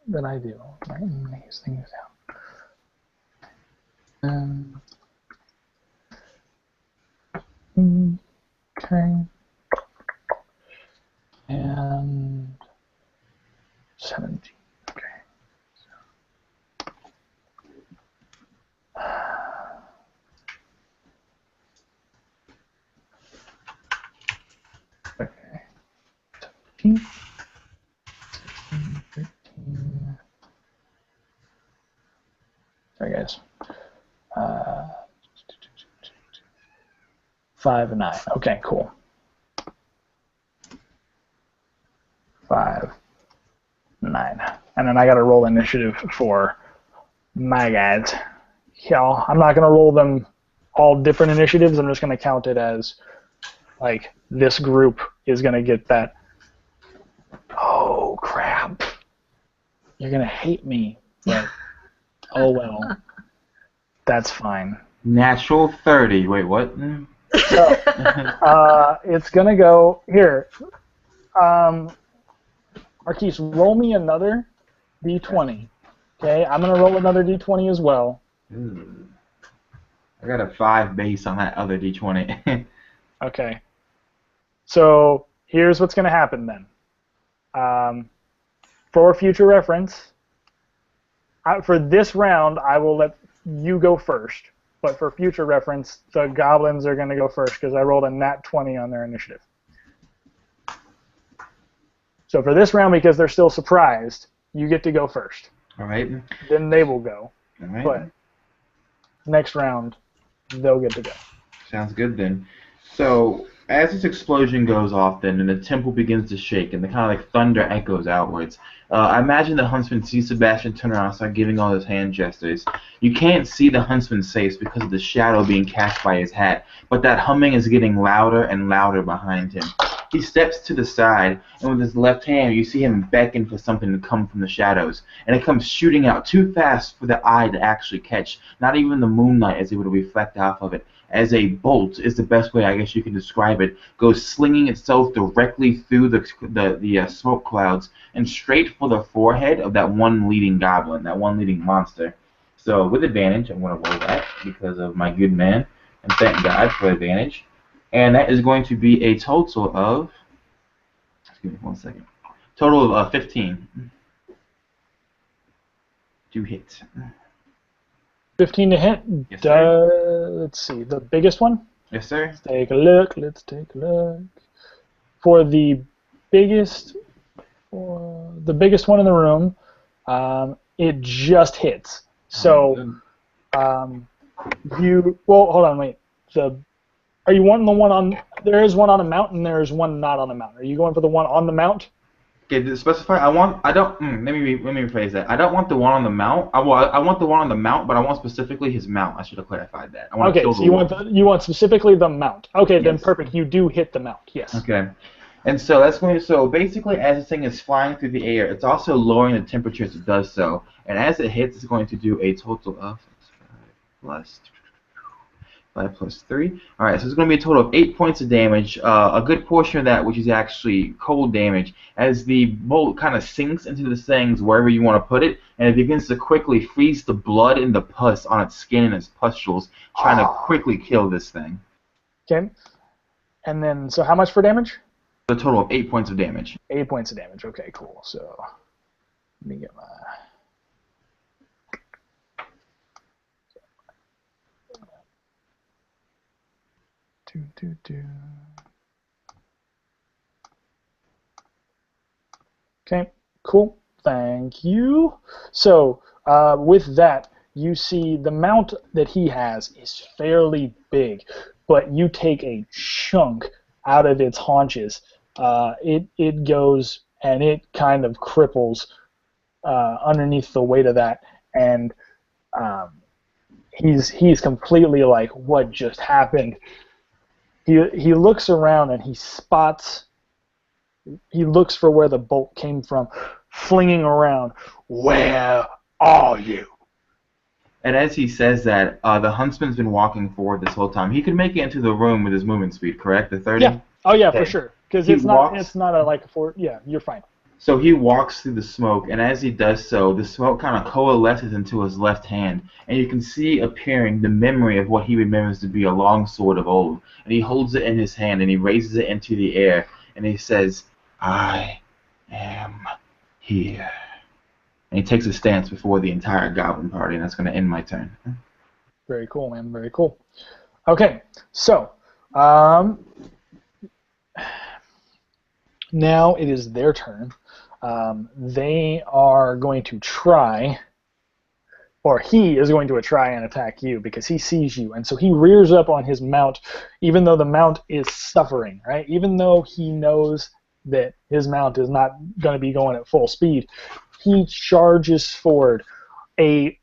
did I do? Writing these things down. Okay. And 17. Okay. Okay. 17. 13. Sorry, guys. 5 and 9. Okay, cool. 5, 9. And then I got to roll initiative for my guys. Yeah, I'm not going to roll them all different initiatives. I'm just going to count it as, like, this group is going to get that. Oh, crap. You're going to hate me, but oh well. That's fine. Natural 30. Wait, what? So, it's going to go here. Marquis, roll me another d20. Okay, I'm going to roll another d20 as well. Ooh. I got a 5 base on that other d20. Okay. So here's what's going to happen then. For future reference, for this round, I will let you go first. But for future reference, the goblins are going to go first because I rolled a nat 20 on their initiative. So for this round, because they're still surprised, you get to go first. All right. Then they will go. All right. But next round, they'll get to go. Sounds good then. So as this explosion goes off then, and the temple begins to shake, and the kind of like thunder echoes outwards, I imagine the huntsman sees Sebastian turn around and start giving all his hand gestures. You can't see the huntsman's face because of the shadow being cast by his hat, but that humming is getting louder and louder behind him. He steps to the side, and with his left hand, you see him beckon for something to come from the shadows, and it comes shooting out too fast for the eye to actually catch, not even the moonlight as it would reflect off of it. As a bolt is the best way I guess you can describe it, goes slinging itself directly through the smoke clouds and straight for the forehead of that one leading goblin, that one leading monster. So with advantage, I'm going to roll that because of my good man, and thank God for advantage. And that is going to be a total of, excuse me 1 second, total of 15 to hit. 15 to hit. Yes, sir. Let's see, the biggest one? Yes, sir. Let's take a look. For the biggest one in the room, it just hits. So, hold on, wait. Are you wanting the one on? There is one on a mount, and there is one not on the mount. Are you going for the one on the mount? Okay, to specify, let me rephrase that. I don't want the one on the mount. I want the one on the mount, but I want specifically his mount. I should have clarified that. Okay, so you want specifically the mount. Okay, yes. Then perfect. You do hit the mount. Yes. Okay, and so that's going to. So basically, as this thing is flying through the air, it's also lowering the temperature as it does so. And as it hits, it's going to do a total of 5 plus 3. All right, so it's going to be a total of 8 points of damage. A good portion of that, which is actually cold damage, as the bolt kind of sinks into the things wherever you want to put it, and it begins to quickly freeze the blood and the pus on its skin and its pustules, trying to quickly kill this thing. Okay. And then, so how much for damage? A total of 8 points of damage. 8 points of damage. Okay, cool. So let me get my. Okay, cool. Thank you. So, with that, you see the mount that he has is fairly big, but you take a chunk out of its haunches. It goes and it kind of cripples underneath the weight of that, and he's completely like, what just happened? He looks around and he looks for where the bolt came from, flinging around, "Where are you?" And as he says that, the huntsman's been walking forward this whole time. He could make it into the room with his movement speed, correct? The 30? Yeah. Oh yeah, okay. For sure. Because it's not a like a 4. Yeah, you're fine. So he walks through the smoke, and as he does so, the smoke kind of coalesces into his left hand, and you can see appearing the memory of what he remembers to be a long sword of old. And he holds it in his hand, and he raises it into the air, and he says, "I am here." And he takes a stance before the entire goblin party, and that's going to end my turn. Very cool, man. Very cool. Okay, so now it is their turn. They are going to try, or he is going to try and attack you because he sees you, and so he rears up on his mount, even though the mount is suffering, right? Even though he knows that his mount is not going to be going at full speed, he charges forward. A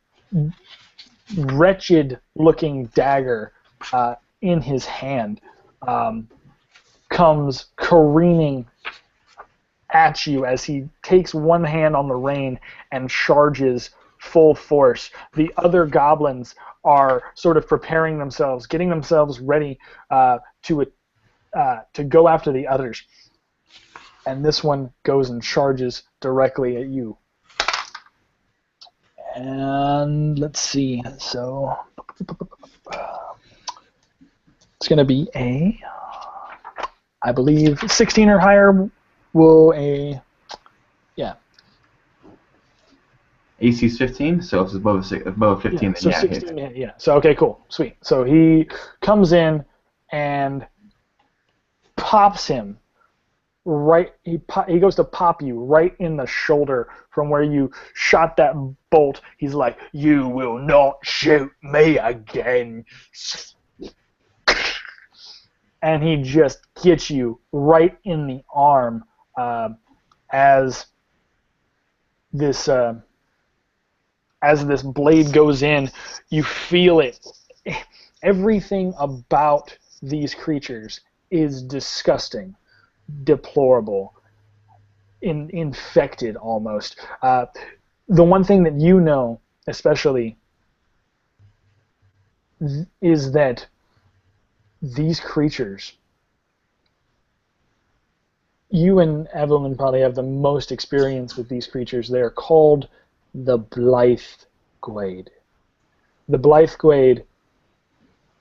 wretched-looking dagger in his hand comes careening at you as he takes one hand on the rein and charges full force. The other goblins are sort of preparing themselves, getting themselves ready to go after the others. And this one goes and charges directly at you. And let's see. So it's going to be I believe 16 or higher. Will a AC's 15, so if it's above 15, Yeah, then so yeah, it hits. 16 hit, yeah. So, okay, cool. Sweet. So he comes in and pops him right. He goes to pop you right in the shoulder from where you shot that bolt. He's like, "You will not shoot me again." And he just gets you right in the arm as this blade goes in. You feel it. Everything about these creatures is disgusting, deplorable, infected almost. The one thing that you know, especially, is that these creatures, you and Evelyn probably have the most experience with these creatures. They are called the Blythe Glade. The Blythe Glade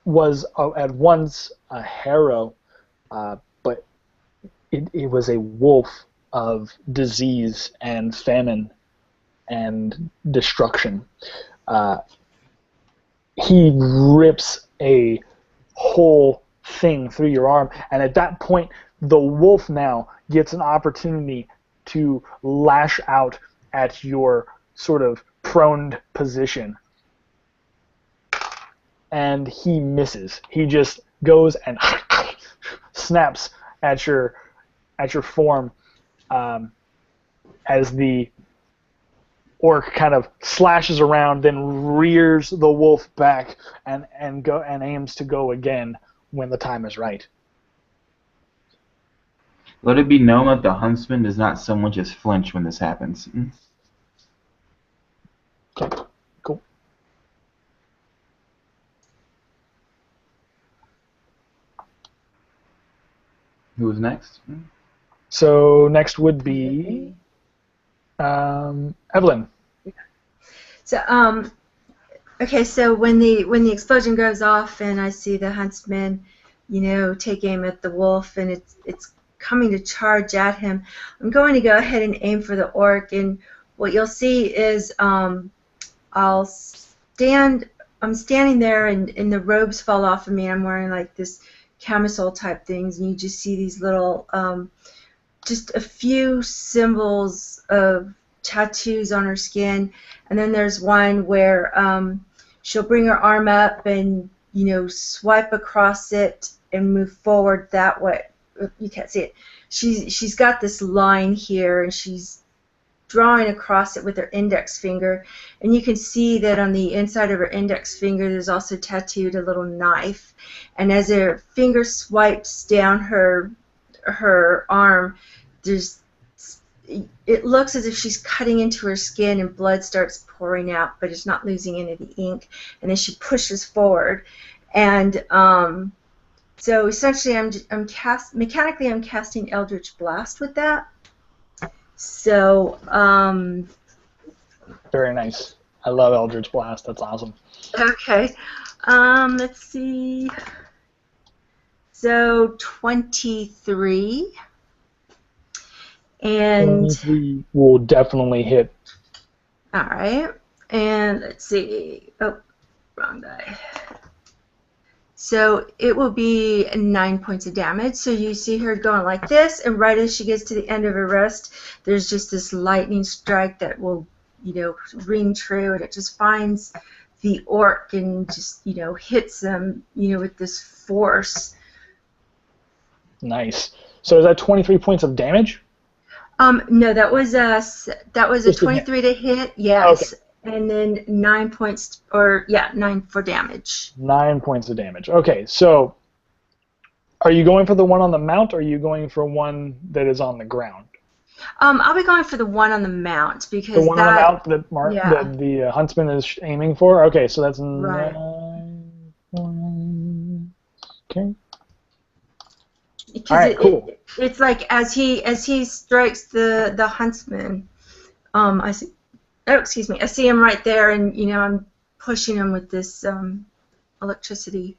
was at once a harrow, but it was a wolf of disease and famine and destruction. He rips a whole thing through your arm, and at that point, the wolf now gets an opportunity to lash out at your sort of prone position. And he misses. He just goes and snaps at your form as the orc kind of slashes around, then rears the wolf back and aims to go again when the time is right. Let it be known that the huntsman does not so much as flinch when this happens. Okay, cool. Who was next? So next would be Evelyn. So okay, so when the explosion goes off and I see the huntsman, take aim at the wolf and it's coming to charge at him, I'm going to go ahead and aim for the orc, and what you'll see is I'm standing there and the robes fall off of me. I'm wearing like this camisole type things, and you just see these little just a few symbols of tattoos on her skin, and then there's one where she'll bring her arm up and swipe across it and move forward that way. You can't see it. She's got this line here, and she's drawing across it with her index finger, and you can see that on the inside of her index finger there's also tattooed a little knife, and as her finger swipes down her arm, it looks as if she's cutting into her skin and blood starts pouring out, but it's not losing any of the ink, and then she pushes forward, and so essentially I'm casting Eldritch Blast with that. So Very nice. I love Eldritch Blast. That's awesome. okay, let's see. So 23. And 23 will definitely hit. all right, and let's see. Oh, wrong die. So it will be 9 points of damage. So you see her going like this, and right as she gets to the end of her rest, there's just this lightning strike that will, ring true, and it just finds the orc and just, hits them, with this force. Nice. So is that 23 points of damage? No, that was a 23 to hit. Yes. Okay. And then 9 points, 9 for damage. 9 points of damage. Okay, so are you going for the one on the mount, or are you going for one that is on the ground? I'll be going for the one on the mount, because the one on the mount yeah. that the huntsman is aiming for? Okay, so that's Right. 9. Okay. Because All right, cool. It's like as he strikes the huntsman, I see. Oh, excuse me. I see him right there, and I'm pushing him with this electricity.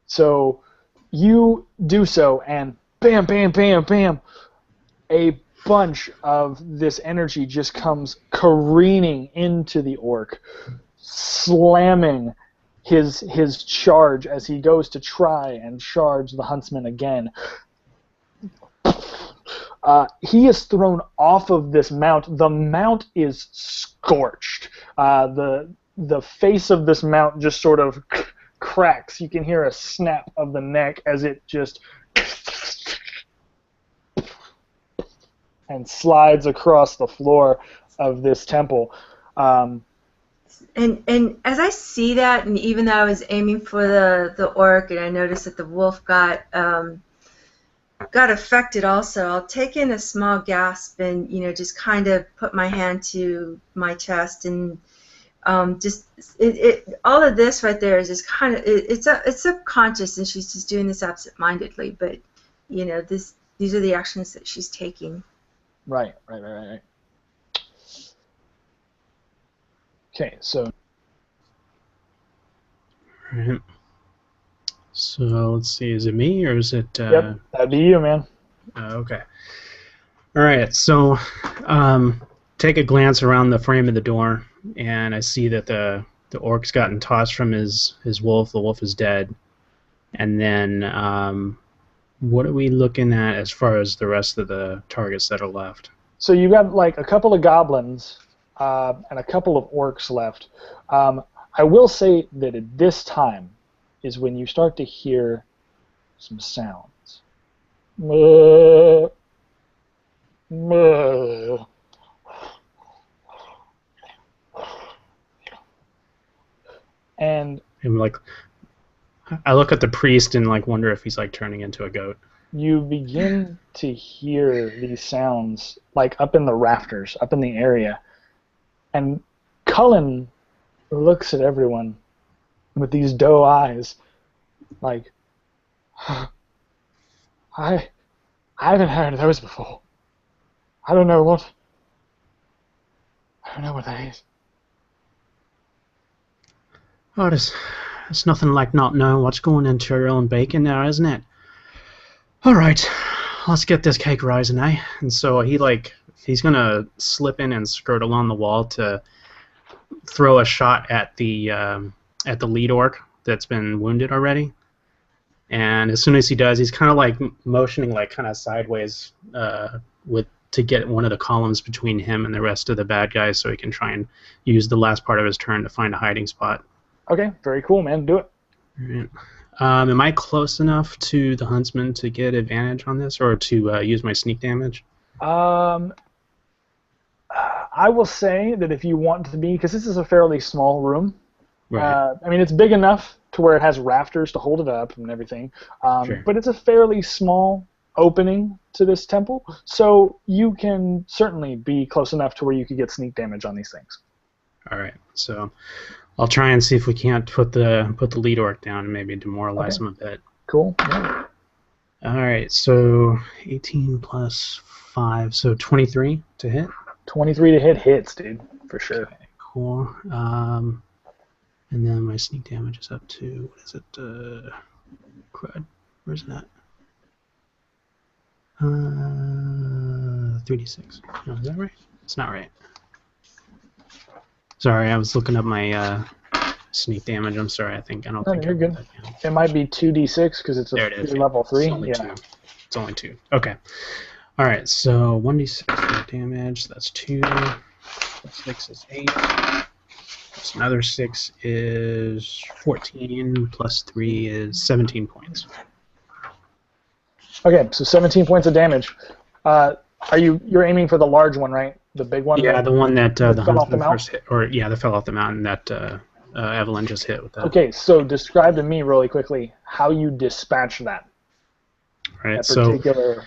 So you do so, and bam, bam, bam, bam. A bunch of this energy just comes careening into the orc, slamming his charge as he goes to try and charge the huntsman again. He is thrown off of this mount. The mount is scorched. The face of this mount just sort of cracks. You can hear a snap of the neck as it just and slides across the floor of this temple. And as I see that, and even though I was aiming for the orc, and I noticed that the wolf got affected also, I'll take in a small gasp and just kind of put my hand to my chest and just all of this right there is just kind of it's subconscious, and she's just doing this absent-mindedly, but these are the actions that she's taking. Right. Okay, so. Right. So let's see, is it me or is it? Yep, that'd be you, man. Okay. All right. So, take a glance around the frame of the door, and I see that the orc's gotten tossed from his wolf. The wolf is dead. And then, what are we looking at as far as the rest of the targets that are left? So you got like a couple of goblins and a couple of orcs left. I will say that at this time is when you start to hear some sounds. And like, I look at the priest and like wonder if he's like turning into a goat. You begin to hear these sounds like up in the rafters, up in the area, and Cullen looks at everyone with these doe eyes, like, I haven't heard those before. I don't know what that is. Oh, it's nothing like not knowing what's going into your own bacon now, isn't it? All right, let's get this cake rising, eh? And so he's gonna slip in and skirt along the wall to throw a shot at the lead orc that's been wounded already. And as soon as he does, he's kind of like motioning like kind of sideways to get one of the columns between him and the rest of the bad guys, so he can try and use the last part of his turn to find a hiding spot. Okay, very cool, man. Do it. All right. Am I close enough to the huntsman to get advantage on this, or to use my sneak damage? I will say that if you want to be, because this is a fairly small room. Right. I mean, it's big enough to where it has rafters to hold it up and everything. Sure. But it's a fairly small opening to this temple, so you can certainly be close enough to where you could get sneak damage on these things. All right. So I'll try and see if we can't put the lead orc down and maybe demoralize him a bit. Cool. Yeah. All right. So 18 plus 5, so 23 to hit. 23 to hit hits, dude, for sure. Okay, cool. And then my sneak damage is up to, what is it? Crud. Where's that? 3d6. No, is that right? It's not right. Sorry, I was looking up my sneak damage. I'm sorry. I don't think you're good. It might be 2d6 because it's level 3. It's only 2. It's only 2. Okay. All right. So 1d6 damage. That's 2. 6 is 8. Plus another 6 is 14. Plus 3 is 17 points. Okay, so 17 points of damage. You're aiming for the large one, right? The big one? Yeah, the one that the huntsman first hit, that fell off the mountain that Evelyn just hit with that. Okay, so describe to me really quickly how you dispatch that. Right. That particular.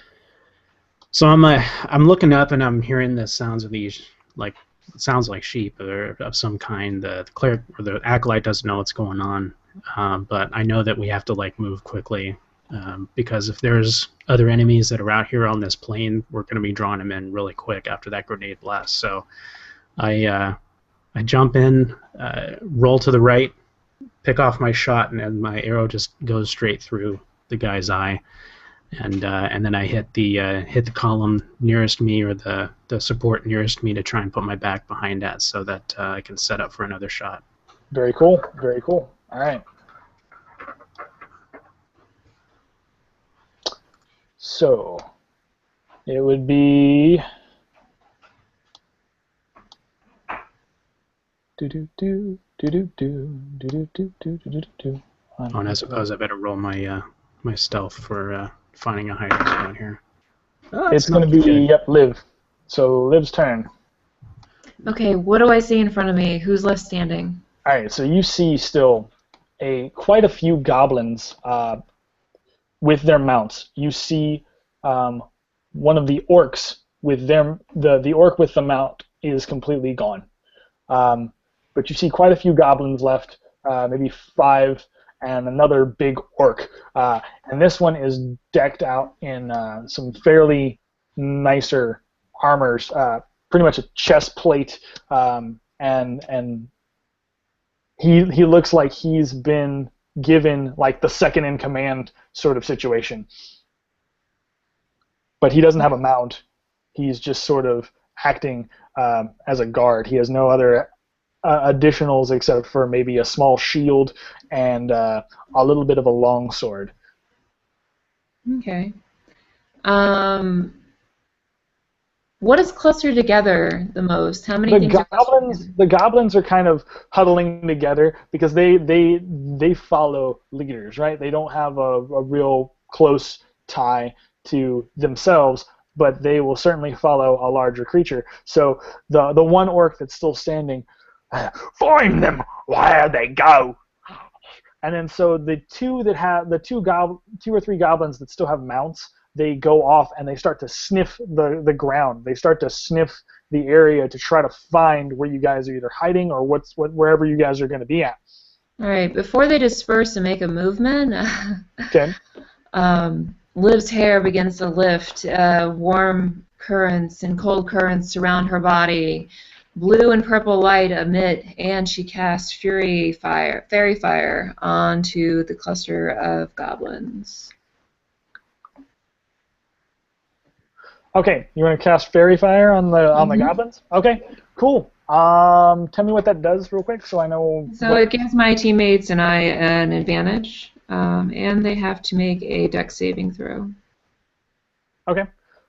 So I'm looking up and I'm hearing the sounds of these, like, it sounds like sheep or of some kind. The cleric or the acolyte doesn't know what's going on, but I know that we have to like move quickly. Because if there's other enemies that are out here on this plane, we're going to be drawing them in really quick after that grenade blast. So I jump in, roll to the right, pick off my shot, and my arrow just goes straight through the guy's eye. and then I hit the column nearest me, or the support nearest me, to try and put my back behind that so that I can set up for another shot. Very cool. Very cool. All right. So it would be Oh, and I suppose I better roll my my stealth for finding a hiding spot here. Oh, it's going to be Liv. So Liv's turn. Okay, what do I see in front of me? Who's left standing? All right, so you see still quite a few goblins with their mounts. You see one of the orcs with the orc with the mount is completely gone. But you see quite a few goblins left, maybe 5, and another big orc. And this one is decked out in some fairly nicer armors, pretty much a chest plate, and he looks like he's been given like the second in command sort of situation. But he doesn't have a mount. He's just sort of acting as a guard. He has no other additionals except for maybe a small shield and a little bit of a long sword. Okay. What is clustered together the most? How many things are clustered together? The goblins are kind of huddling together because they follow leaders, right? They don't have a real close tie to themselves, but they will certainly follow a larger creature. So the one orc that's still standing, find them where they go. And then so the two or three goblins that still have mounts, they go off and they start to sniff the ground. They start to sniff the area to try to find where you guys are either hiding or wherever you guys are going to be at. All right. Before they disperse and make a movement, Okay. Liv's hair begins to lift. Warm currents and cold currents surround her body. Blue and purple light emit, and she casts fairy fire onto the cluster of goblins. Okay, you want to cast fairy fire on the goblins? Okay, cool. Tell me what that does real quick, so I know. So it gives my teammates and I an advantage, and they have to make a dex saving throw. Okay,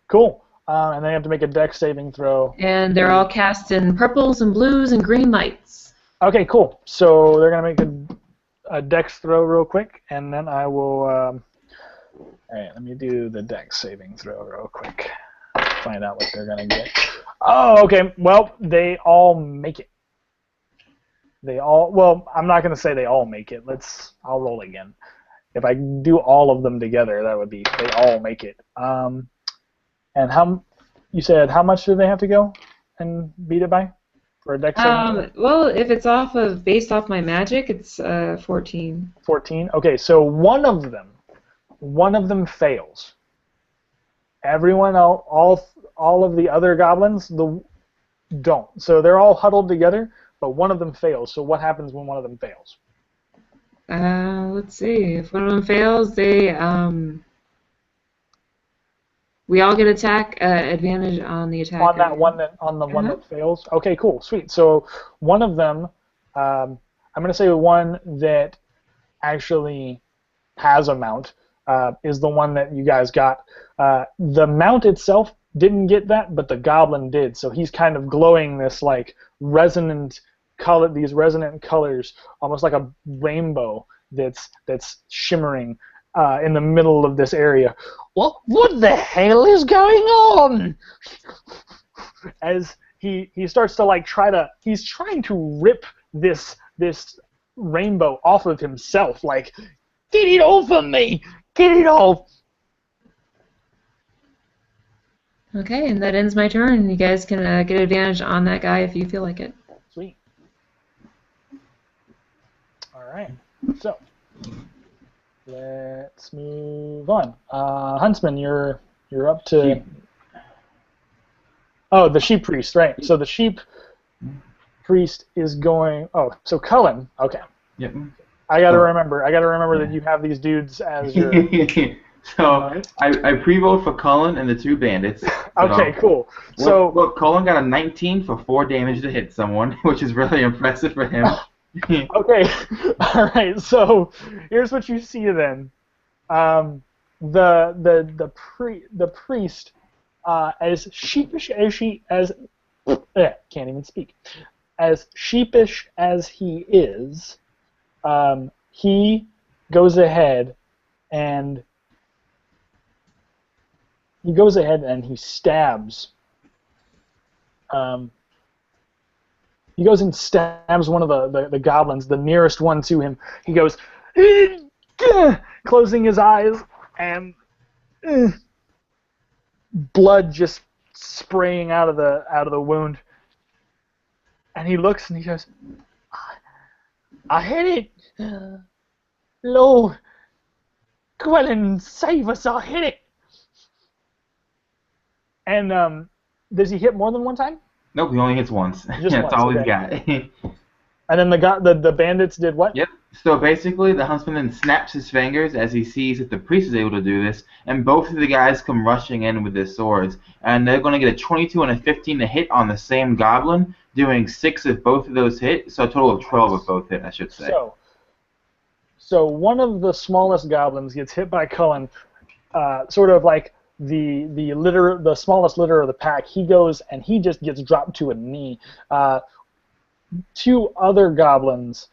cool. And they have to make a dex saving throw. And they're all cast in purples and blues and green lights. Okay, cool. So they're gonna make a dex throw real quick, and then I will. All right, let me do the dex saving throw real quick. Find out what they're gonna get. Oh, okay. Well, they all make it. Well, I'm not gonna say they all make it. I'll roll again. If I do all of them together, that would be they all make it. And you said how much do they have to go and beat it by for a dex saving? Well, if it's based off my magic, it's 14. 14. Okay, so one of them fails. Everyone, all of the other goblins, don't. So they're all huddled together, but one of them fails. So what happens when one of them fails? Let's see. If one of them fails, we all get advantage on the attack. On that one one that fails. Okay, cool, sweet. So one of them, I'm going to say one that actually has a mount is the one that you guys got. The mount itself didn't get that, but the goblin did. So he's kind of glowing this like resonant color, these resonant colors, almost like a rainbow that's shimmering in the middle of this area. What the hell is going on? As he starts to he's trying to rip this rainbow off of himself. Like, get it off of me! Get it off! Okay, and that ends my turn. You guys can get advantage on that guy if you feel like it. Sweet. All right. So let's move on. Huntsman, you're up to. Oh, the sheep priest, right? So the sheep priest is going. Oh, so Cullen. Okay. Yep. I gotta remember that you have these dudes as your. So I pre-rolled for Cullen and the two bandits. Okay, cool. So look, Cullen got a 19 for 4 damage to hit someone, which is really impressive for him. okay, all right. So here's what you see then. The priest, as sheepish as can't even speak, as sheepish as he is, he goes ahead and he stabs. He goes and stabs one of the goblins, the nearest one to him. He goes, closing his eyes, and blood just spraying out of the wound. And he looks and he goes, I hit it! Lord, Gwlan, save us, I hit it! And does he hit more than one time? Nope, he only hits once. Just That's once, all okay. he's got. And then the bandits did what? Yep. So basically, the huntsman then snaps his fingers as he sees that the priest is able to do this, and both of the guys come rushing in with their swords, and they're going to get a 22 and a 15 to hit on the same goblin, doing 6 if both of those hit, so a total of 12 if both hit, I should say. So one of the smallest goblins gets hit by Cullen, sort of like the smallest litter of the pack. He goes and he just gets dropped to a knee. 2 other goblins,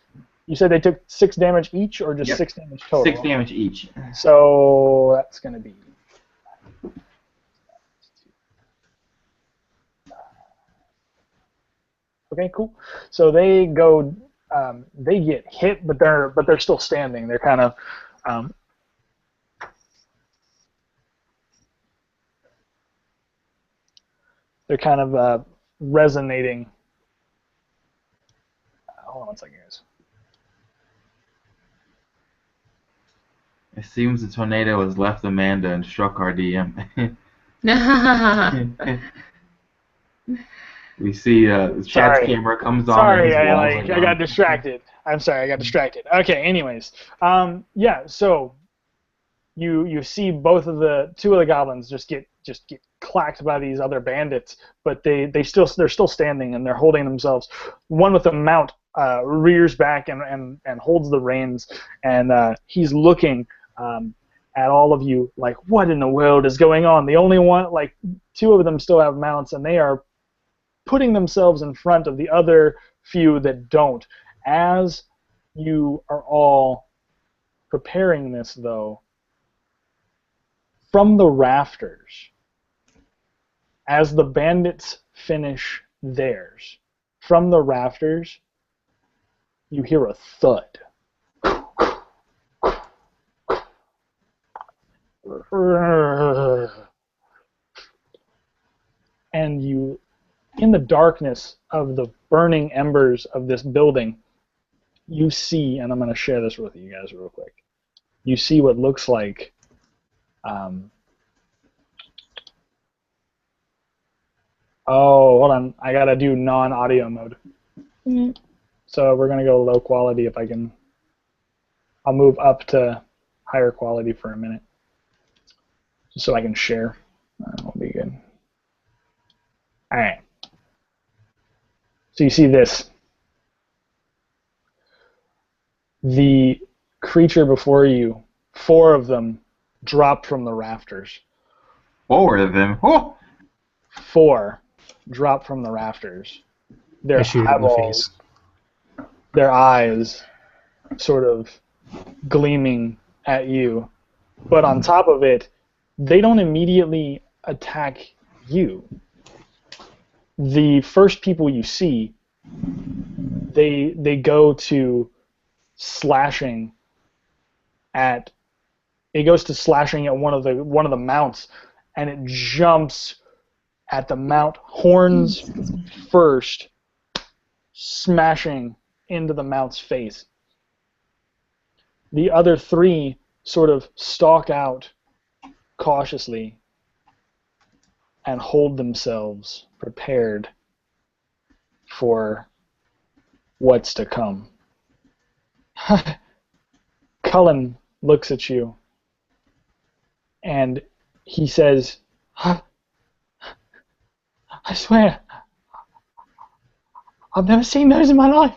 you said they took 6 damage each, or just 6 damage total? 6 damage each. So that's going to be... Okay, cool. So they go, they get hit, but they're still standing. They're kind of... resonating. Hold on one second, guys. It seems the tornado has left Amanda and struck our DM. We see Chad's camera comes on. Sorry, I got distracted. I'm sorry, I got distracted. Okay, anyways, yeah. So you see both of the 2 of the goblins just get clacked by these other bandits, but they're still standing and they're holding themselves. One with the mount rears back and holds the reins, and he's looking at all of you like, what in the world is going on? The only one, like 2 of them still have mounts, and they are putting themselves in front of the other few that don't. As you are all preparing this, though, from the rafters, as the bandits finish theirs, from the rafters, you hear a thud. And you, in the darkness of the burning embers of this building, you see, and I'm going to share this with you guys real quick, you see what looks like oh, hold on, I got to do non-audio mode. So we're going to go low quality if I can. I'll move up to higher quality for a minute, just so I can share. That'll be good. All right. So you see this. The creature before you, 4 of them, dropped from the rafters. 4 of them? Oh! 4 dropped from the rafters. Their eyeballs, their eyes sort of gleaming at you. But on top of it, they don't immediately attack you. The first people you see, they go to slashing at one of the mounts, and it jumps at the mount horns first, smashing into the mount's face. The other 3 sort of stalk out cautiously and hold themselves prepared for what's to come. Cullen looks at you and he says, I swear, I've never seen those in my life.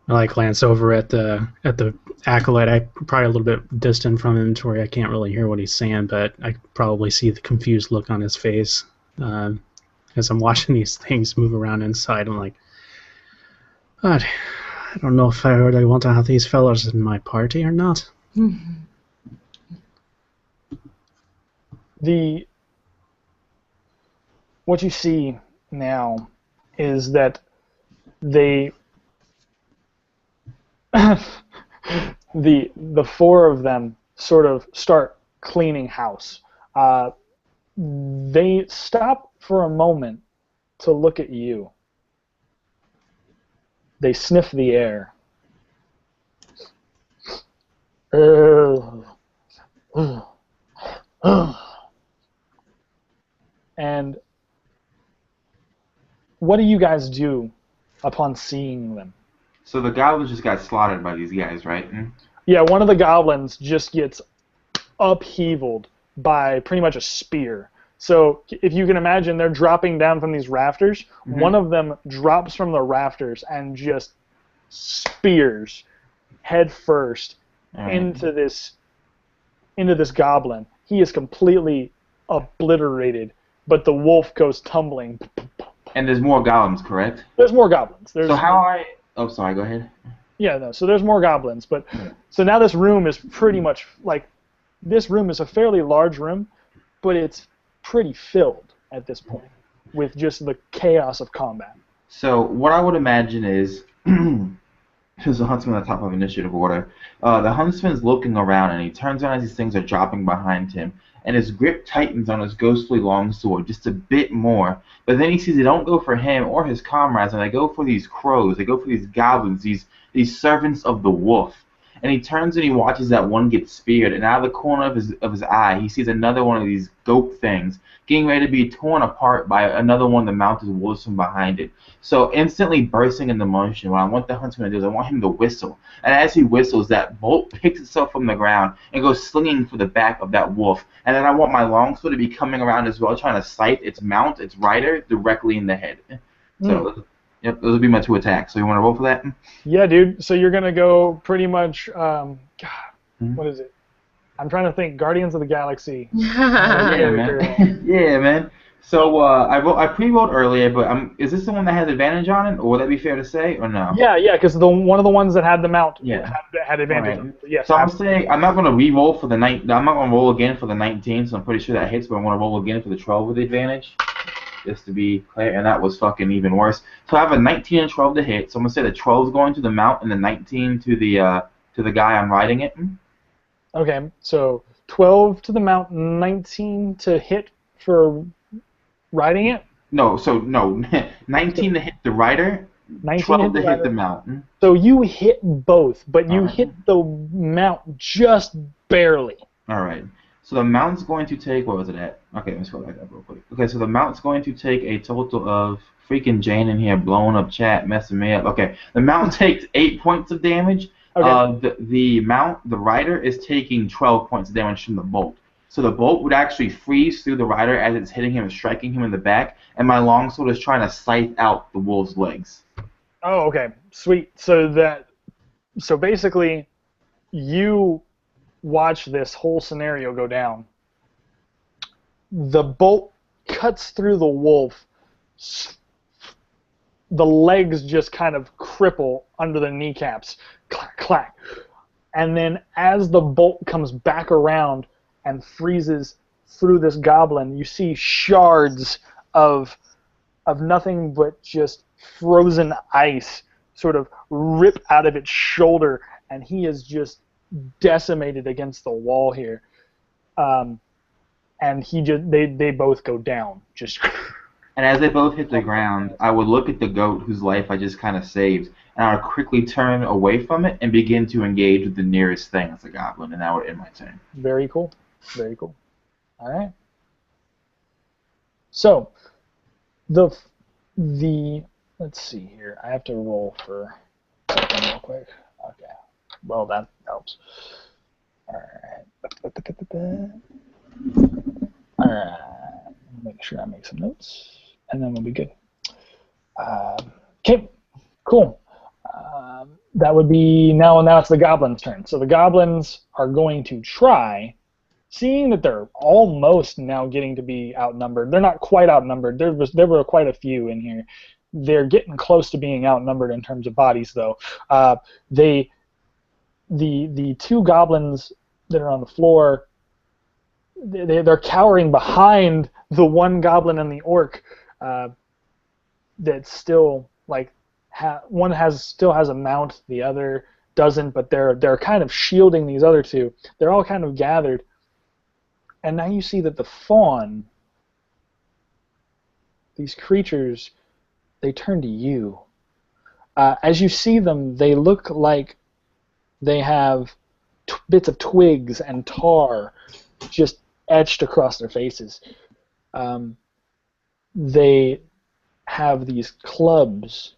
I like glance over at the acolyte. I'm probably a little bit distant from him to where I can't really hear what he's saying, but I probably see the confused look on his face as I'm watching these things move around inside. I'm like, God, I don't know if I really want to have these fellas in my party or not. What you see now is that they the four of them sort of start cleaning house. They stop for a moment to look at you. They sniff the air. And what do you guys do upon seeing them? So the goblins just got slaughtered by these guys, right? Yeah, one of the goblins just gets upheavaled by pretty much a spear. So if you can imagine, they're dropping down from these rafters. Mm-hmm. One of them drops from the rafters and just spears head first into this goblin. He is completely obliterated, but the wolf goes tumbling. And there's more goblins, correct? There's more goblins. So how I... Oh, sorry, go ahead. Yeah, no, so there's more goblins, but so now this room is pretty much like, this room is a fairly large room, but it's pretty filled at this point with just the chaos of combat. So what I would imagine is, there's a huntsman at the top of initiative order. The huntsman's looking around, and he turns around as these things are dropping behind him, and his grip tightens on his ghostly longsword just a bit more. But then he sees they don't go for him or his comrades, and they go for these crows. They go for these goblins, these servants of the wolf. And he turns and he watches that one get speared, and out of the corner of his eye, he sees another one of these goat things getting ready to be torn apart by another one of the mounted wolves from behind it. So instantly bursting into motion, what I want the huntsman to do is I want him to whistle. And as he whistles, that bolt picks itself from the ground and goes slinging for the back of that wolf. And then I want my longsword to be coming around as well, trying to sight its mount, its rider, directly in the head. So, yep, those would be my two attacks. So you want to roll for that? Yeah, dude. So you're going to go pretty much, what is it? I'm trying to think. Guardians of the Galaxy. Yeah, man. Yeah, man. So I pre-rolled earlier, but is this the one that has advantage on it, or would that be fair to say, or no? Yeah, because one of the ones that had the mount had advantage. Right. On it. Yes. So I'm saying I'm not going to re-roll for the I'm not going to roll again for the 19, so I'm pretty sure that hits, but I'm going to roll again for the 12 with advantage, just to be clear, and that was fucking even worse. So I have a 19 and 12 to hit, so I'm going to say the 12 is going to the mount and the 19 to the guy I'm riding it. Okay, so 12 to the mount, 19 to hit for riding it? No, 19 to hit the rider, 12 to hit the mount. So you hit both, but you hit the mount just barely. All right. So the mount's going to take, what was it at? Okay, let's go back up real quick. Okay, so the mount's going to take a total of, freaking Jayne in here blowing up chat, messing me up. Okay, the mount takes 8 points of damage. Okay. The rider is taking 12 points of damage from the bolt. So the bolt would actually freeze through the rider as it's hitting him and striking him in the back, and my longsword is trying to scythe out the wolf's legs. Oh, okay, sweet. So basically, you watch this whole scenario go down. The bolt cuts through the wolf. The legs just kind of cripple under the kneecaps. Clack, clack. And then as the bolt comes back around and freezes through this goblin, you see shards of nothing but just frozen ice sort of rip out of its shoulder, and he is just decimated against the wall here. And they both go down. Just. And as they both hit the ground, I would look at the goat whose life I just kind of saved, and I would quickly turn away from it and begin to engage with the nearest thing as a goblin, and that would end my turn. Very cool. Very cool. All right. So, the let's see here. I have to roll for them real quick. Okay. Well, that helps. Alright. Alright. Make sure I make some notes, and then we'll be good. Okay. Cool. That would be now it's the goblins' turn. So the goblins are going to try, seeing that they're almost now getting to be outnumbered. They're not quite outnumbered. There were quite a few in here. They're getting close to being outnumbered in terms of bodies, though. The two goblins that are on the floor, they're cowering behind the one goblin and the orc that's still like. One still has a mount, the other doesn't, but they're kind of shielding these other two. They're all kind of gathered, and now you see that the fawn, these creatures, they turn to you. As you see them, they look like they have bits of twigs and tar just etched across their faces. They have these clubs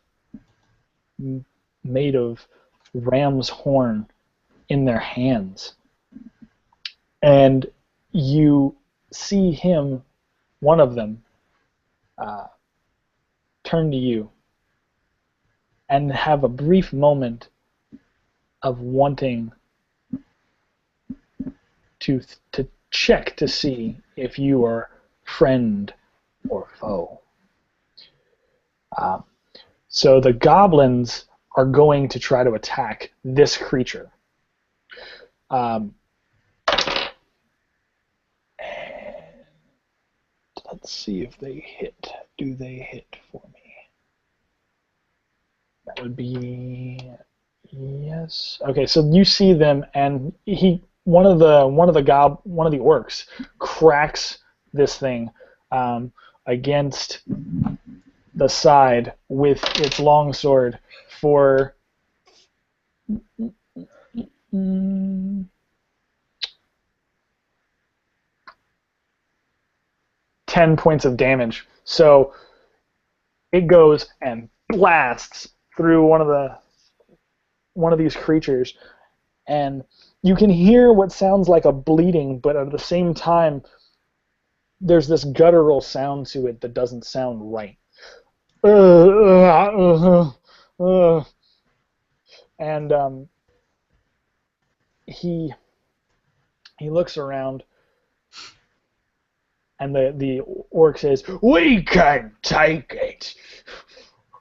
made of ram's horn in their hands. And you see him, one of them, turn to you and have a brief moment of wanting to check to see if you are friend or foe. So the goblins are going to try to attack this creature. And let's see if they hit. Do they hit for me? That would be yes. Okay, so you see them, and one of the orcs cracks this thing against the side with its longsword for 10 points of damage. So it goes and blasts through one of these creatures, and you can hear what sounds like a bleeding, but at the same time there's this guttural sound to it that doesn't sound right. And he looks around, and the orc says, "We can take it.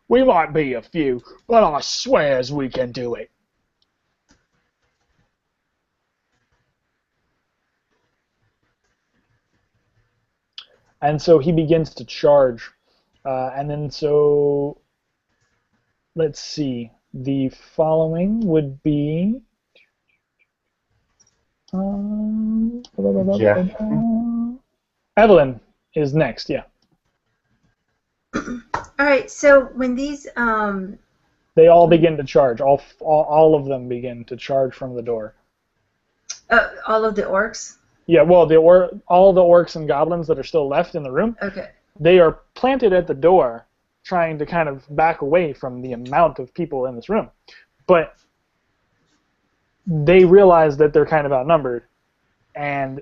We might be a few, but I swears we can do it." And so he begins to charge. And then so, let's see. The following would be... Jeff. Evelyn is next, yeah. All right, so when these... They all begin to charge. All of them begin to charge from the door. all of the orcs? Yeah, well, all the orcs and goblins that are still left in the room, Okay. they are planted at the door trying to kind of back away from the amount of people in this room. But they realize that they're kind of outnumbered, and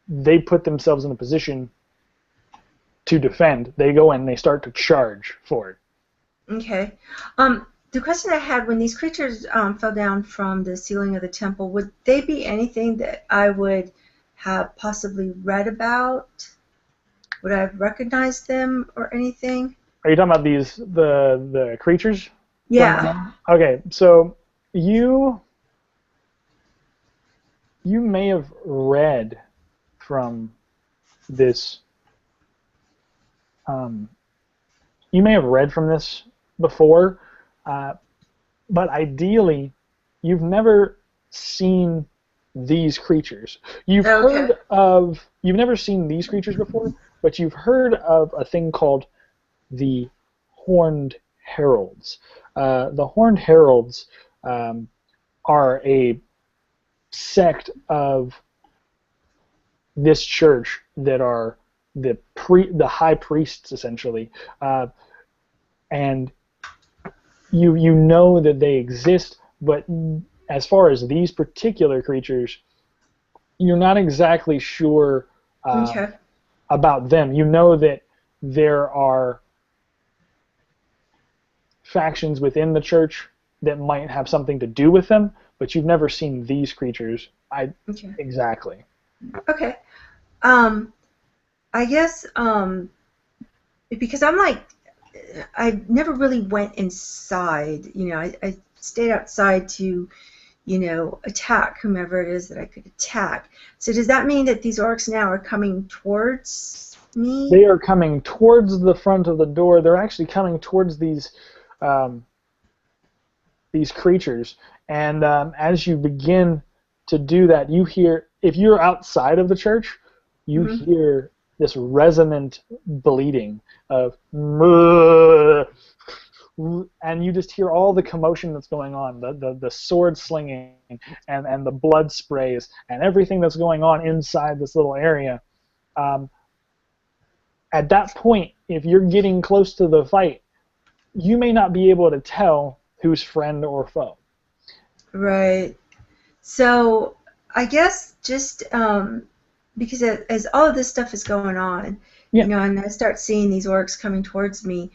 they put themselves in a position to defend. They go in, they start to charge forward. Okay. The question I had, when these creatures fell down from the ceiling of the temple, would they be anything that I would have possibly read about? Would I have recognized them or anything? Are you talking about the creatures? Yeah. Okay, so you may have read from this. You may have read from this before, but ideally, you've never seen these creatures. You've never seen these creatures before, but you've heard of a thing called the Horned Heralds. The Horned Heralds are a sect of this church that are the high priests, essentially, and you know that they exist, but as far as these particular creatures, you're not exactly sure Okay. about them. You know that there are factions within the church that might have something to do with them, but you've never seen these creatures. Okay. Exactly. Okay. I guess because I'm like, I never really went inside. I stayed outside to, attack whomever it is that I could attack. So does that mean that these orcs now are coming towards me? They are coming towards the front of the door. They're actually coming towards these creatures. And as you begin to do that, you hear, if you're outside of the church, you hear this resonant bleating of and you just hear all the commotion that's going on, the sword slinging and the blood sprays and everything that's going on inside this little area. At that point, if you're getting close to the fight, you may not be able to tell who's friend or foe. Right. So I guess just because as all of this stuff is going on, Yeah. and I start seeing these orcs coming towards me,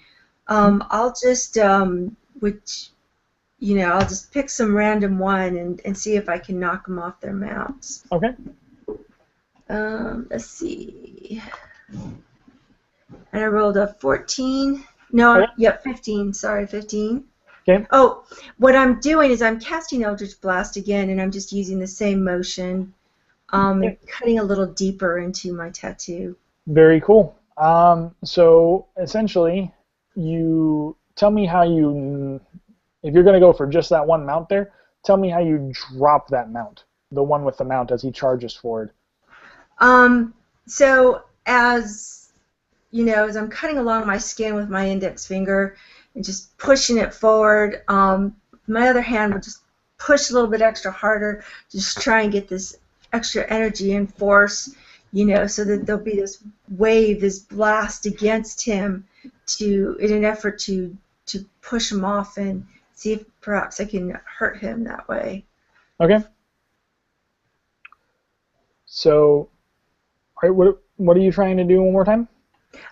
I'll just I'll just pick some random one and see if I can knock them off their mounts. Okay. Let's see. And I rolled a 14. No, Okay. yep, 15. Sorry, 15. Okay. Oh, what I'm doing is I'm casting Eldritch Blast again, and I'm just using the same motion, and cutting a little deeper into my tattoo. Very cool. So essentially, you tell me how you, if you're going to go for just that one mount there, tell me how you drop that mount, the one with the mount as he charges forward. So as I'm cutting along my skin with my index finger and just pushing it forward, my other hand will just push a little bit extra harder, just try and get this extra energy and force, so that there'll be this wave, this blast against him in an effort to push him off and see if perhaps I can hurt him that way. Okay. So, all right, what are you trying to do one more time?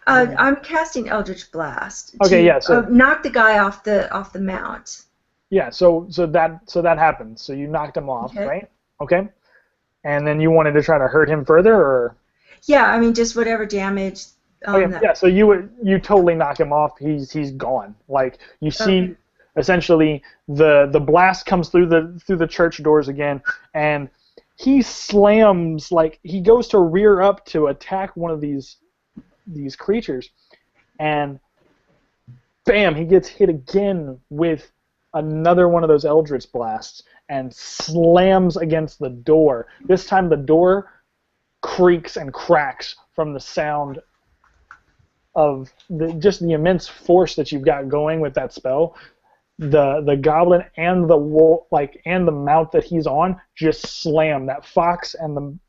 I'm casting Eldritch Blast. Okay, yeah. So knock the guy off the mount. Yeah. So that happens. So you knocked him off, Okay. right? Okay. And then you wanted to try to hurt him further, or? Yeah, I mean just whatever damage. Okay. Yeah. So you totally knock him off. He's gone. Like you see, essentially the blast comes through the church doors again, and he slams, like he goes to rear up to attack one of these creatures, and bam, he gets hit again with another one of those Eldritch blasts and slams against the door. This time the door creaks and cracks from the sound of just the immense force that you've got going with that spell. The goblin and the wolf, and the mount that he's on, just slam. That fox and them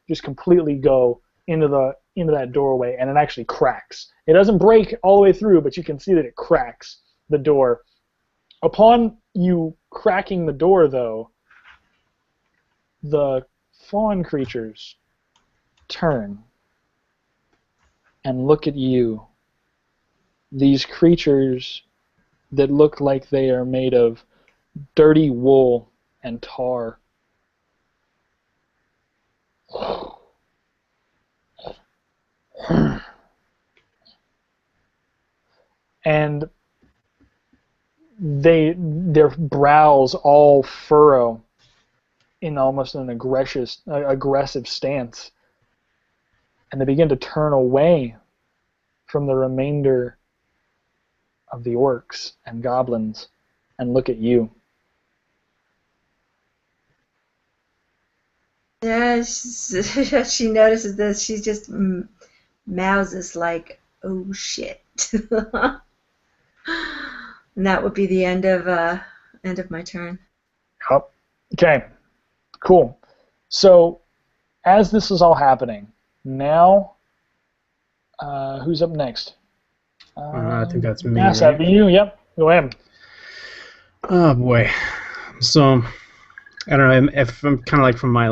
just completely go into that doorway, and it actually cracks. It doesn't break all the way through, but you can see that it cracks the door. Upon you cracking the door, though, the fawn creatures turn and look at you. These creatures that look like they are made of dirty wool and tar. And their brows all furrow in almost an aggressive stance, and they begin to turn away from the remainder of the orcs and goblins and look at you. Yeah, she notices this. She just mouses like, "Oh shit." And that would be the end of my turn. Yep. Okay. Cool. So, as this is all happening, now, who's up next? I think that's me. Yes, Right? you. Yep. Go ahead. Oh boy. So I don't know if I'm kind of like from my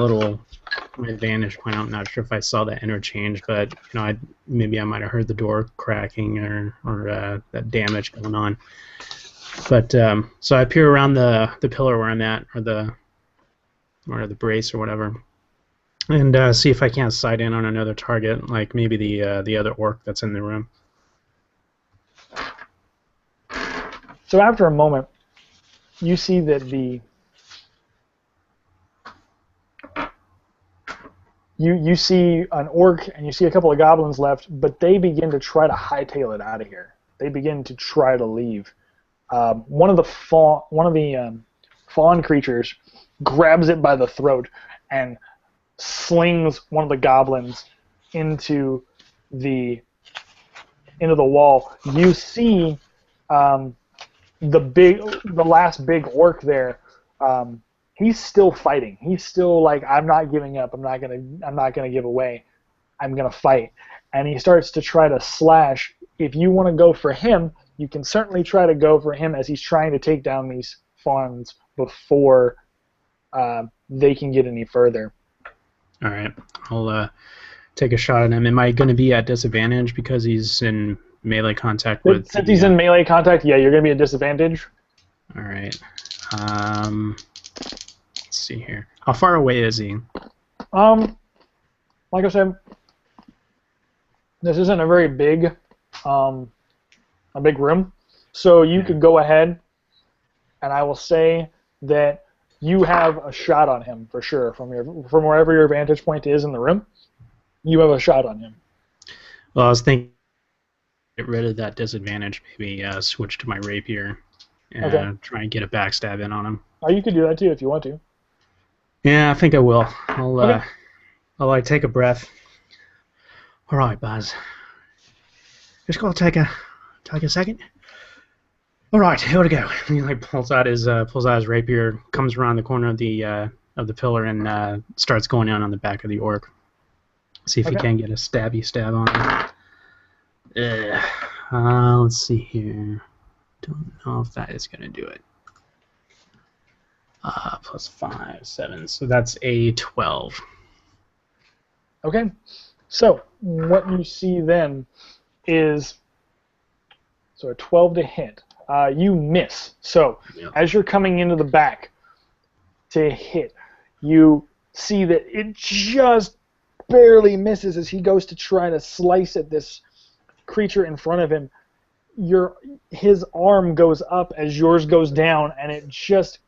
vantage point. I'm not sure if I saw that interchange, but maybe I might have heard the door cracking or that damage going on. But so I peer around the pillar where I'm at, or the brace or whatever, and see if I can't sight in on another target, like maybe the other orc that's in the room. So after a moment, you see that you see an orc and you see a couple of goblins left, but they begin to try to hightail it out of here. They begin to try to leave. One of the fawn creatures grabs it by the throat and slings one of the goblins into the wall. You see the last big orc there. He's still fighting. He's still like, I'm not giving up. I'm not gonna give away. I'm gonna fight. And he starts to try to slash. If you want to go for him, you can certainly try to go for him as he's trying to take down these fawns before they can get any further. All right, I'll take a shot at him. Am I going to be at disadvantage because he's in melee contact with? Since he's in melee contact, yeah, you're going to be at disadvantage. All right. Let's see here. How far away is he? Like I said, this isn't a very big, room, so you could go ahead, and I will say that you have a shot on him for sure from wherever your vantage point is in the room. You have a shot on him. Well, I was thinking, get rid of that disadvantage. Maybe switch to my rapier and try and get a backstab in on him. Oh, you could do that too if you want to. Yeah, I think I will. I'll take a breath. All right, Buzz. Just gotta take a second. All right, here we go. And he pulls out his rapier, comes around the corner of the pillar, and starts going in on the back of the orc. See if he can get a stabby stab on him. Let's see here. Don't know if that is gonna do it. Plus 5, 7. So that's a 12. Okay. So what you see then is a 12 to hit. You miss. So as you're coming into the back to hit, you see that it just barely misses as he goes to try to slice at this creature in front of him. His arm goes up as yours goes down, and it just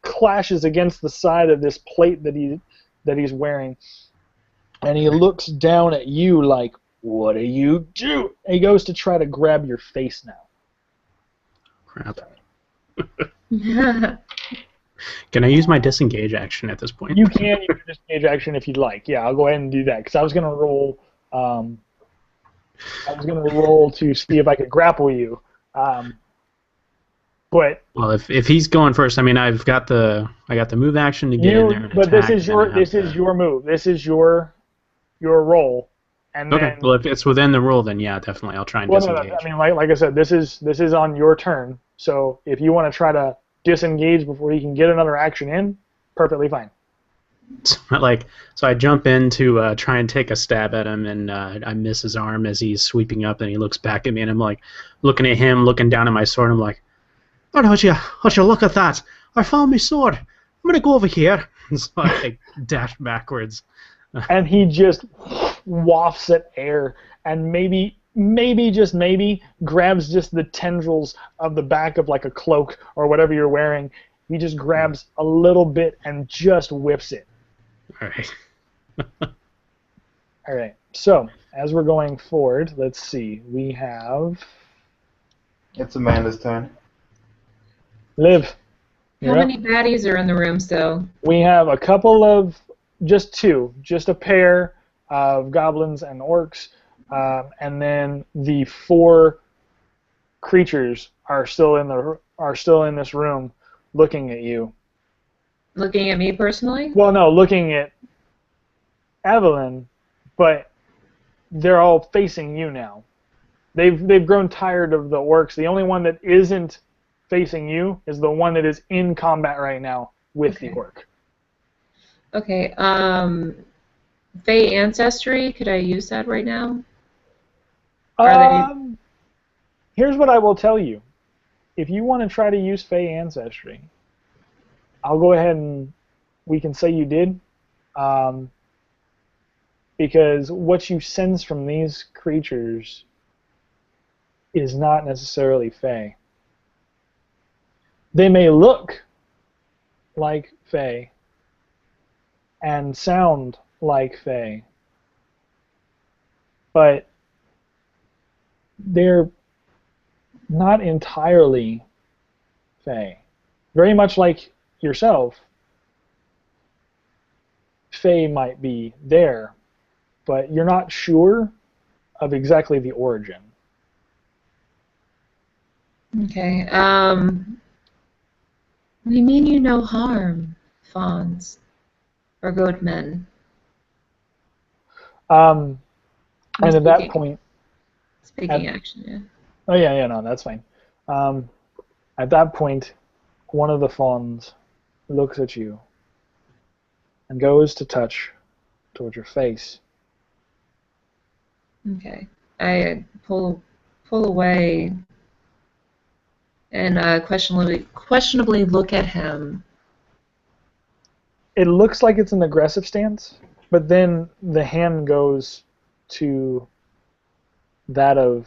clashes against the side of this plate that he's wearing. And he looks down at you like, "What are you doing?" And he goes to try to grab your face now. Crap. Can I use my disengage action at this point? You can use your disengage action if you'd like. Yeah, I'll go ahead and do that because I was gonna roll. To see if I could grapple you. But well, if he's going first, I mean, I got the move action to get in there. And but attack, this is your move. This is your roll. And okay. Well, if it's within the rule, then yeah, definitely, I'll try and disengage. No. I mean, like I said, this is on your turn. So if you want to try to disengage before you can get another action in, perfectly fine. So I jump in to try and take a stab at him, and I miss his arm as he's sweeping up, and he looks back at me, and I'm like looking at him, looking down at my sword. I'm like, "Oh, would you look at that? I found my sword. I'm gonna go over here." And so I dash backwards. And he just wafts at air, and maybe just maybe grabs just the tendrils of the back of like a cloak or whatever you're wearing. He just grabs a little bit and just whips it. All right. All right. So as we're going forward, let's see. We have. It's Amanda's turn. Liv. How many baddies are in the room still? We have a couple of, just a pair of goblins and orcs, and then the 4 creatures are still in this room, looking at you. Looking at me personally? Well, no, looking at Evelyn, but they're all facing you now. They've grown tired of the orcs. The only one that isn't facing you is the one that is in combat right now with the Okay. orc. Okay. Fey ancestry. Could I use that right now? Are they? Here's what I will tell you. If you want to try to use Fey ancestry, I'll go ahead and we can say you did. Because what you sense from these creatures is not necessarily Fey. They may look like Fey and sound like Fey, but they're not entirely Fey. Very much like yourself, Fey might be there, but you're not sure of exactly the origin. Okay. We mean you no harm, fawns or goatmen. And at that Speaking- point, Speaking action, yeah. oh yeah, no, that's fine. At that point, one of the fawns looks at you and goes to touch towards your face. Okay. I pull away and questionably look at him. It looks like it's an aggressive stance, but then the hand goes to that of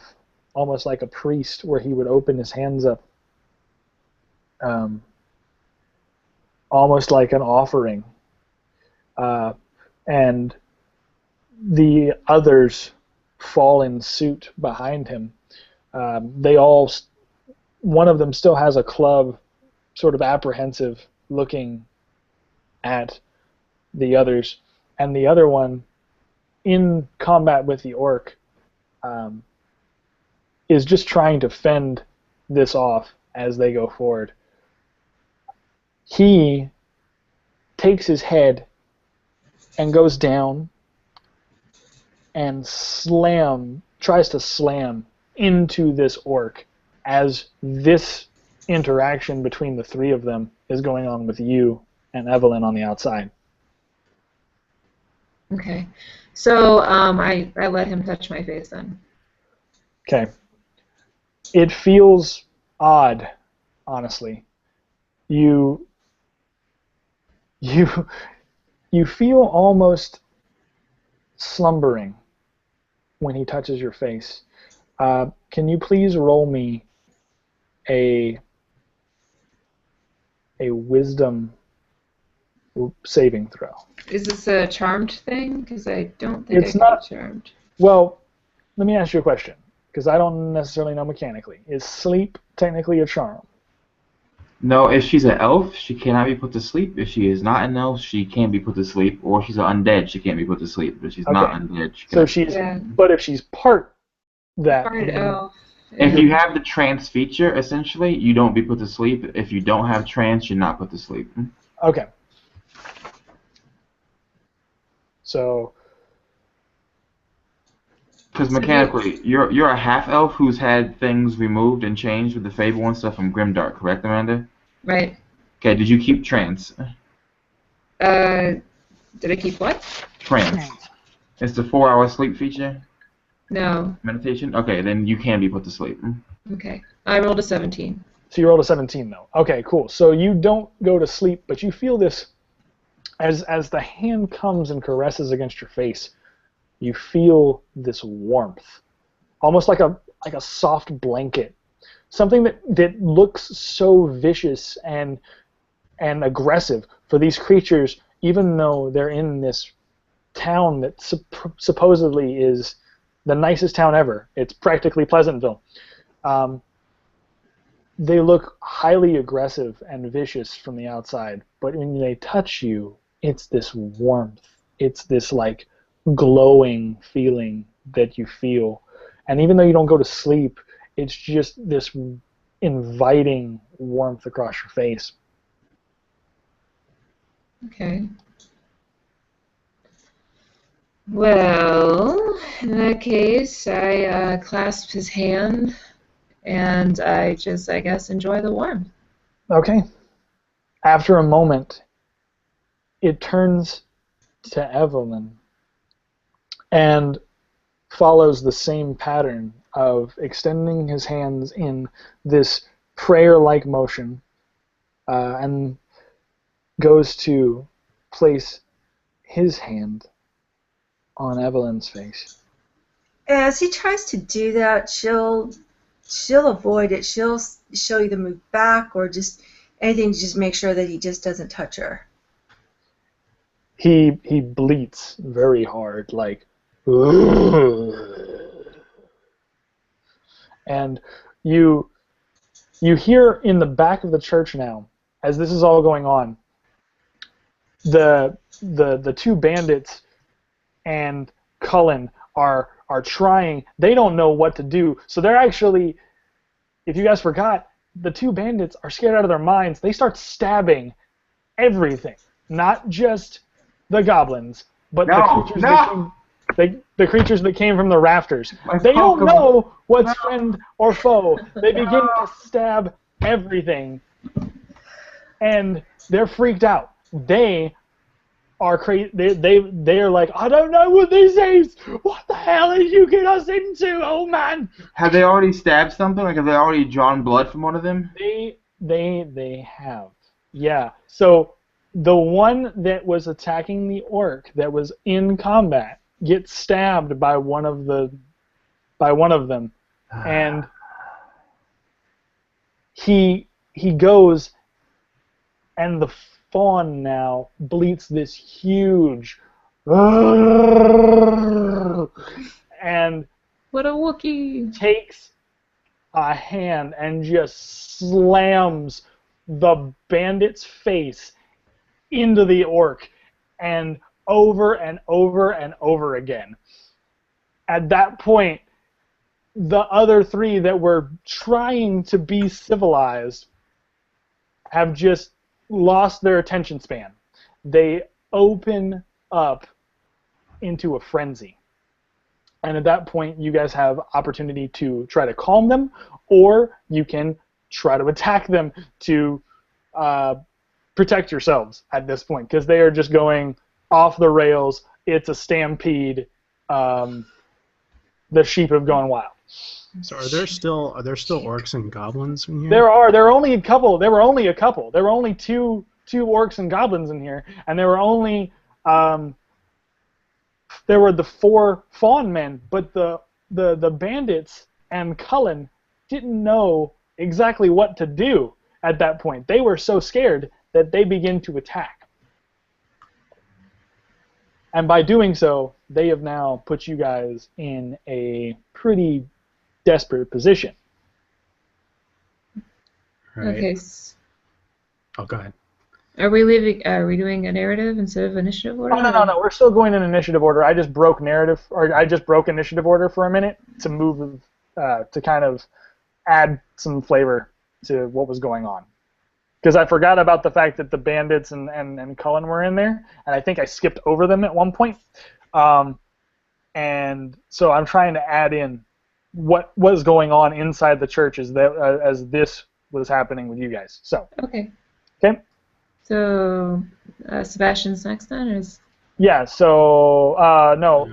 almost like a priest, where he would open his hands up, almost like an offering, and the others fall in suit behind him. One of them still has a club, sort of apprehensive, looking at the others, and the other one, in combat with the orc, is just trying to fend this off as they go forward. He takes his head and goes down and tries to slam into this orc as this interaction between the three of them is going on with you and Evelyn on the outside. Okay. So I let him touch my face then. Okay. It feels odd, honestly. You feel almost slumbering when he touches your face. Can you please roll me a wisdom saving throw? Is this a charmed thing? Because I don't think It's I not- can be charmed. Well, let me ask you a question, because I don't necessarily know mechanically. Is sleep technically a charm? No, if she's an elf, she cannot be put to sleep. If she is not an elf, she can be put to sleep. Or she's an undead, she can't be put to sleep. But she's not Okay. undead. She So cannot. she's, Yeah. but if she's part that, Part elf. If you have the trance feature, essentially, you don't be put to sleep. If you don't have trance, you're not put to sleep. okay. So, Because mechanically, you're a half elf who's had things removed and changed with the Fable and stuff from Grimdark, correct, Amanda? Right. Okay, did you keep trance? Did I keep what? Trance. It's the 4-hour sleep feature? No. Meditation? Okay, then you can be put to sleep. Okay. I rolled a 17. so you rolled a 17 though. Okay, cool. So you don't go to sleep, but you feel this as the hand comes and caresses against your face. You feel this warmth, almost like a soft blanket, something that looks so vicious and aggressive for these creatures, even though they're in this town that supposedly is the nicest town ever. It's practically Pleasantville. They look highly aggressive and vicious from the outside, but when they touch you, it's this warmth. It's this like glowing feeling that you feel. And even though you don't go to sleep, it's just this inviting warmth across your face. Okay. Well, in that case, I clasp his hand and I guess, enjoy the warmth. Okay. After a moment, it turns to Evelyn and follows the same pattern of extending his hands in this prayer-like motion and goes to place his hand on Evelyn's face. As he tries to do that, she'll avoid it. She'll either move back or just anything to just make sure that he just doesn't touch her. He bleats very hard, like, and you hear in the back of the church now, as this is all going on, the two bandits and Cullen are trying. They don't know what to do, so they're actually, if you guys forgot, the two bandits are scared out of their minds. They start stabbing everything, not just the goblins, but the creatures that came from the rafters. They don't know what's friend or foe. They begin to stab everything, and they're freaked out. They are crazy. They're like, I don't know what this is. What the hell did you get us into, old man? Have they already stabbed something? Like, have they already drawn blood from one of them? They have. Yeah. So the one that was attacking the orc that was in combat gets stabbed by one of them, and he goes, and the fawn now bleats this huge and What a Wookiee! takes a hand and just slams the bandit's face into the orc, and over and over and over again. At that point, the other three that were trying to be civilized have just lost their attention span. They open up into a frenzy. And at that point, you guys have opportunity to try to calm them, or you can try to attack them to protect yourselves at this point, because they are just going off the rails. It's a stampede. The sheep have gone wild. So are there still orcs and goblins in here? There are only a couple. There were only two orcs and goblins in here, and there were only there were the 4 fawn men, but the bandits and Cullen didn't know exactly what to do at that point. They were so scared that they begin to attack. And by doing so, they have now put you guys in a pretty desperate position. Right. Okay. Oh, go ahead. Are we doing a narrative instead of initiative order? Oh, no. We're still going in initiative order. I just broke initiative order for a minute to move, to kind of add some flavor to what was going on. Because I forgot about the fact that the bandits and Cullen were in there, and I think I skipped over them at one point. And so I'm trying to add in what was going on inside the church as this was happening with you guys. So. Okay. Okay. So Sebastian's next then, or is? Yeah. So no.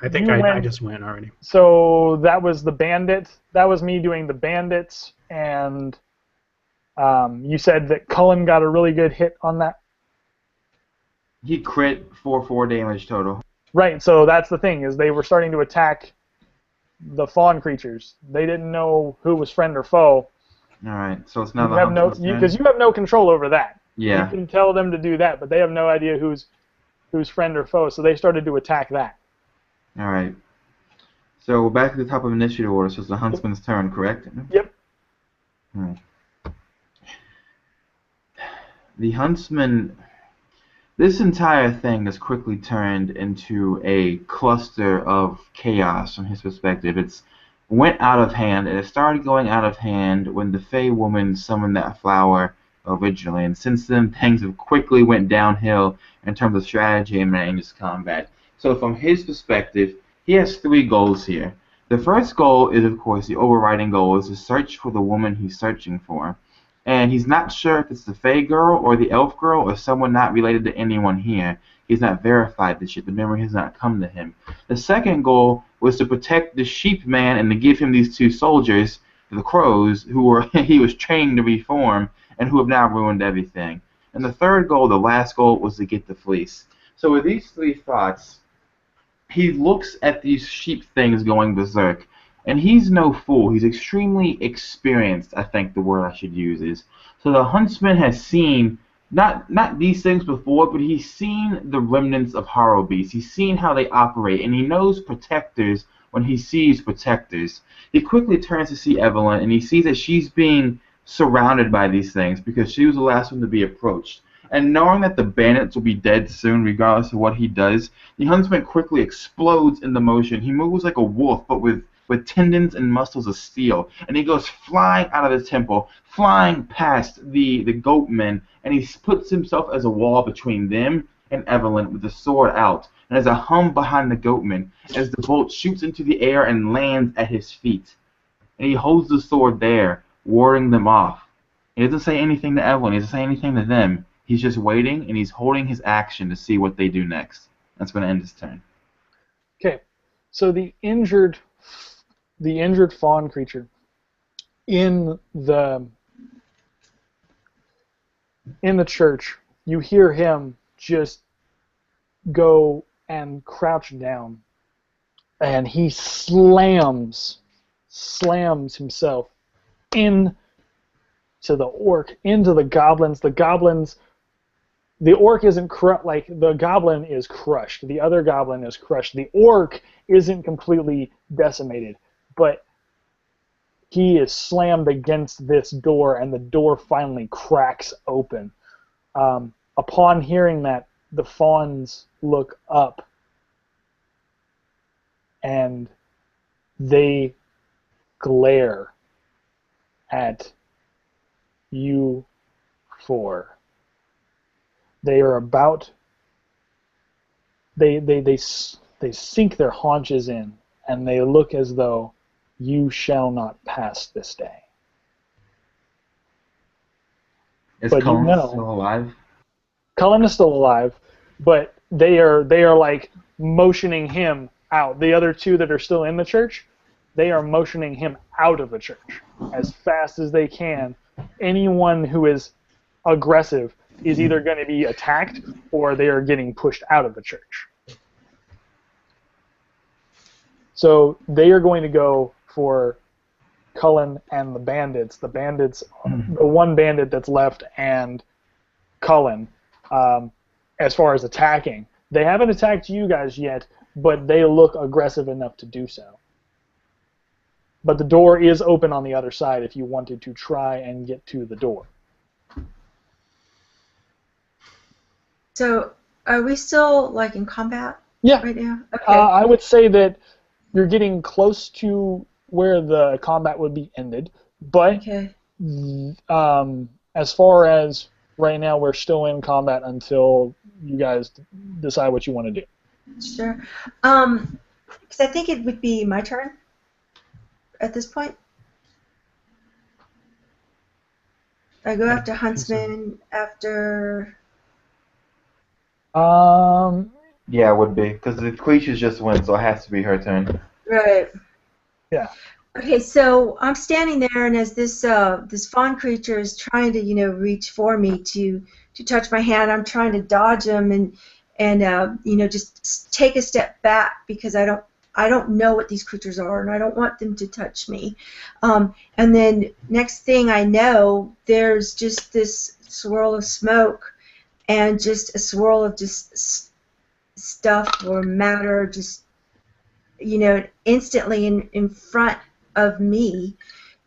I think I just went already. So that was the bandit. That was me doing the bandits, and you said that Cullen got a really good hit on that. He crit for 4 damage total. Right. So that's the thing, is they were starting to attack the fawn creatures. They didn't know who was friend or foe. All right. So it's now because you have no control over that. Yeah. You can tell them to do that, but they have no idea who's friend or foe. So they started to attack that. All right. So we're back at the top of initiative order. So it's the huntsman's turn, correct? Yep. All right. The huntsman. This entire thing has quickly turned into a cluster of chaos from his perspective. It's went out of hand, and it started going out of hand when the Fey woman summoned that flower originally, and since then things have quickly went downhill in terms of strategy and range combat. So from his perspective, he has 3 goals here. The first goal is, of course, the overriding goal is to search for the woman he's searching for. And he's not sure if it's the Fey girl or the Elf girl or someone not related to anyone here. He's not verified this shit. The memory has not come to him. The second goal was to protect the sheep man and to give him these two soldiers, the crows, who were he was trained to reform and who have now ruined everything. And the third goal, the last goal, was to get the fleece. So with these three thoughts, he looks at these sheep things going berserk, and he's no fool. He's extremely experienced, I think the word I should use is. So the huntsman has seen not these things before, but he's seen the remnants of horror beasts. He's seen how they operate, and he knows protectors when he sees protectors. He quickly turns to see Evelyn, and he sees that she's being surrounded by these things because she was the last one to be approached. And knowing that the bandits will be dead soon, regardless of what he does, the huntsman quickly explodes into motion. He moves like a wolf, but with tendons and muscles of steel. And he goes flying out of the temple, flying past the goatmen, and he puts himself as a wall between them and Evelyn with the sword out. And there's a hum behind the goatmen as the bolt shoots into the air and lands at his feet. And he holds the sword there, warding them off. He doesn't say anything to Evelyn. He doesn't say anything to them. He's just waiting, and he's holding his action to see what they do next. That's going to end his turn. Okay, so the injured fawn creature in the church, you hear him just go and crouch down, and he slams himself into the orc, into the goblins. The orc isn't like the goblin is crushed. The other goblin is crushed. The orc isn't completely decimated, but he is slammed against this door, and the door finally cracks open. Upon hearing that, the fawns look up, and they glare at you four. They are about. They sink their haunches in, and they look as though you shall not pass this day. Is But Cullen you know, still alive? Cullen is still alive, but they are like motioning him out. The other two that are still in the church, they are motioning him out of the church as fast as they can. Anyone who is aggressive is either going to be attacked or they are getting pushed out of the church. So they are going to go for Cullen and the bandits. The one bandit that's left, and Cullen, as far as attacking. They haven't attacked you guys yet, but they look aggressive enough to do so. But the door is open on the other side if you wanted to try and get to the door. So, are we still like in combat right now? Okay. I would say that you're getting close to where the combat would be ended, but Okay. As far as right now, we're still in combat until you guys decide what you want to do. Sure. Because I think it would be my turn at this point. I go after Huntsman after. Yeah, it would be, because the creatures just went, so it has to be her turn. Right. Yeah. Okay, so I'm standing there, and as this fawn creature is trying to reach for me to touch my hand, I'm trying to dodge him and just take a step back because I don't know what these creatures are, and I don't want them to touch me. And then next thing I know, there's just this swirl of smoke and just a swirl of just stuff or matter just instantly in front of me,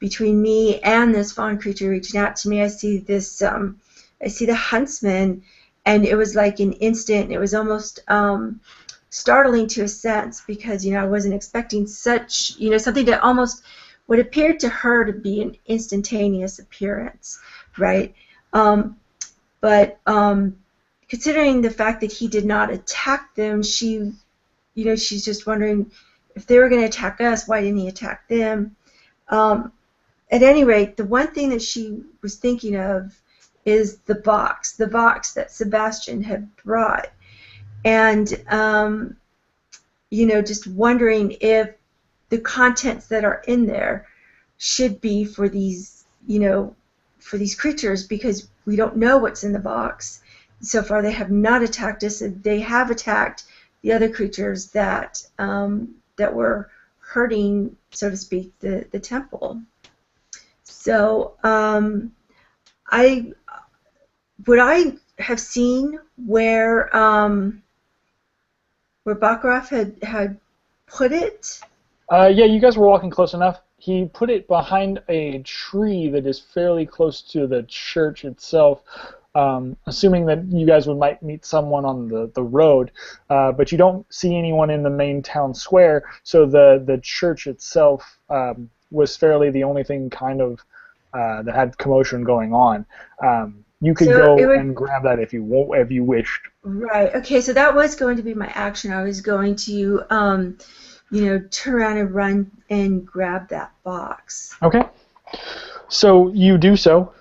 between me and this fawn creature reaching out to me. I see this I see the huntsman, and it was like an instant. It was almost startling to a sense because I wasn't expecting such something that almost would appear to her to be an instantaneous appearance, right? But considering the fact that he did not attack them, she's just wondering if they were going to attack us, why didn't he attack them? At any rate, the one thing that she was thinking of is the box that Sebastian had brought. And, just wondering if the contents that are in there should be for these, for these creatures, because we don't know what's in the box. So far, they have not attacked us. They have attacked the other creatures that were hurting, so to speak, the temple. So, would I have seen where Baccarat had put it? Yeah, you guys were walking close enough. He put it behind a tree that is fairly close to the church itself, assuming that you guys might meet someone on the road, but you don't see anyone in the main town square, so the church itself was fairly the only thing kind of that had commotion going on. You could go and grab that if you wished. Right. Okay. So that was going to be my action. I was going to, turn around and run and grab that box. Okay. So you do so,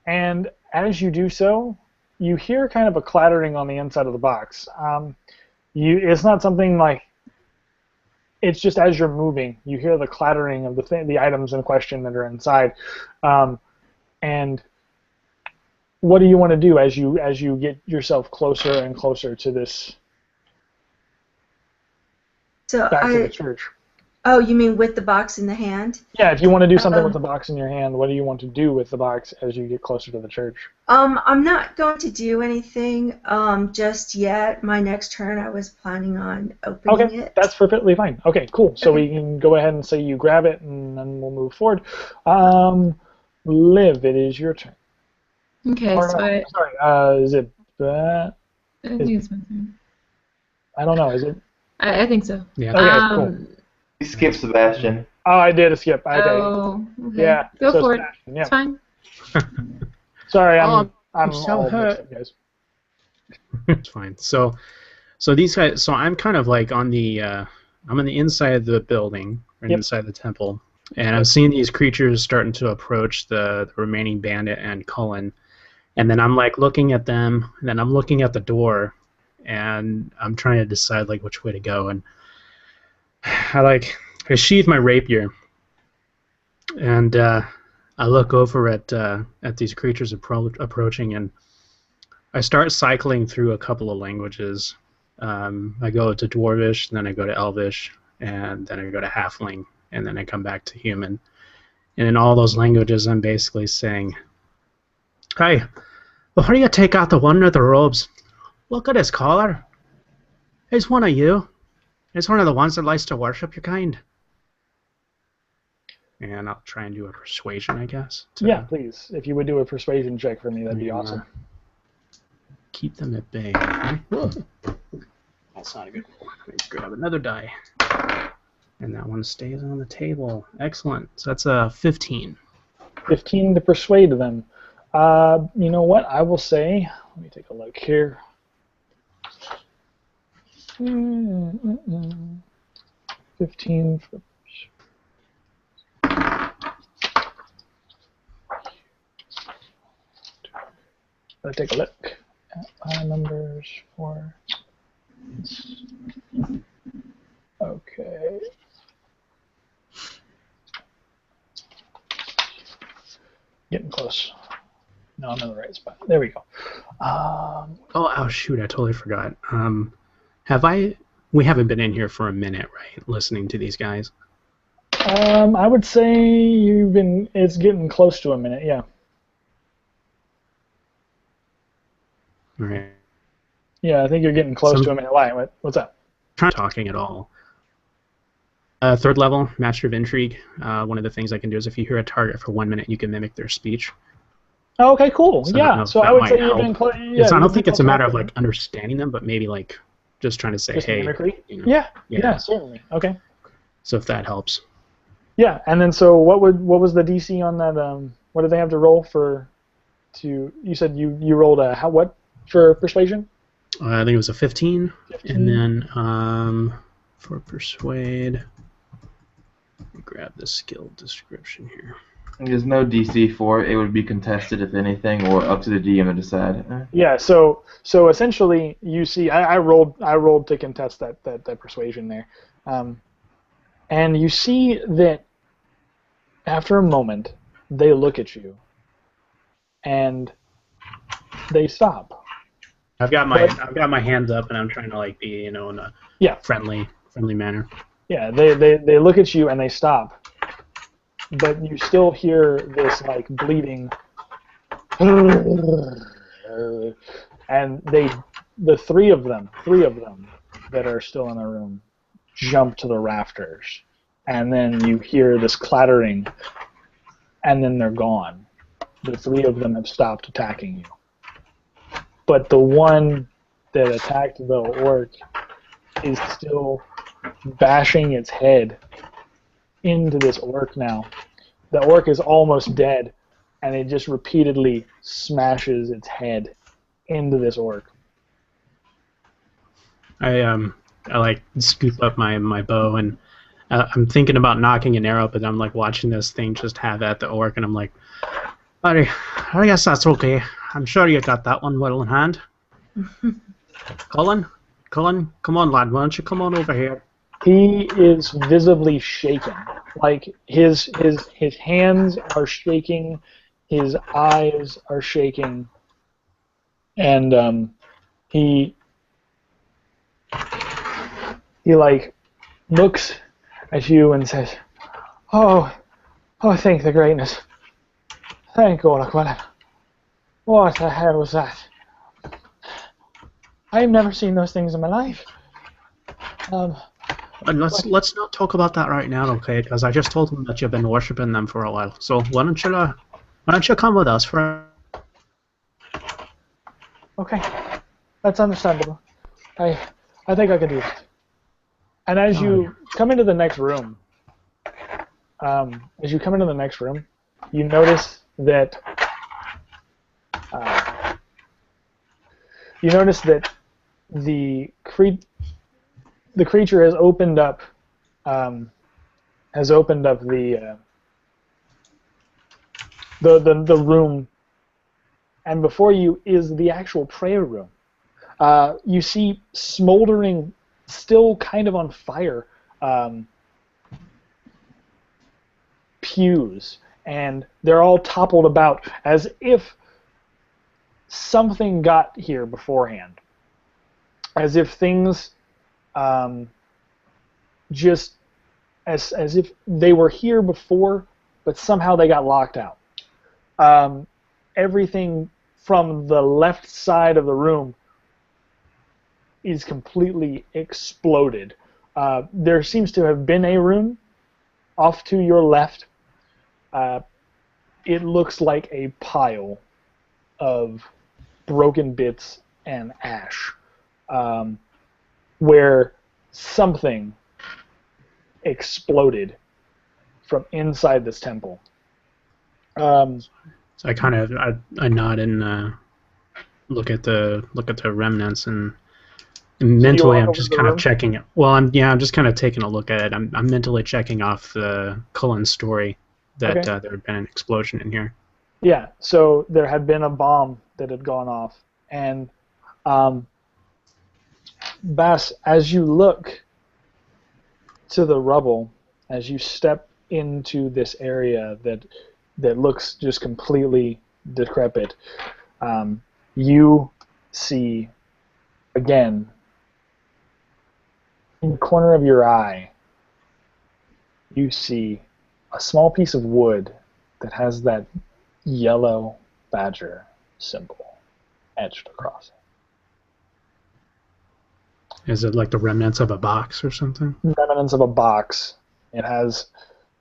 and as you do so, you hear kind of a clattering on the inside of the box. It's not something like. It's just as you're moving, you hear the clattering of the items in question that are inside, and what do you want to do as you get yourself closer and closer to this? Back to the church. Oh, you mean with the box in the hand? Yeah, if you want to do something with the box in your hand, what do you want to do with the box as you get closer to the church? I'm not going to do anything just yet. My next turn, I was planning on opening it. Okay, that's perfectly fine. Okay, cool. So we can go ahead and say you grab it, and then we'll move forward. Liv, it is your turn. Okay, sorry, is it... I think it's my turn. I don't know, is it? I think so. Yeah. Okay, cool. You skipped Sebastian. Oh, I did a skip. Okay. Oh, okay. Yeah. Go for Sebastian, it. yeah. It's fine. Sorry, I'm so all hurt. mixed up, guys. It's fine. So these guys. So I'm kind of like on the. I'm on the inside of the building, right inside the temple, and I'm seeing these creatures starting to approach the remaining bandit and Cullen, and then I'm like looking at them, and then I'm looking at the door, and I'm trying to decide like which way to go, and I sheathe my rapier, and I look over at these creatures approaching, and I start cycling through a couple of languages. I go to Dwarvish, then I go to Elvish, and then I go to Halfling, and then I come back to Human. And in all those languages, I'm basically saying, "Hey, before you take out the one of the robes, look at his collar. He's one of you. He's one of the ones that likes to worship your kind." And I'll try and do a persuasion, I guess. Yeah, please. If you would do a persuasion check for me, that'd be awesome. Keep them at bay. Okay? That's not a good one. Let me grab another die. And that one stays on the table. Excellent. So that's a 15. 15 to persuade them. You know what? I will say, let me take a look here. 15 for... Let's take a look at my numbers for... Okay. Getting close. No, I'm in the right spot. There we go. Oh, shoot, I totally forgot. We haven't been in here for a minute, right, listening to these guys? I would say it's getting close to a minute, yeah. All right. Yeah, I think you're getting close to a minute. Why? What's up? Not talking at all. Third level, Master of Intrigue. One of the things I can do is if you hear a target for 1 minute, you can mimic their speech. Oh, okay, cool. So yeah, so I would say you've been close. Yeah, I don't think it's a matter of like understanding them, but maybe like just trying to say, just hey. Mimicry? You know, yeah, certainly. Okay. So if that helps. Yeah, and then so what was the DC on that? What did they have to roll you said you rolled what for persuasion? I think it was a 15. And then For persuade. Grab the skill description here. There's no DC for it. It would be contested if anything, or up to the DM to decide. Yeah. So essentially, you see, I rolled to contest that persuasion there, and you see that after a moment, they look at you, and they stop. I've got my hands up, and I'm trying to like be in a friendly manner. Yeah, they look at you and they stop, but you still hear this like bleeding, and the three of them that are still in the room jump to the rafters, and then you hear this clattering, and then they're gone. The three of them have stopped attacking you, but the one that attacked the orc is still bashing its head into this orc now. The orc is almost dead, and it just repeatedly smashes its head into this orc. I like scoop up my bow, and I'm thinking about knocking an arrow, but I'm like watching this thing just have at the orc, and I'm like, buddy, I guess that's okay. I'm sure you got that one well in hand. Cullen, come on, lad. Why don't you come on over here? He is visibly shaken. Like his hands are shaking, his eyes are shaking, and he like looks at you and says, "Oh, thank the greatness. Thank God, Gwlan. What the hell was that? I've never seen those things in my life." And let's not talk about that right now, okay? Because I just told him that you've been worshiping them for a while. So why don't you come with us for? Okay, that's understandable. I think I can do that. And as you come into the next room, you notice that the creature has opened up the room, and before you is the actual prayer room. You see smoldering, still kind of on fire, pews, and they're all toppled about as if something got here beforehand, as if things just as if they were here before, but somehow they got locked out. Everything from the left side of the room is completely exploded. There seems to have been a room off to your left. It looks like a pile of broken bits and ash, where something exploded from inside this temple. So I kind of I nod and look at the remnants, and mentally I'm just kind of checking it. Well, I'm just kind of taking a look at it. I'm mentally checking off the Cullen story that there had been an explosion in here. Yeah, so there had been a bomb that had gone off, and Bass, as you look to the rubble, as you step into this area that looks just completely decrepit, you see, again, in the corner of your eye, you see a small piece of wood that has that yellow badger symbol etched across it. Is it like the remnants of a box or something? Remnants of a box. It has.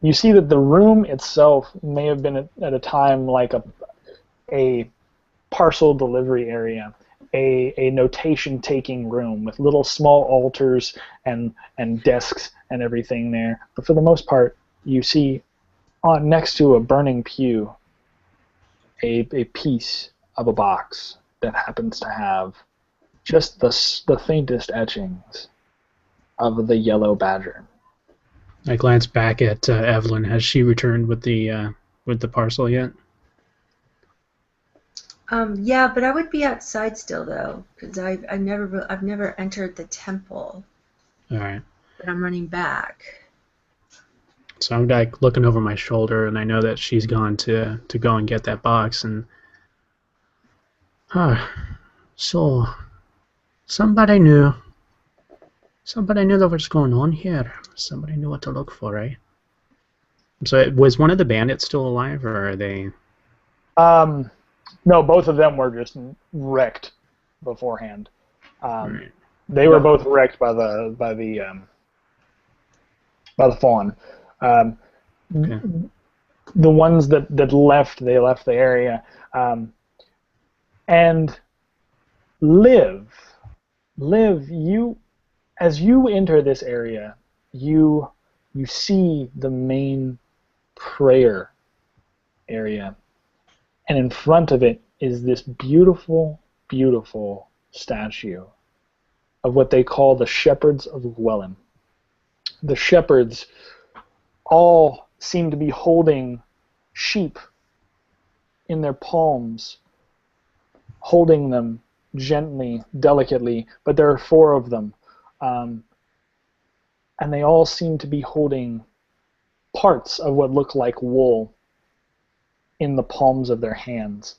You see that the room itself may have been at a time like a parcel delivery area, a notation-taking room with little small altars and desks and everything there. But for the most part, you see next to a burning pew a piece of a box that happens to have just the faintest etchings of the yellow badger. I glance back at Evelyn. Has she returned with the parcel yet? Yeah, but I would be outside still though, because I've never entered the temple. All right. But I'm running back. So I'm like looking over my shoulder, and I know that she's gone to go and get that box. And so somebody knew that was going on here. Somebody knew what to look for, right? So was one of the bandits still alive, or are they? No, both of them were just wrecked beforehand. Right. They were both wrecked by the fawn. Okay. The ones that left, they left the area. And Liv, you, as you enter this area, you see the main prayer area, and in front of it is this beautiful, beautiful statue of what they call the shepherds of Gwlan. The shepherds all seem to be holding sheep in their palms, holding them gently, delicately, but there are 4 of them. And they all seem to be holding parts of what look like wool in the palms of their hands.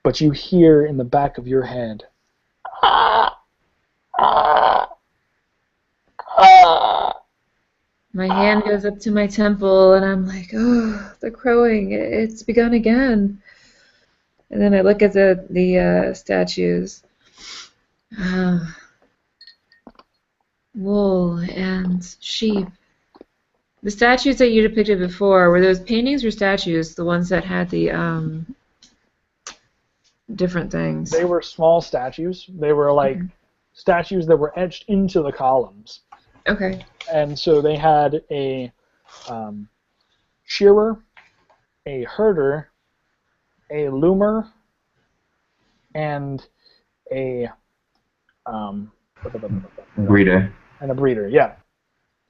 But you hear in the back of your head, ah, ah, ah. My hand goes up to my temple, and I'm like, oh, the crowing, it's begun again. And then I look at the statues. Wool and sheep. The statues that you depicted before, were those paintings or statues, the ones that had the different things? They were small statues. They were like statues that were etched into the columns. Okay. And so they had a shearer, a herder, a loomer, and a Breeder. and a breeder. Yeah,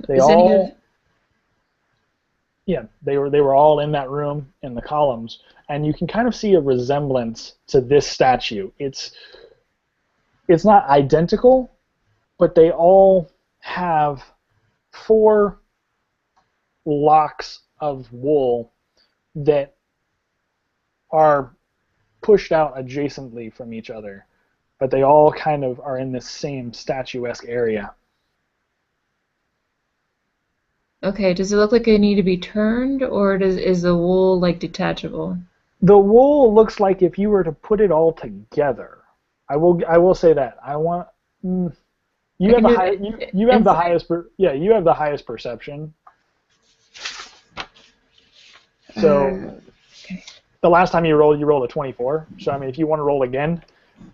they Is any of- they were all in that room in the columns, and you can kind of see a resemblance to this statue. It's not identical, but they all have 4 locks of wool that are pushed out adjacently from each other, but they all kind of are in this same statuesque area. Okay, does it look like they need to be turned, or is the wool like detachable? The wool looks like if you were to put it all together. I will say that. You have the highest perception. So okay. the last time you rolled a 24. So I mean, if you want to roll again,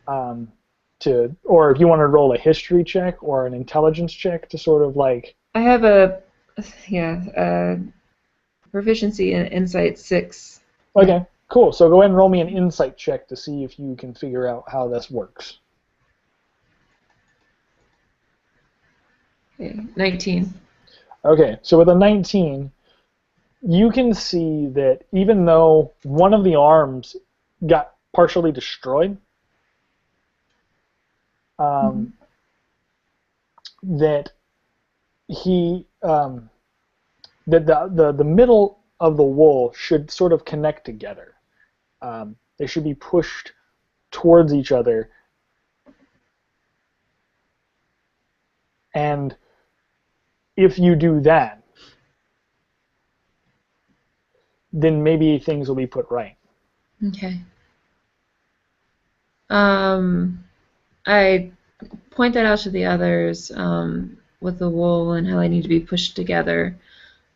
or if you want to roll a history check or an intelligence check to sort of like. I have a proficiency in insight 6. Okay, cool. So go ahead and roll me an insight check to see if you can figure out how this works. Okay, 19. Okay, so with a 19, you can see that even though one of the arms got partially destroyed, that the middle of the wool should sort of connect together. They should be pushed towards each other, and if you do that, then maybe things will be put right. Okay. I point that out to the others with the wool and how they need to be pushed together.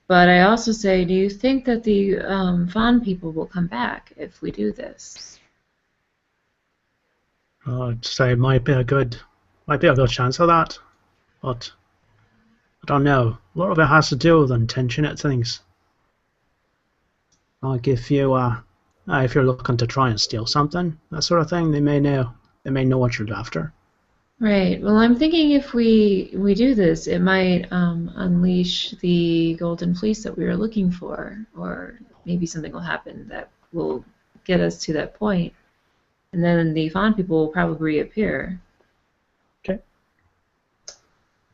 But I also say, do you think that the Fawn people will come back if we do this? I'd say it might be a good chance of that, but I don't know. A lot of it has to do with untensionate things. Like if you're looking to try and steal something, that sort of thing, they may know what you're after. Right. Well, I'm thinking if we do this, it might unleash the golden fleece that we were looking for, or maybe something will happen that will get us to that point, and then the fawn people will probably reappear. Okay.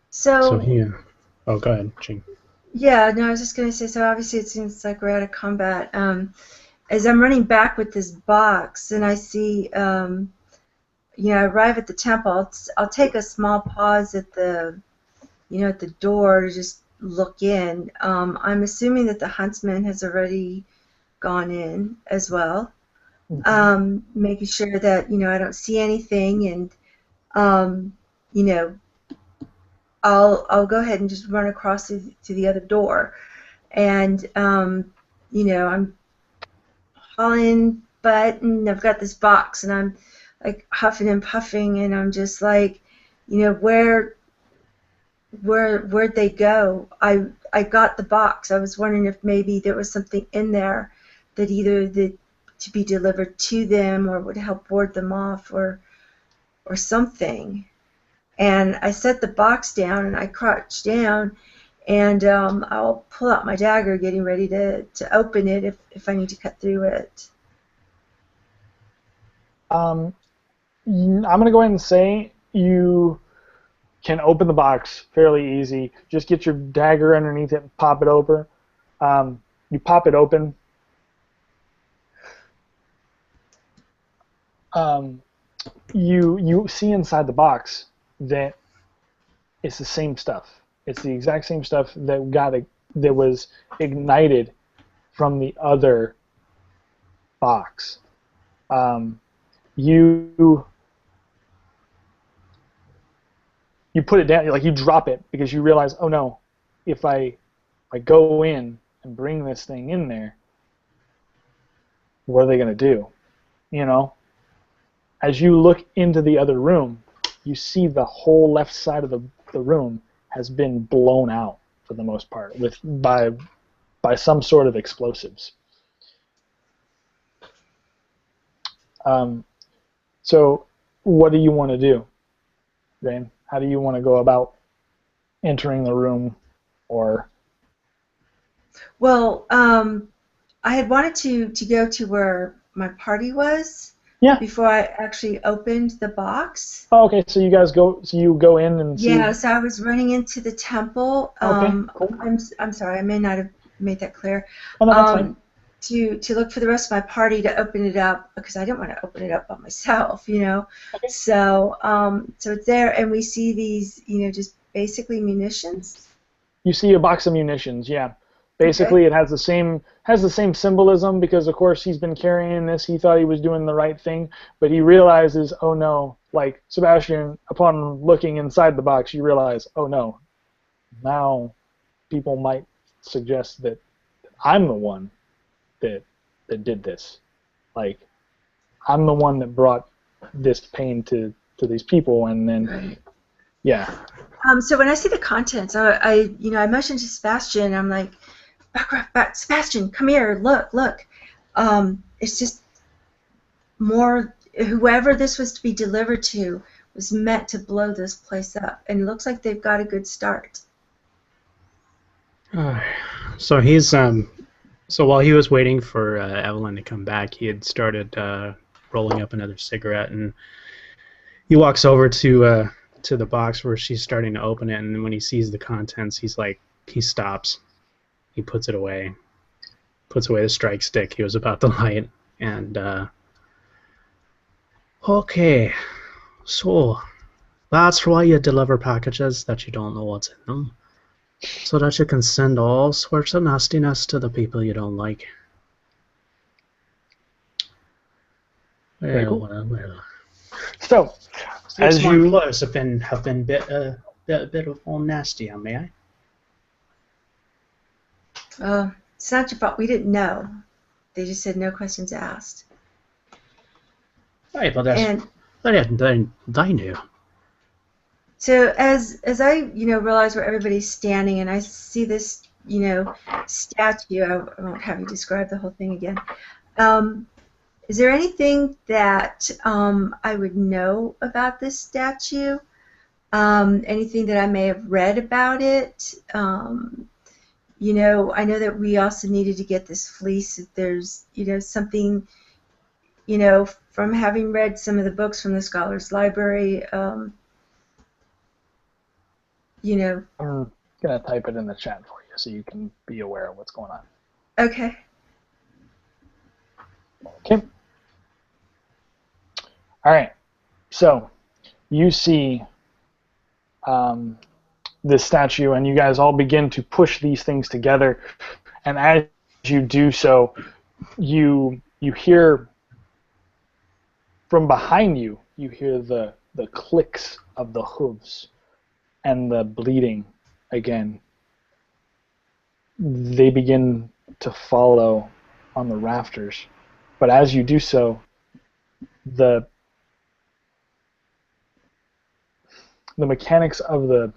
So So, he. Oh, go ahead, Jayne. yeah, no, I was just going to say, so obviously it seems like we're out of combat. As I'm running back with this box and I see, I arrive at the temple, I'll take a small pause at the, at the door to just look in. I'm assuming that the huntsman has already gone in as well, making sure that, I don't see anything, and, you know, I'll go ahead and just run across to the other door. And, I'm hauling butt, and I've got this box, and I'm like huffing and puffing, and I'm just like, where'd they go? I got the box. I was wondering if maybe there was something in there that either to be delivered to them or would help ward them off or something. And I set the box down and I crouched down, and I'll pull out my dagger, getting ready to open it if I need to cut through it. I'm going to go ahead and say you can open the box fairly easy. Just get your dagger underneath it and pop it open. You pop it open. You see inside the box that it's the same stuff. It's the exact same stuff that was ignited from the other box. You put it down, like you drop it because you realize, oh no, if I go in and bring this thing in there, what are they going to do? As you look into the other room, you see the whole left side of the room has been blown out for the most part by some sort of explosives. So what do you want to do, Jayne? How do you want to go about entering the room? Or Well, I had wanted to go to where my party was. Yeah. Before I actually opened the box. Oh, okay, so you guys go. So you go in and see. Yeah, so I was running into the temple. Okay, cool. I'm sorry, I may not have made that clear. Oh, no, that's fine. To look for the rest of my party to open it up, because I didn't want to open it up by myself, Okay. So it's there, and we see these, just basically munitions. You see a box of munitions, yeah. Basically, okay. It has the same symbolism because, of course, he's been carrying this. He thought he was doing the right thing, but he realizes, oh no, like Sebastian, upon looking inside the box, you realize, oh no, now people might suggest that I'm the one that did this. Like, I'm the one that brought this pain to these people, and then, right. Yeah. So when I see the contents, I motioned to Sebastian. I'm like, back, Sebastian, come here, look. It's just more. Whoever this was to be delivered to was meant to blow this place up, and it looks like they've got a good start. So he's so while he was waiting for Evelyn to come back, he had started rolling up another cigarette, and he walks over to the box where she's starting to open it, and when he sees the contents, he stops. He puts it away. Puts away the strike stick he was about to light, and okay, so that's why you deliver packages that you don't know what's in them, so that you can send all sorts of nastiness to the people you don't like. Well. So, as you clothes have been a bit of all nasty, may I? It's not your fault. We didn't know. They just said no questions asked. Right, but they knew. So as I realize where everybody's standing, and I see this statue, I won't have you describe the whole thing again. Is there anything that I would know about this statue? anything that I may have read about it. You know, I know that we also needed to get this fleece. If there's, you know, something, you know, from having read some of the books from the Scholars Library, you know. I'm gonna type it in the chat for you so you can be aware of what's going on. Okay. Okay. All right. So you see this statue, and you guys all begin to push these things together. And as you do so, you hear from behind you. You hear the clicks of the hooves and the bleeding again. They begin to follow on the rafters, but as you do so, the mechanics of the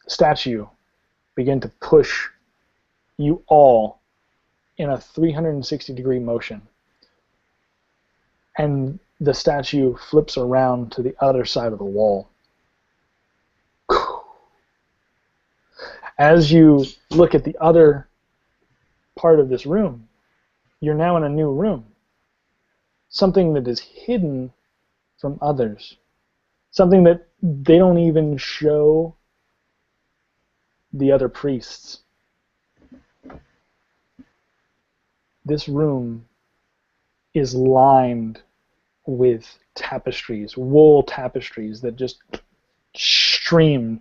statue begin to push you all in a 360-degree motion, and the statue flips around to the other side of the wall. As you look at the other part of this room, you're now in a new room. Something that is hidden from others. Something that they don't even show the other priests. This room is lined with tapestries, wool tapestries that just stream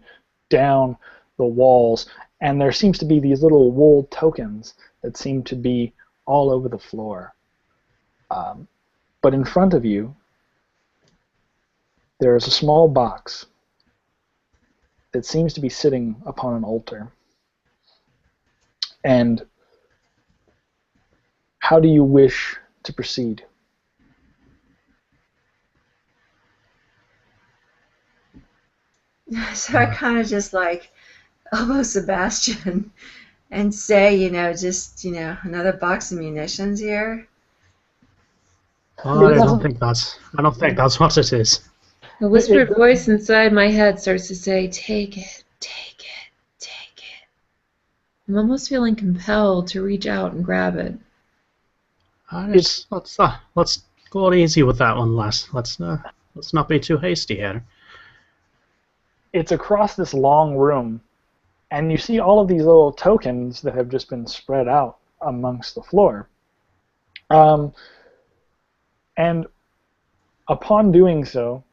down the walls, and there seems to be these little wool tokens that seem to be all over the floor. But in front of you, there is a small box that seems to be sitting upon an altar. And how do you wish to proceed? So I kind of just like elbow Sebastian and say, you know, just, you know, another box of munitions here. Oh, I don't think that's what it is. A whispered voice inside my head starts to say, take it, take it, take it. I'm almost feeling compelled to reach out and grab it. Let's go easy with that one, Les. Let's not be too hasty here. It's across this long room, and you see all of these little tokens that have just been spread out amongst the floor. And upon doing so,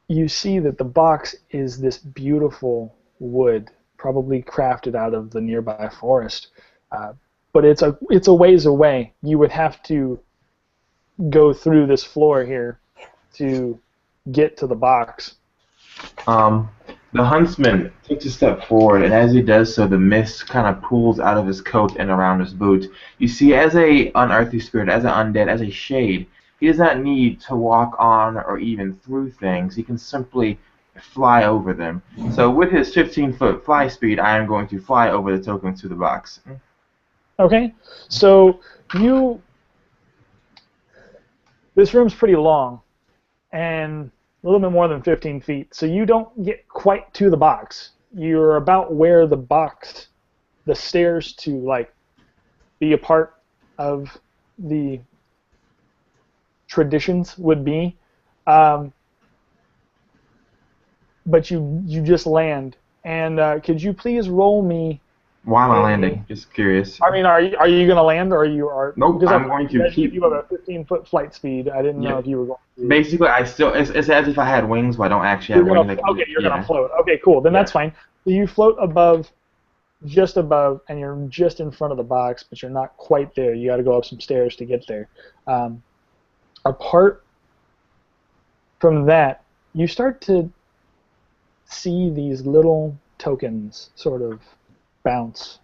you see that the box is this beautiful wood, probably crafted out of the nearby forest. But it's a ways away. You would have to go through this floor here to get to the box. The huntsman takes a step forward, and as he does so, the mist kind of pools out of his coat and around his boot. You see, as a unearthly spirit, as an undead, as a shade, he does not need to walk on or even through things. He can simply fly over them. So with his 15-foot fly speed, I am going to fly over the tokens to the box. Okay, so this room's pretty long, and a little bit more than 15 feet, so you don't get quite to the box. You're about where the stairs to like be a part of the traditions would be, but you just land. And could you please roll me? While I'm landing, just curious. I mean, are you going to land, or are? Nope, I'm going to keep. You have a 15-foot flight speed. I didn't know if you were going to. Basically, it's as if I had wings, but I don't actually have wings. Okay, you're going to float. Okay, cool. Then that's fine. So you float just above, and you're just in front of the box, but you're not quite there. You got to go up some stairs to get there. Apart from that, you start to see these little tokens sort of bounce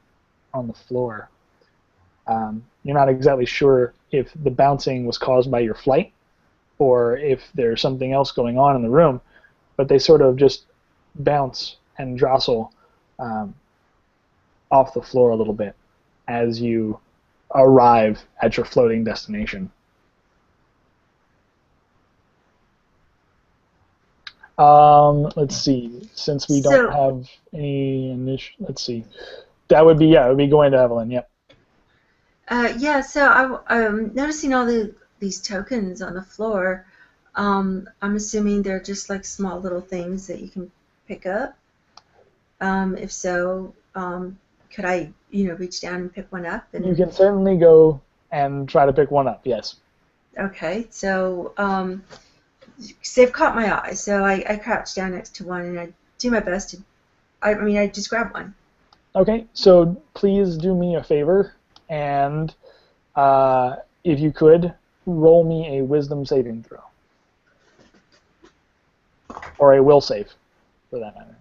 on the floor. You're not exactly sure if the bouncing was caused by your flight or if there's something else going on in the room, but they sort of just bounce and jostle off the floor a little bit as you arrive at your floating destination. Let's see. Since we So- don't have any initial, let's see. That would be it would be going to Evelyn. Yep. Yeah, so I'm noticing all these tokens on the floor. I'm assuming they're just like small little things that you can pick up. If so, could I, reach down and pick one up? You can certainly go and try to pick one up. Yes. Okay, so they've caught my eye, so I crouch down next to one and I do my best to. I just grab one. Okay. So please do me a favor, and if you could roll me a Wisdom saving throw, or a Will save, for that matter.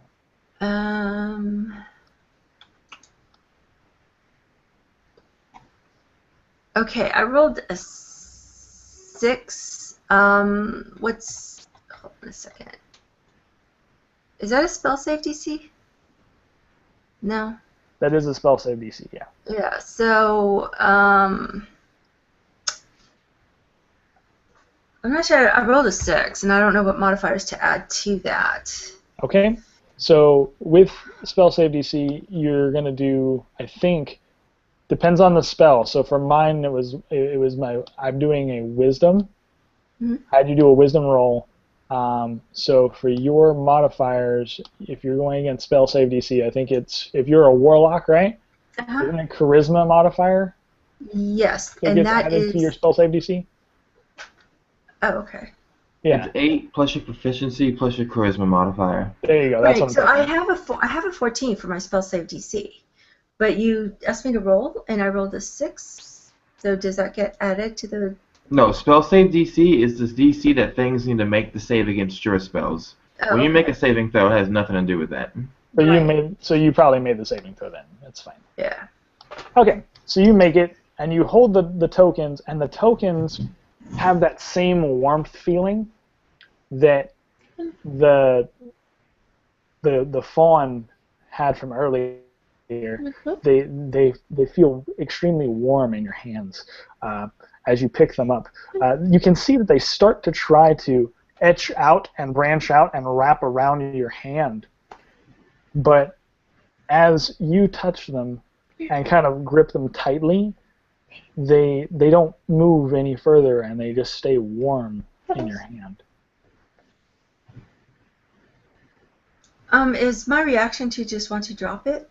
Okay, I rolled a 6. Hold on a second. Is that a spell save DC? No. That is a spell save DC. Yeah. Yeah. So I'm not sure. I rolled a 6, and I don't know what modifiers to add to that. Okay. So with spell save DC, you're gonna do, I think, depends on the spell. So for mine, it was I'm doing a Wisdom. Mhm. I had you do a Wisdom roll. So for your modifiers, if you're going against spell save DC, I think it's, if you're a Warlock, right? Uh-huh. Isn't it Charisma modifier Yes, that and gets that added is. to your spell save DC? Oh, okay. Yeah. It's 8 plus your proficiency plus your charisma modifier. There you go. That's Right. what I'm So I talking have a 14 for my spell save DC, but you asked me to roll, and I rolled a 6. So does that get added to the? No, spell save DC is the DC that things need to make the save against your spells. Oh, When you make a okay. saving throw, it has nothing to do with that. But Right. you probably made the saving throw then. That's fine. Yeah. Okay, so you make it, and you hold the tokens, and the tokens have that same warmth feeling that the fawn had from earlier. They feel extremely warm in your hands as you pick them up. You can see that they start to try to etch out and branch out and wrap around your hand, but as you touch them and kind of grip them tightly, they don't move any further, and they just stay warm in your hand. Is my reaction to just want to drop it?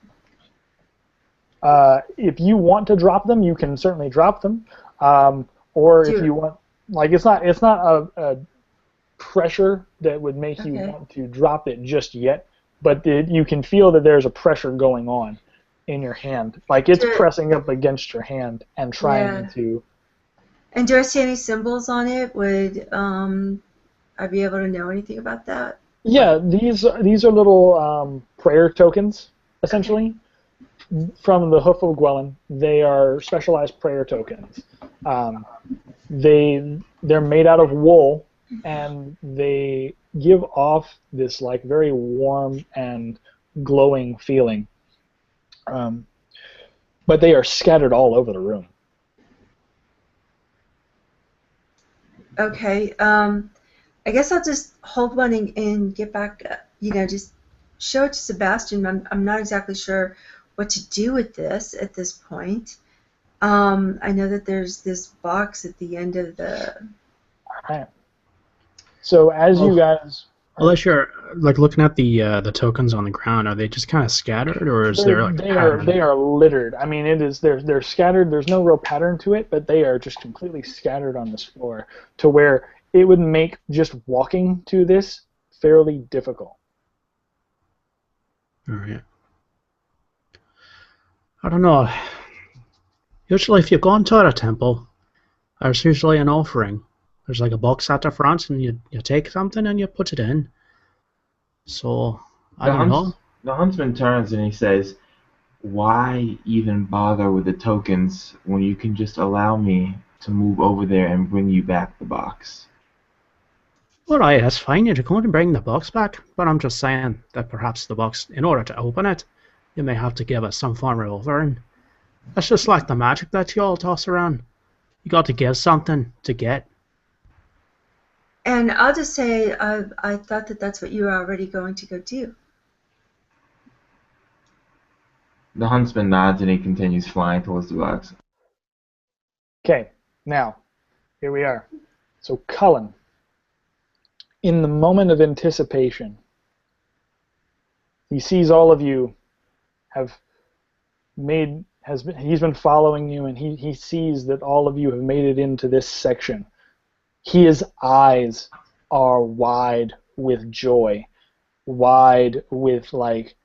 If you want to drop them, you can certainly drop them. Or if you want, like, it's not a pressure that would make you want to drop it just yet, but you can feel that there's a pressure going on in your hand, like it's pressing up against your hand and trying to. And do I see any symbols on it? Would I be able to know anything about that? Yeah, these are little prayer tokens, essentially, from the Hoof of Gwlan. They are specialized prayer tokens. They're made out of wool, and they give off this like very warm and glowing feeling. But they are scattered all over the room. Okay. I guess I'll just hold one and get back. Just show it to Sebastian. I'm not exactly sure what to do with this at this point. I know that there's this box at the end of the. Alright. So as you guys. Unless you're like looking at the tokens on the ground, are they just kind of scattered, or is there like they are littered? I mean, they're scattered. There's no real pattern to it, but they are just completely scattered on this floor to where it would make just walking to this fairly difficult. All right. I don't know. Usually, if you go into a temple, there's usually an offering. There's like a box at the front, and you take something and you put it in. So, I don't know. The huntsman turns and he says, "Why even bother with the tokens when you can just allow me to move over there and bring you back the box?" Alright, that's fine. You're going to bring the box back, but I'm just saying that perhaps the box, in order to open it, you may have to give us some form of offering. That's just like the magic that you all toss around. You got to give something to get. And I'll just say I thought that that's what you were already going to go do. The huntsman nods and he continues flying towards the box. Okay, now, here we are. So Cullen, in the moment of anticipation, he sees all of you he's been following you, and he sees that all of you have made it into this section. His eyes are wide with joy, wide with like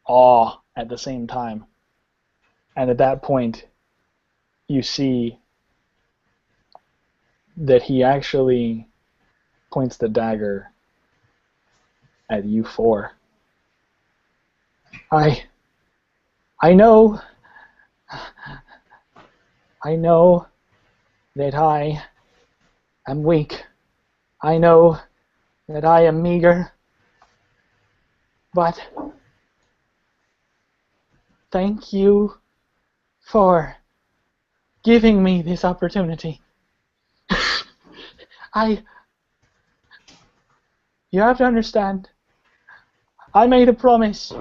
awe at the same time. And at that point, you see that he actually points the dagger at you four. I know that I am weak. I know that I am meager. But thank you for giving me this opportunity. You have to understand, I made a promise.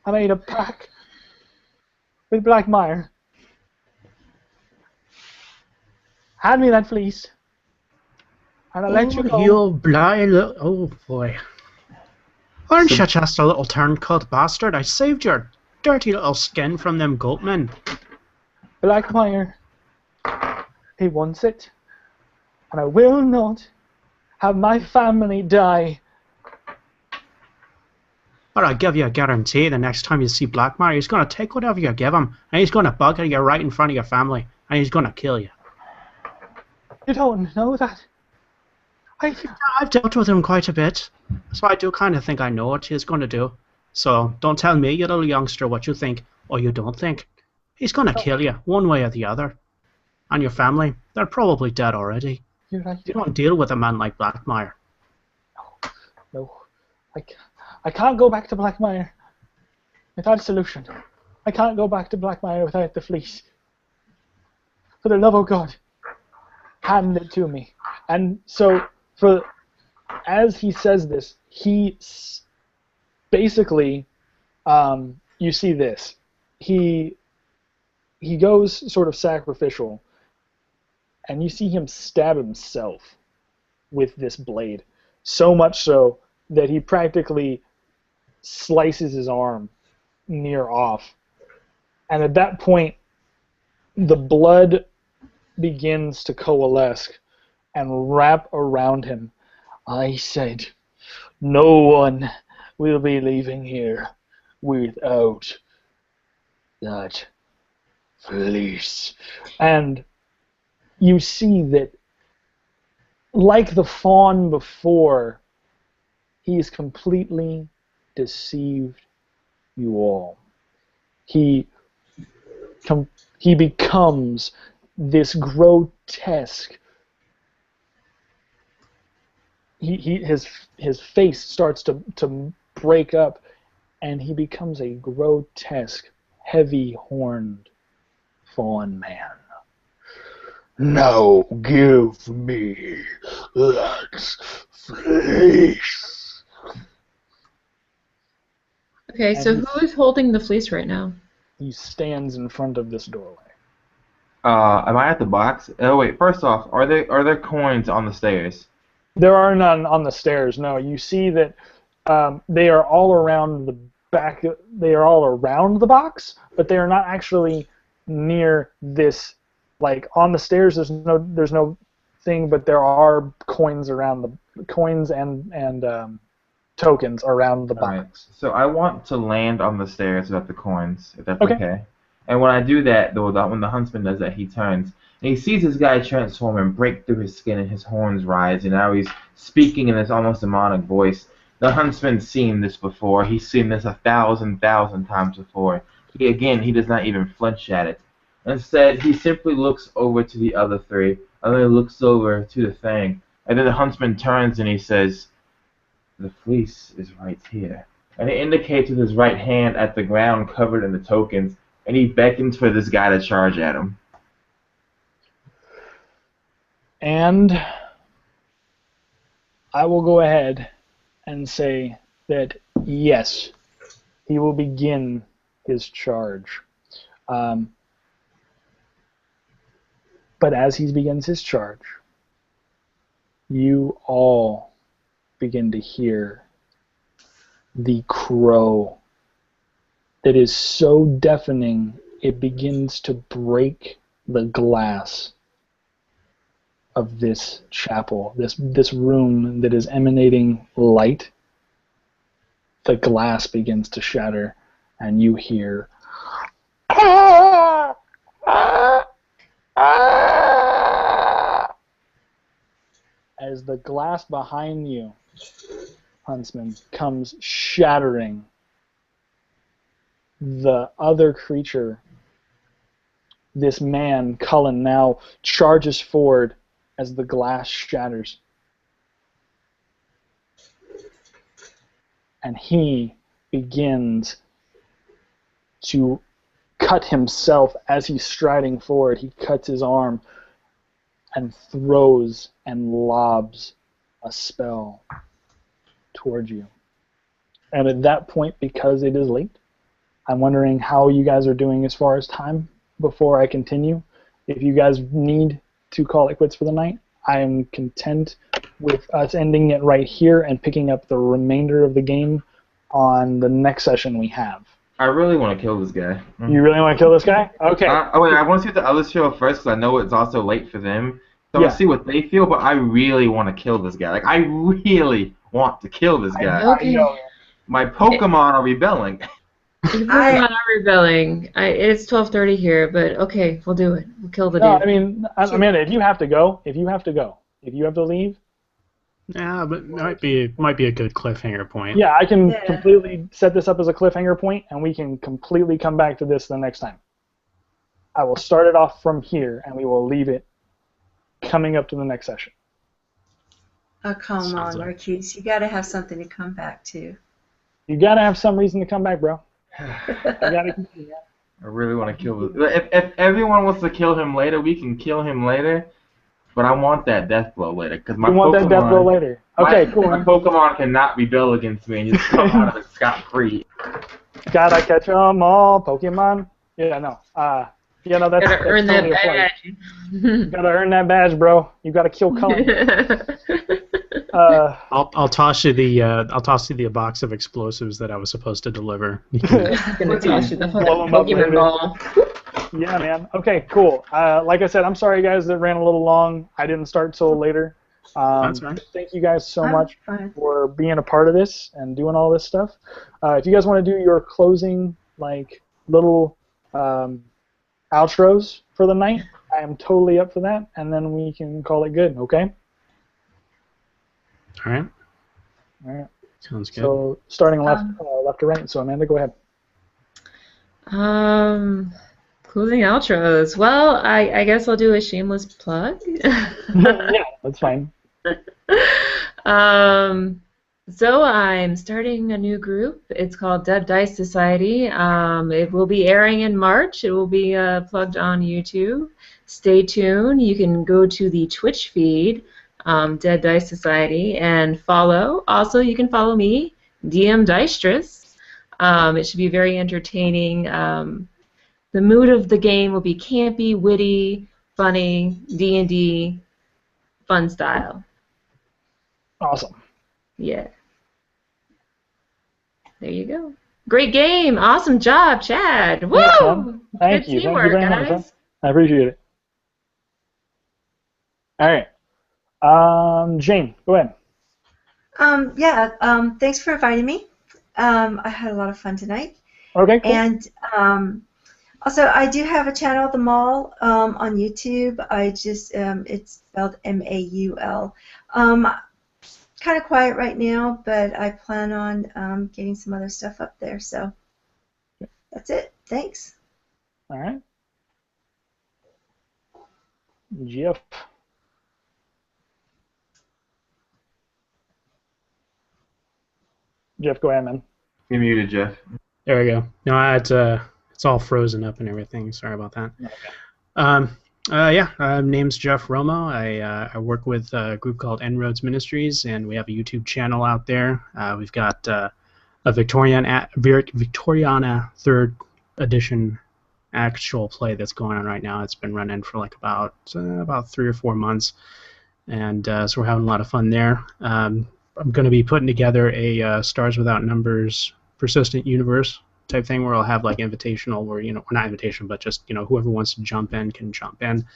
I made a pact with Blackmire. Hand me that fleece, and I'll let you go. You blind little... Oh, boy. Aren't you just a little turncoat bastard? I saved your dirty little skin from them goatmen. Blackmire, he wants it, and I will not have my family die. But I give you a guarantee the next time you see Blackmire, he's going to take whatever you give him, and he's going to bugger you right in front of your family, and he's going to kill you. You don't know that. I've dealt with him quite a bit, so I do kind of think I know what he's going to do. So don't tell me, you little youngster, what you think, or you don't think. He's going to kill you, one way or the other. And your family, they're probably dead already. You're right. You don't deal with a man like Blackmire. No. I can't go back to Blackmire without a solution. I can't go back to Blackmire without the fleece. For the love of God, hand it to me. And so, as he says this, he basically, you see this. He goes sort of sacrificial, and you see him stab himself with this blade. So much so that he practically slices his arm near off. And at that point, the blood begins to coalesce and wrap around him. I said, no one will be leaving here without that fleece. And you see that, like the fawn before, he's completely deceived you all. He becomes this grotesque. His face starts to break up, and he becomes a grotesque, heavy-horned fawn man. Now give me that fleece. Okay, so who is holding the fleece right now? He stands in front of this doorway. Am I at the box? Oh wait, first off, are there coins on the stairs? There are none on the stairs, no. You see that they are all around the back. They are all around the box, but they are not actually near this. Like on the stairs, there's no thing, but there are coins around the coins and tokens around the box. Right. So I want to land on the stairs without the coins, if that's okay. And when I do that, though, when the huntsman does that, he turns and he sees this guy transform and break through his skin, and his horns rise, and now he's speaking in this almost demonic voice. The huntsman's seen this before. He's seen this 1,000 times before. He does not even flinch at it. Instead, he simply looks over to the other three, and then looks over to the thing. And then the huntsman turns and he says, the fleece is right here. And he indicates with his right hand at the ground covered in the tokens, and he beckons for this guy to charge at him. And I will go ahead and say that yes, he will begin his charge. But as he begins his charge, you all begin to hear the crow that is so deafening it begins to break the glass of this chapel, this room that is emanating light. The glass begins to shatter, and you hear as the glass behind you, Huntsman, comes shattering. The other creature, this man, Cullen, now charges forward as the glass shatters. And he begins to cut himself as he's striding forward. He cuts his arm and throws and lobs a spell towards you. And at that point, because it is late, I'm wondering how you guys are doing as far as time before I continue. If you guys need to call it quits for the night, I am content with us ending it right here and picking up the remainder of the game on the next session we have. I really want to kill this guy. You really want to kill this guy? Okay. Wait, I want to see what the others feel first because I know it's also late for them. So I Yeah. want to see what they feel, but I really want to kill this guy. Like, I really want to kill this guy. Okay. My Pokemon are rebelling. Your Pokemon are rebelling. It's 12:30 here, but okay, we'll do it. We'll kill the dude. No, I mean, Amanda, if you have to go, if you have to leave, Yeah, but it might be a good cliffhanger point. yeah, I can completely set this up as a cliffhanger point, and we can completely come back to this the next time. I will start it off from here, and we will leave it coming up to the next session. Oh, come Sounds on, like- Marquis. You got to have something to come back to. You gotta have some reason to come back, bro. You gotta continue. I really want to kill this. If everyone wants to kill him later, we can kill him later. But I want that death blow later because my You want that death blow later? Okay, cool. My Pokemon cannot rebel against me and just come out of it scot-free. Gotta catch 'em all, Pokemon. Yeah, no. Yeah, no, that's Gotta earn totally that a play. badge. Gotta earn that badge, bro. You gotta kill Cullen. I'll toss you the box of explosives that I was supposed to deliver. Gonna toss you the Blow 'em up later. Pokemon ball. Yeah, man. Okay, cool. Like I said, I'm sorry, guys, that ran a little long. I didn't start till later. That's right. Thank you guys so I'm much fine. for being a part of this and doing all this stuff. If you guys want to do your closing, little outros for the night, I am totally up for that, and then we can call it good, okay? All right. All right. Sounds good. So starting left to right. So Amanda, go ahead. Closing outros. Well, I guess I'll do a shameless plug. Yeah, that's fine. So I'm starting a new group. It's called Dead Dice Society. It will be airing in March. It will be plugged on YouTube. Stay tuned. You can go to the Twitch feed, Dead Dice Society, and follow. Also, you can follow me, DM Deistress. It should be very entertaining. The mood of the game will be campy, witty, funny, D&D, fun style. Awesome. Yeah. There you go. Great game. Awesome job, Chad. Woo! Thanks, man. Thank Good you. Thank you teamwork, very much, huh? guys. I appreciate it. All right. Jayne, go ahead. Thanks for inviting me. I had a lot of fun tonight. Okay, cool. And also, I do have a channel, The Mall, on YouTube. It's spelled Maul. Kind of quiet right now, but I plan on getting some other stuff up there. So that's it. Thanks. All right. Jeff. Jeff, go ahead, man. You're muted, Jeff. There we go. No, it's all frozen up and everything. Sorry about that. Okay. Name's Jeff Romo. I work with a group called Roads Ministries, and we have a YouTube channel out there. We've got a Victoriana 3rd edition actual play that's going on right now. It's been running for like about 3 or 4 months, and so we're having a lot of fun there. I'm going to be putting together a Stars Without Numbers persistent universe type thing where I'll have like invitational, where or not invitation, but just whoever wants to jump in can jump in.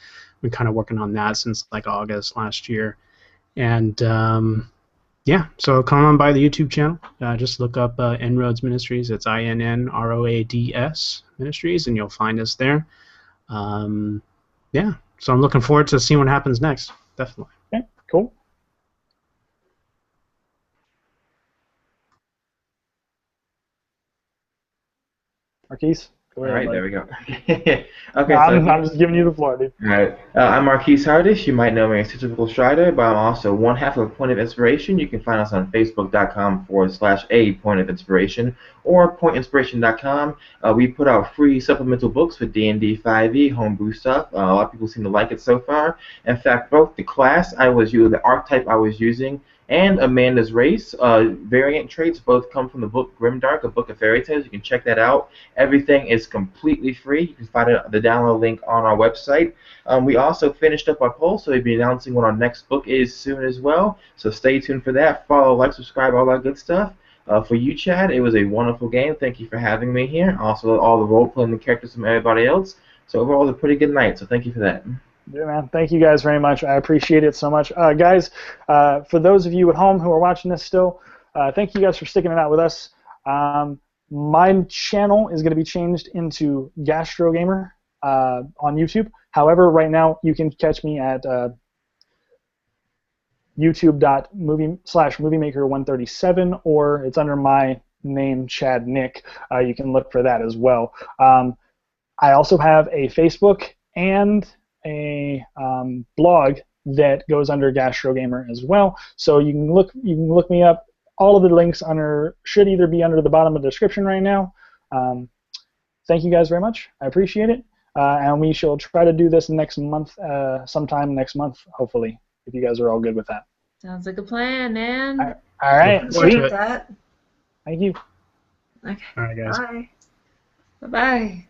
We're kind of working on that since like August last year, and so come on by the YouTube channel. Just look up Inroads Ministries. It's INNROADS Ministries, and you'll find us there. So I'm looking forward to seeing what happens next. Definitely. Okay, cool. Marquis? Go All ahead, right, buddy. there we go. Okay, I'm just giving you the floor, dude. All right. I'm Marquis Hardish. You might know me as Typical Strider, but I'm also one half of Point of Inspiration. You can find us on Facebook.com/a Point of Inspiration or pointinspiration.com. We put out free supplemental books for D&D 5e homebrew stuff. A lot of people seem to like it so far. In fact, both the class I was using, the archetype I was using, and Amanda's race variant traits both come from the book Grimdark, a book of fairy tales. You can check that out. Everything is completely free. You can find the download link on our website. We also finished up our poll, so we'll be announcing what our next book is soon as well. So stay tuned for that. Follow, like, subscribe, all that good stuff. For you, Chad, it was a wonderful game. Thank you for having me here. Also, all the role-playing the characters from everybody else. So overall, it was a pretty good night, so thank you for that. Yeah, man. Thank you guys very much. I appreciate it so much. Guys, for those of you at home who are watching this still, thank you guys for sticking it out with us. My channel is going to be changed into Gastro Gamer on YouTube. However, right now you can catch me at youtube./moviemaker137, or it's under my name, Chad Nick. You can look for that as well. I also have a Facebook and a blog that goes under Gastro Gamer as well. So you can look me up. All of the links should either be under the bottom of the description right now. Thank you guys very much. I appreciate it. And we shall try to do this next month, sometime next month, hopefully, if you guys are all good with that. Sounds like a plan, man. All right. Look Sweet. forward to it. That. Thank you. Okay. All right, guys. Bye. Bye-bye.